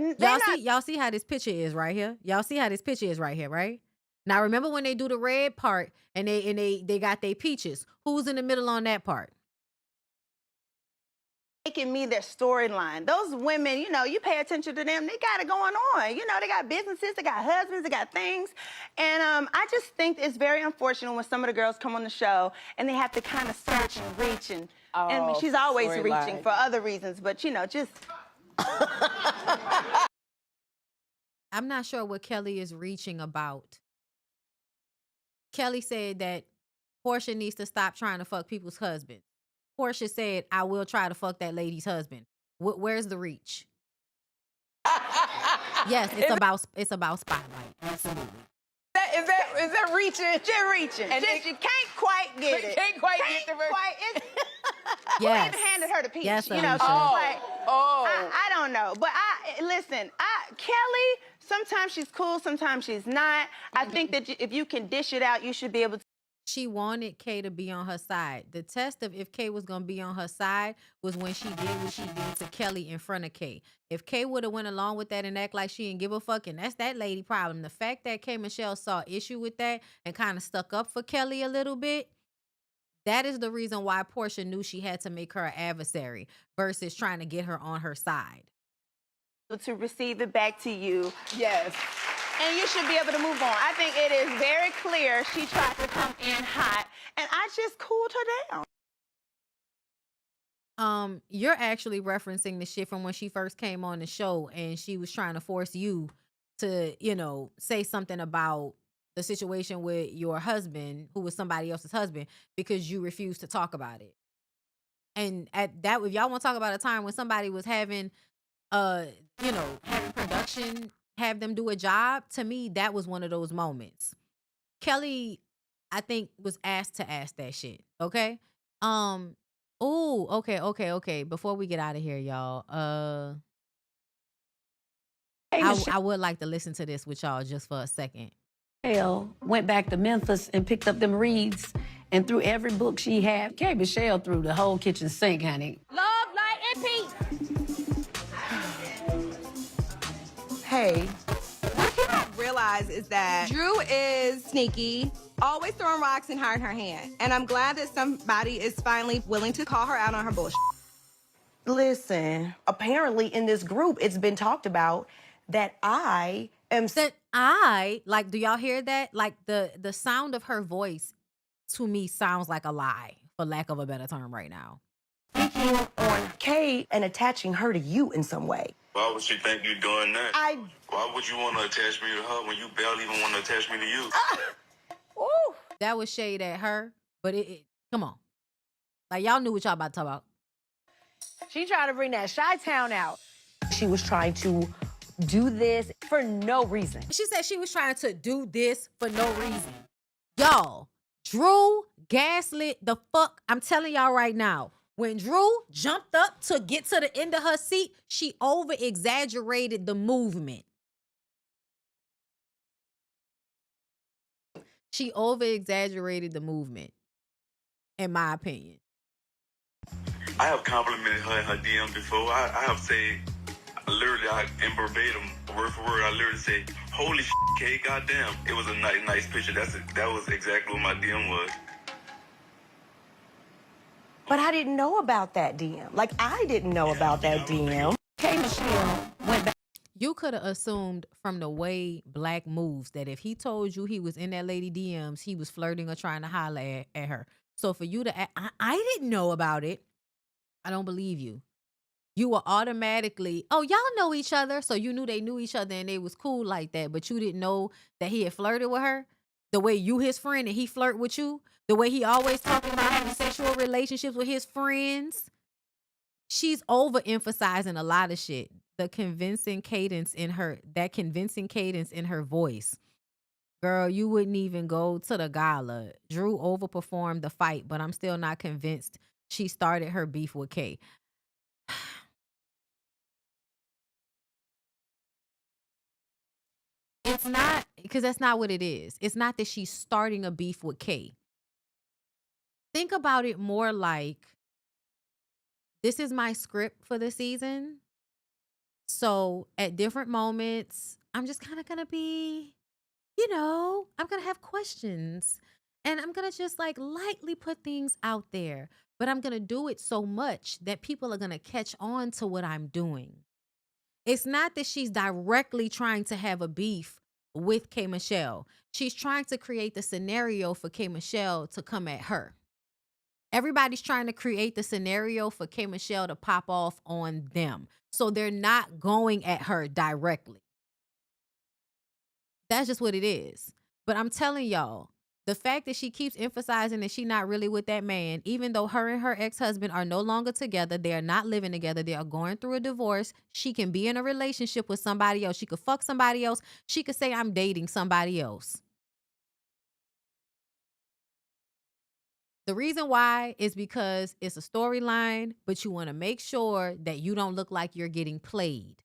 y'all see how this picture is right here? Y'all see how this picture is right here, right? Now, remember when they do the red part and they got their peaches. Who's in the middle on that part? Making me their storyline. Those women, you know, you pay attention to them, they got it going on. You know, they got businesses, they got husbands, they got things. And I just think it's very unfortunate when some of the girls come on the show and they have to kind of search and reach. And I mean, she's always reaching for other reasons, but, you know, just... I'm not sure what Kelly is reaching about. Kelly said that Porsha needs to stop trying to fuck people's husbands. Porsha said, I will try to fuck that lady's husband. Where's the reach? Yes, it's about spotlight. Absolutely. Is that reaching? Just reaching. And you can't quite get it. Can't quite get the Yes. Who even handed her the peach? Yes, you know, Alicia. I don't know. But listen, Kelly, sometimes she's cool, sometimes she's not. I think that if you can dish it out, you should be able to. She wanted Kay to be on her side. The test of if Kay was going to be on her side was when she did what she did to Kelly in front of Kay. If Kay would have went along with that and act like she didn't give a fuck, and that's that lady problem. The fact that K. Michelle saw issue with that and kind of stuck up for Kelly a little bit, that is the reason why Porsha knew she had to make her an adversary versus trying to get her on her side. To receive it back to you. Yes. And you should be able to move on. I think it is very clear she tried to come in hot, and I just cooled her down. You're actually referencing the shit from when she first came on the show and she was trying to force you to, you know, say something about the situation with your husband, who was somebody else's husband, because you refused to talk about it. And at that, if y'all want to talk about a time when somebody was having, having production have them do a job, to me, that was one of those moments. Kelly, I think, was asked to ask that shit. Okay. Okay. Before we get out of here, y'all, I would like to listen to this with y'all just for a second. Went back to Memphis and picked up them reeds and threw every book she had. K. Michelle threw the whole kitchen sink, honey. Love, light, and peace. Hey, I cannot realize realize is that Drew is sneaky, always throwing rocks and hiding her hand. And I'm glad that somebody is finally willing to call her out on her bullshit. Listen, apparently in this group, it's been talked about that I am... Like, do y'all hear that? Like, the sound of her voice, to me, sounds like a lie, for lack of a better term right now. ...speaking on Kay and attaching her to you in some way. Why would she think you're doing that? Why would you want to attach me to her when you barely even want to attach me to you? That was shade at her, but come on. Like, y'all knew what y'all about to talk about. She tried to bring that Chi-Town out. She was trying to do this for no reason. She said she was trying to do this for no reason. Y'all, Drew gaslit the fuck. I'm telling y'all right now. When Drew jumped up to get to the end of her seat, she over-exaggerated the movement. She over-exaggerated the movement, in my opinion. I have complimented her in her DM before. I have said, literally, in verbatim, word for word, I literally say, holy shit, Kay, goddamn. It was a nice picture. That was exactly what my DM was. But I didn't know about that DM. Like, I didn't know about that DM. K. Michelle went back. You could have assumed from the way Black moves that if he told you he was in that lady DMs, he was flirting or trying to holler at her. So for you to act, I didn't know about it. I don't believe you. You were automatically, oh, y'all know each other. So you knew they knew each other and they was cool like that. But you didn't know that he had flirted with her. The way you his friend and he flirt with you. The way he always talking about having sexual relationships with his friends. She's overemphasizing a lot of shit. The convincing cadence in her voice. Girl, you wouldn't even go to the gala. Drew overperformed the fight, but I'm still not convinced she started her beef with Kay. It's not, because that's not what it is. It's not that she's starting a beef with Kay. Think about it more like, this is my script for the season. So at different moments, I'm just kind of going to be, I'm going to have questions. And I'm going to just like lightly put things out there. But I'm going to do it so much that people are going to catch on to what I'm doing. It's not that she's directly trying to have a beef with K. Michelle. She's trying to create the scenario for K. Michelle to come at her. Everybody's trying to create the scenario for K. Michelle to pop off on them. So they're not going at her directly. That's just what it is. But I'm telling y'all, the fact that she keeps emphasizing that she's not really with that man, even though her and her ex-husband are no longer together, they are not living together, they are going through a divorce, she can be in a relationship with somebody else, she could fuck somebody else, she could say, I'm dating somebody else. The reason why is because it's a storyline, but you want to make sure that you don't look like you're getting played.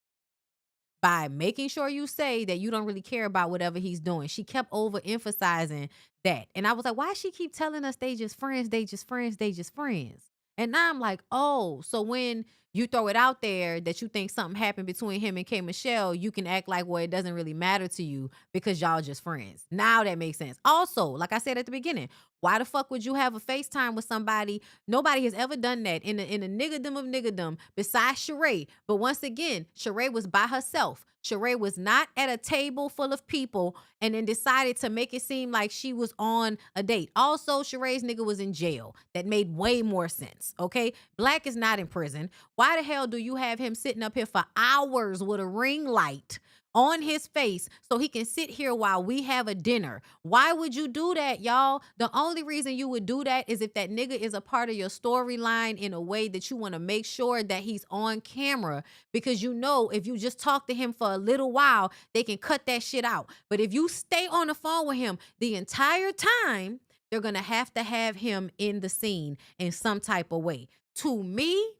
By making sure you say that you don't really care about whatever he's doing. She kept overemphasizing that. And I was like, why she keep telling us they just friends, they just friends, they just friends? And now I'm like, oh, so when you throw it out there that you think something happened between him and K. Michelle, you can act like, well, it doesn't really matter to you because y'all just friends. Now that makes sense. Also, like I said at the beginning, why the fuck would you have a FaceTime with somebody? Nobody has ever done that in a niggerdom of niggerdom besides Sheree. But once again, Sheree was by herself. Sheree was not at a table full of people and then decided to make it seem like she was on a date. Also, Sheree's nigga was in jail. That made way more sense, okay? Black is not in prison. Why the hell do you have him sitting up here for hours with a ring light on his face so he can sit here while we have a dinner? Why would you do that, y'all? The only reason you would do that is if that nigga is a part of your storyline in a way that you want to make sure that he's on camera, because you know if you just talk to him for a little while, they can cut that shit out. But if you stay on the phone with him the entire time, they're going to have him in the scene in some type of way. To me,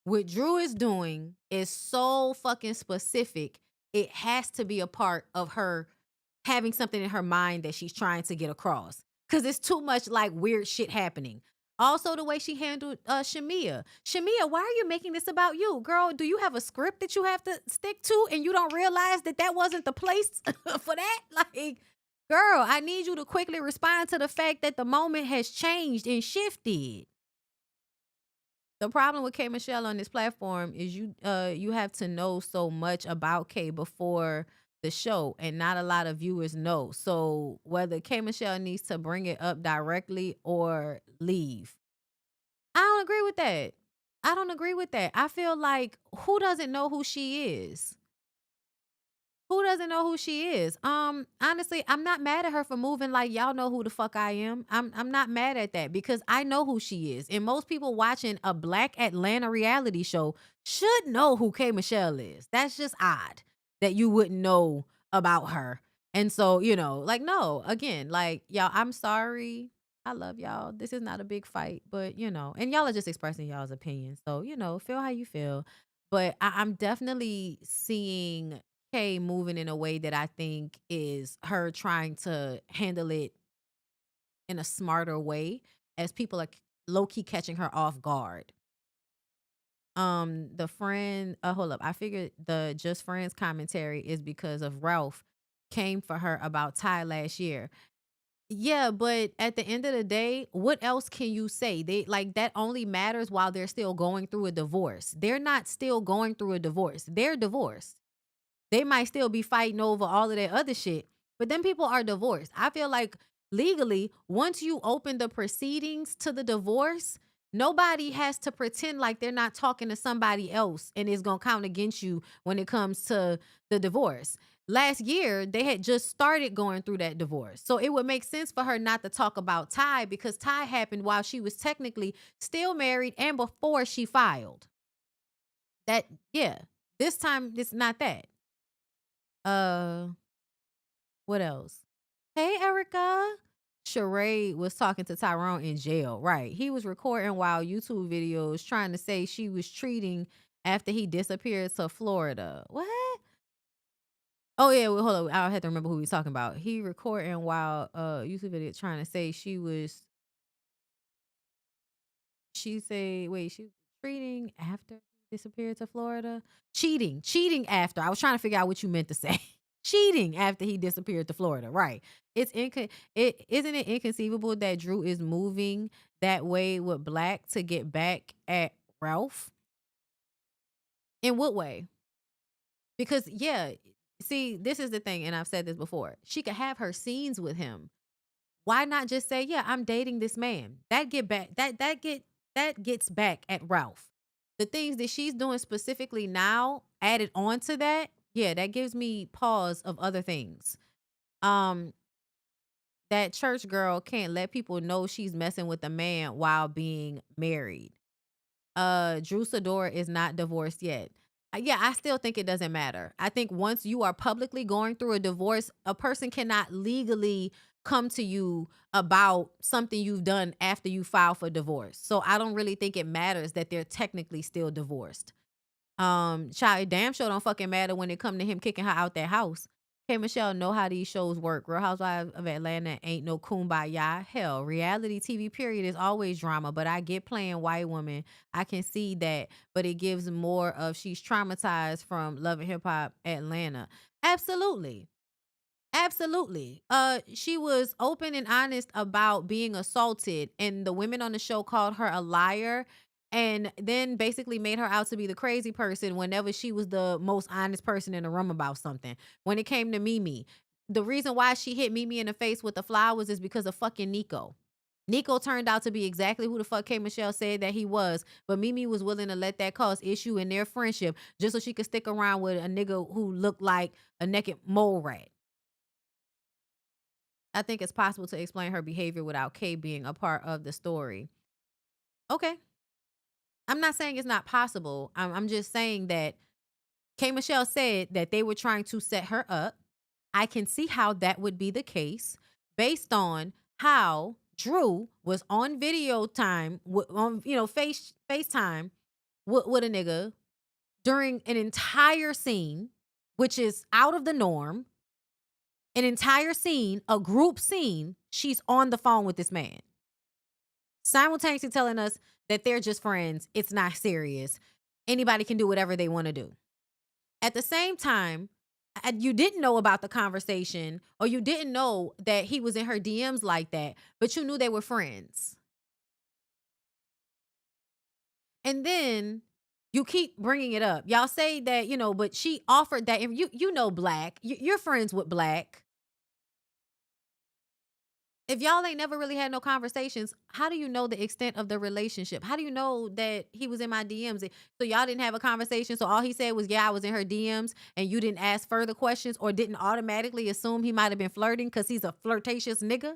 what Drew is doing is so fucking specific. It has to be a part of her having something in her mind that she's trying to get across. Because it's too much like weird shit happening. Also, the way she handled Shamia. Shamia, why are you making this about you? Girl, do you have a script that you have to stick to and you don't realize that that wasn't the place for that? Like, girl, I need you to quickly respond to the fact that the moment has changed and shifted. The problem with K Michelle on this platform is you have to know so much about K before the show, and not a lot of viewers know. So whether K Michelle needs to bring it up directly or leave. I don't agree with that. I don't agree with that. I feel like, who doesn't know who she is? Who doesn't know who she is? Honestly, I'm not mad at her for moving like y'all know who the fuck I am. I'm not mad at that because I know who she is. And most people watching a Black Atlanta reality show should know who K Michelle is. That's just odd that you wouldn't know about her. And so, like, no, again, like, y'all, I'm sorry. I love y'all. This is not a big fight, but and y'all are just expressing y'all's opinion. So, feel how you feel. But I'm definitely seeing Kay moving in a way that I think is her trying to handle it in a smarter way as people are low-key catching her off guard. The friend, hold up. I figured the Just Friends commentary is because of Ralph came for her about Ty last year. Yeah, but at the end of the day, what else can you say? They like that only matters while they're still going through a divorce. They're not still going through a divorce. They're divorced. They might still be fighting over all of that other shit, but then people are divorced. I feel like legally, once you open the proceedings to the divorce, nobody has to pretend like they're not talking to somebody else and it's going to count against you when it comes to the divorce. Last year, they had just started going through that divorce. So it would make sense for her not to talk about Ty because Ty happened while she was technically still married and before she filed. This time it's not that. What else? Hey, Erica. Sheree was talking to Tyrone in jail. Right. He was recording while YouTube videos trying to say she was treating after he disappeared to Florida. What? Oh, yeah. Well, hold on. I had to remember who he was talking about. He recording while YouTube video trying to say she was treating after he disappeared to Florida? Cheating after. I was trying to figure out what you meant to say. Cheating after he disappeared to Florida. Right. Isn't it inconceivable that Drew is moving that way with Black to get back at Ralph? In what way? Because see, this is the thing, and I've said this before. She could have her scenes with him. Why not just say, yeah, I'm dating this man? That gets back at Ralph. The things that she's doing specifically now, added on to that, that gives me pause of other things. That church girl can't let people know she's messing with a man while being married. Drew SEDURE is not divorced yet. I still think it doesn't matter. I think once you are publicly going through a divorce, a person cannot legally come to you about something you've done after you file for divorce. So I don't really think it matters that they're technically still divorced. Child, damn sure don't fucking matter when it come to him kicking her out that house. Hey, Michelle, know how these shows work. Real Housewives of Atlanta ain't no kumbaya. Hell, reality TV period is always drama, but I get playing white woman. I can see that, but it gives more of she's traumatized from Love and Hip Hop Atlanta. Absolutely. Absolutely. She was open and honest about being assaulted, and the women on the show called her a liar and then basically made her out to be the crazy person whenever she was the most honest person in the room about something. When it came to Mimi, the reason why she hit Mimi in the face with the flowers is because of fucking Nico. Nico turned out to be exactly who the fuck K Michelle said that he was, but Mimi was willing to let that cause issue in their friendship just so she could stick around with a nigga who looked like a naked mole rat. I think it's possible to explain her behavior without K being a part of the story. Okay. I'm not saying it's not possible. I'm just saying that K Michelle said that they were trying to set her up. I can see how that would be the case based on how Drew was on video time, on FaceTime with a nigga during an entire scene, which is out of the norm. An entire scene, a group scene, she's on the phone with this man. simultaneously telling us that they're just friends. It's not serious. Anybody can do whatever they want to do. At the same time, you didn't know about the conversation, or you didn't know that he was in her DMs like that, but you knew they were friends. And then you keep bringing it up. Y'all say that, but she offered that. You know Black. You're friends with Black. If y'all ain't never really had no conversations, how do you know the extent of the relationship? How do you know that he was in my DMs? So y'all didn't have a conversation. So all he said was, yeah, I was in her DMs, and you didn't ask further questions or didn't automatically assume he might have been flirting because he's a flirtatious nigga.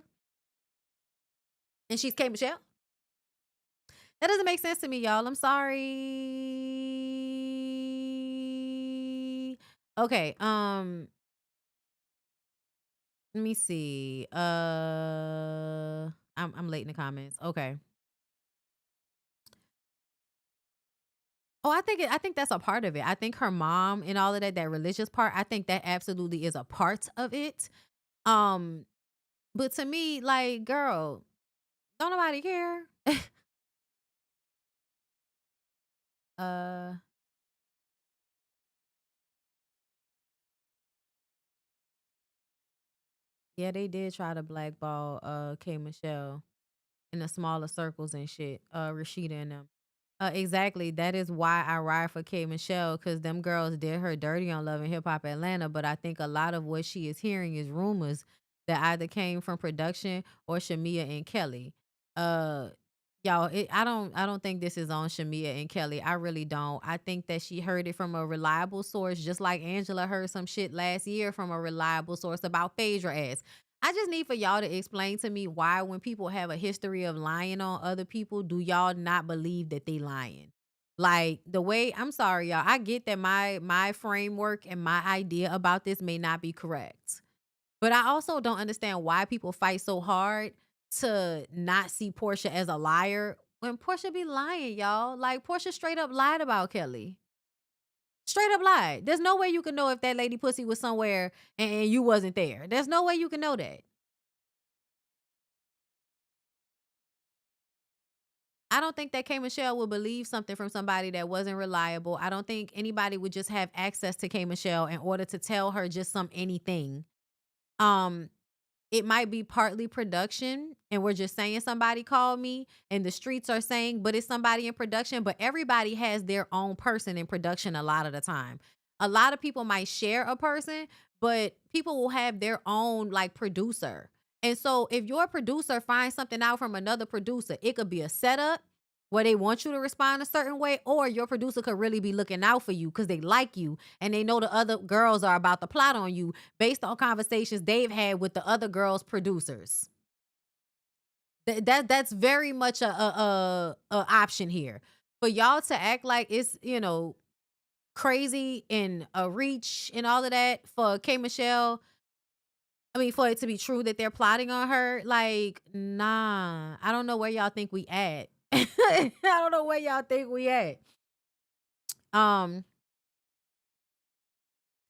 And she's K. Michelle? That doesn't make sense to me, y'all. I'm sorry. Okay, let me see. I'm late in the comments. Okay. Oh, I think that's a part of it. I think her mom and all of that religious part, I think that absolutely is a part of it. But to me, like, girl, don't nobody care. uh yeah, they did try to blackball K Michelle in the smaller circles and shit. Rashida and them. Exactly. That is why I ride for K Michelle, because them girls did her dirty on Love and Hip Hop Atlanta. But I think a lot of what she is hearing is rumors that either came from production or Shamia and Kelly. Uh, y'all, I don't think this is on Shamia and Kelly. I really don't. I think that she heard it from a reliable source, just like Angela heard some shit last year from a reliable source about Phaedra ass. I just need for y'all to explain to me why, when people have a history of lying on other people, do y'all not believe that they lying? Like, the way, I'm sorry, y'all. I get that my framework and my idea about this may not be correct. But I also don't understand why people fight so hard to not see Porsha as a liar when Porsha be lying, y'all. Like, Porsha straight up lied about Kelly. Straight up lied. There's no way you can know if that lady pussy was somewhere and you wasn't there. There's no way you can know that. I don't think that K Michelle would believe something from somebody that wasn't reliable. I don't think anybody would just have access to K Michelle in order to tell her just anything. It might be partly production, and we're just saying somebody called me and the streets are saying, but it's somebody in production. But everybody has their own person in production a lot of the time. A lot of people might share a person, but people will have their own like producer. And so if your producer finds something out from another producer, it could be a setup where they want you to respond a certain way, or your producer could really be looking out for you because they like you and they know the other girls are about to plot on you based on conversations they've had with the other girls' producers. That's very much a option here. For y'all to act like it's, crazy and a reach and all of that for K Michelle, I mean, for it to be true that they're plotting on her, like, nah, I don't know where y'all think we at. I don't know where y'all think we at. Kind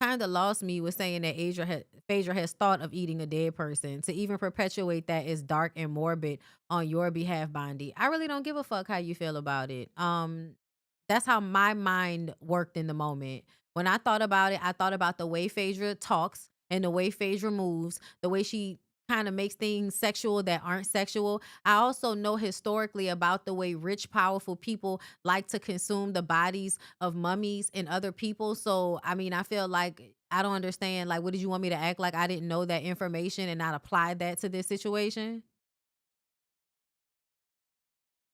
of lost me with saying that Phaedra has thought of eating a dead person. To even perpetuate that is dark and morbid on your behalf, Bondy. I really don't give a fuck how you feel about it. That's how my mind worked in the moment. When I thought about it, I thought about the way Phaedra talks and the way Phaedra moves, the way she kind of makes things sexual that aren't sexual. I also know historically about the way rich, powerful people like to consume the bodies of mummies and other people. So, I mean, I feel like I don't understand. Like, what did you want me to act like I didn't know that information and not apply that to this situation?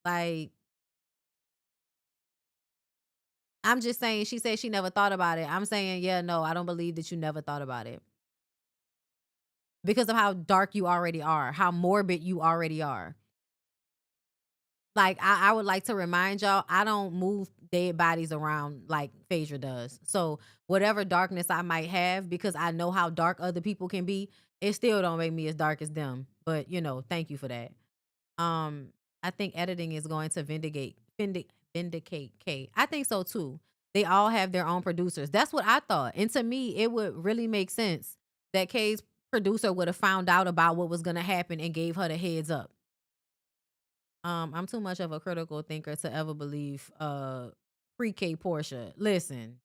Like, I'm just saying, she said she never thought about it. I'm saying, yeah, no, I don't believe that you never thought about it. Because of how dark you already are, how morbid you already are. Like, I would like to remind y'all, I don't move dead bodies around like Phaedra does. So whatever darkness I might have, because I know how dark other people can be, it still don't make me as dark as them. But, thank you for that. I think editing is going to vindicate K. I think so too. They all have their own producers. That's what I thought. And to me, it would really make sense that K's producer would have found out about what was going to happen and gave her the heads up. I'm too much of a critical thinker to ever believe pre-K Porsha. Listen,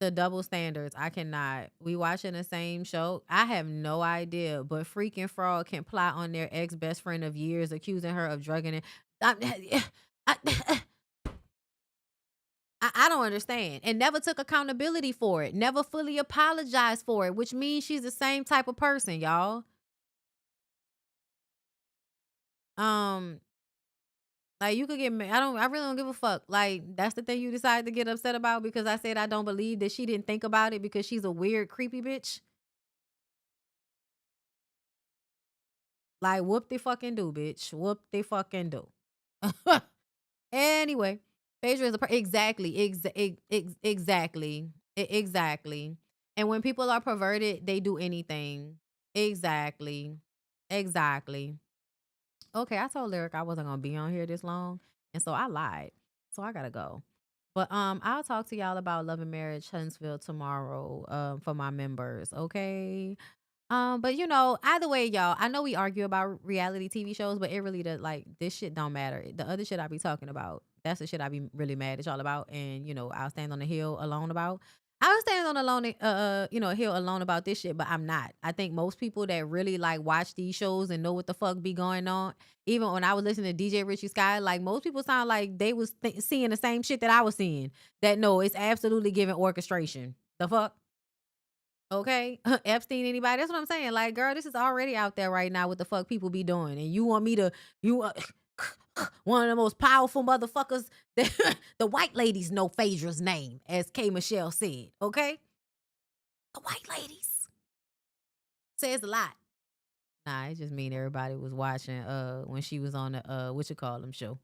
the double standards, I cannot. We watching the same show. I have no idea, but freaking fraud can plot on their ex best friend of years, accusing her of drugging it. I don't understand, and never took accountability for it. Never fully apologized for it, which means she's the same type of person, y'all. Like, you could get mad. I really don't give a fuck. Like, that's the thing you decide to get upset about because I said I don't believe that she didn't think about it because she's a weird, creepy bitch. Like, whoop they fucking do, bitch. Whoop they fucking do. Anyway, Phaedra is exactly. Exactly. And when people are perverted, they do anything. Exactly. Okay, I told Lyric I wasn't gonna be on here this long, and so I lied. So I gotta go. But I'll talk to y'all about Love and Marriage Huntsville tomorrow for my members, okay? But you know, either way, y'all, I know we argue about reality TV shows, but it really does, like, this shit don't matter. The other shit I be talking about, that's the shit I be really mad at y'all about, and you know, I'll stand on the hill alone about. I was standing on a hill alone about this shit, but I'm not. I think most people that really like watch these shows and know what the fuck be going on, even when I was listening to DJ Richie Sky, like most people sound like they was seeing the same shit that I was seeing. That no, it's absolutely giving orchestration. The fuck? Okay, Epstein, anybody? That's what I'm saying. Like, girl, this is already out there right now. What the fuck people be doing, and you want me to one of the most powerful motherfuckers. The white ladies know Phaedra's name, as K. Michelle said. Okay, the white ladies says a lot. Nah, it just mean everybody was watching when she was on the what you call them show.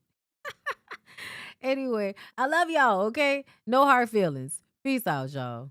Anyway, I love y'all. Okay, no hard feelings. Peace out, y'all.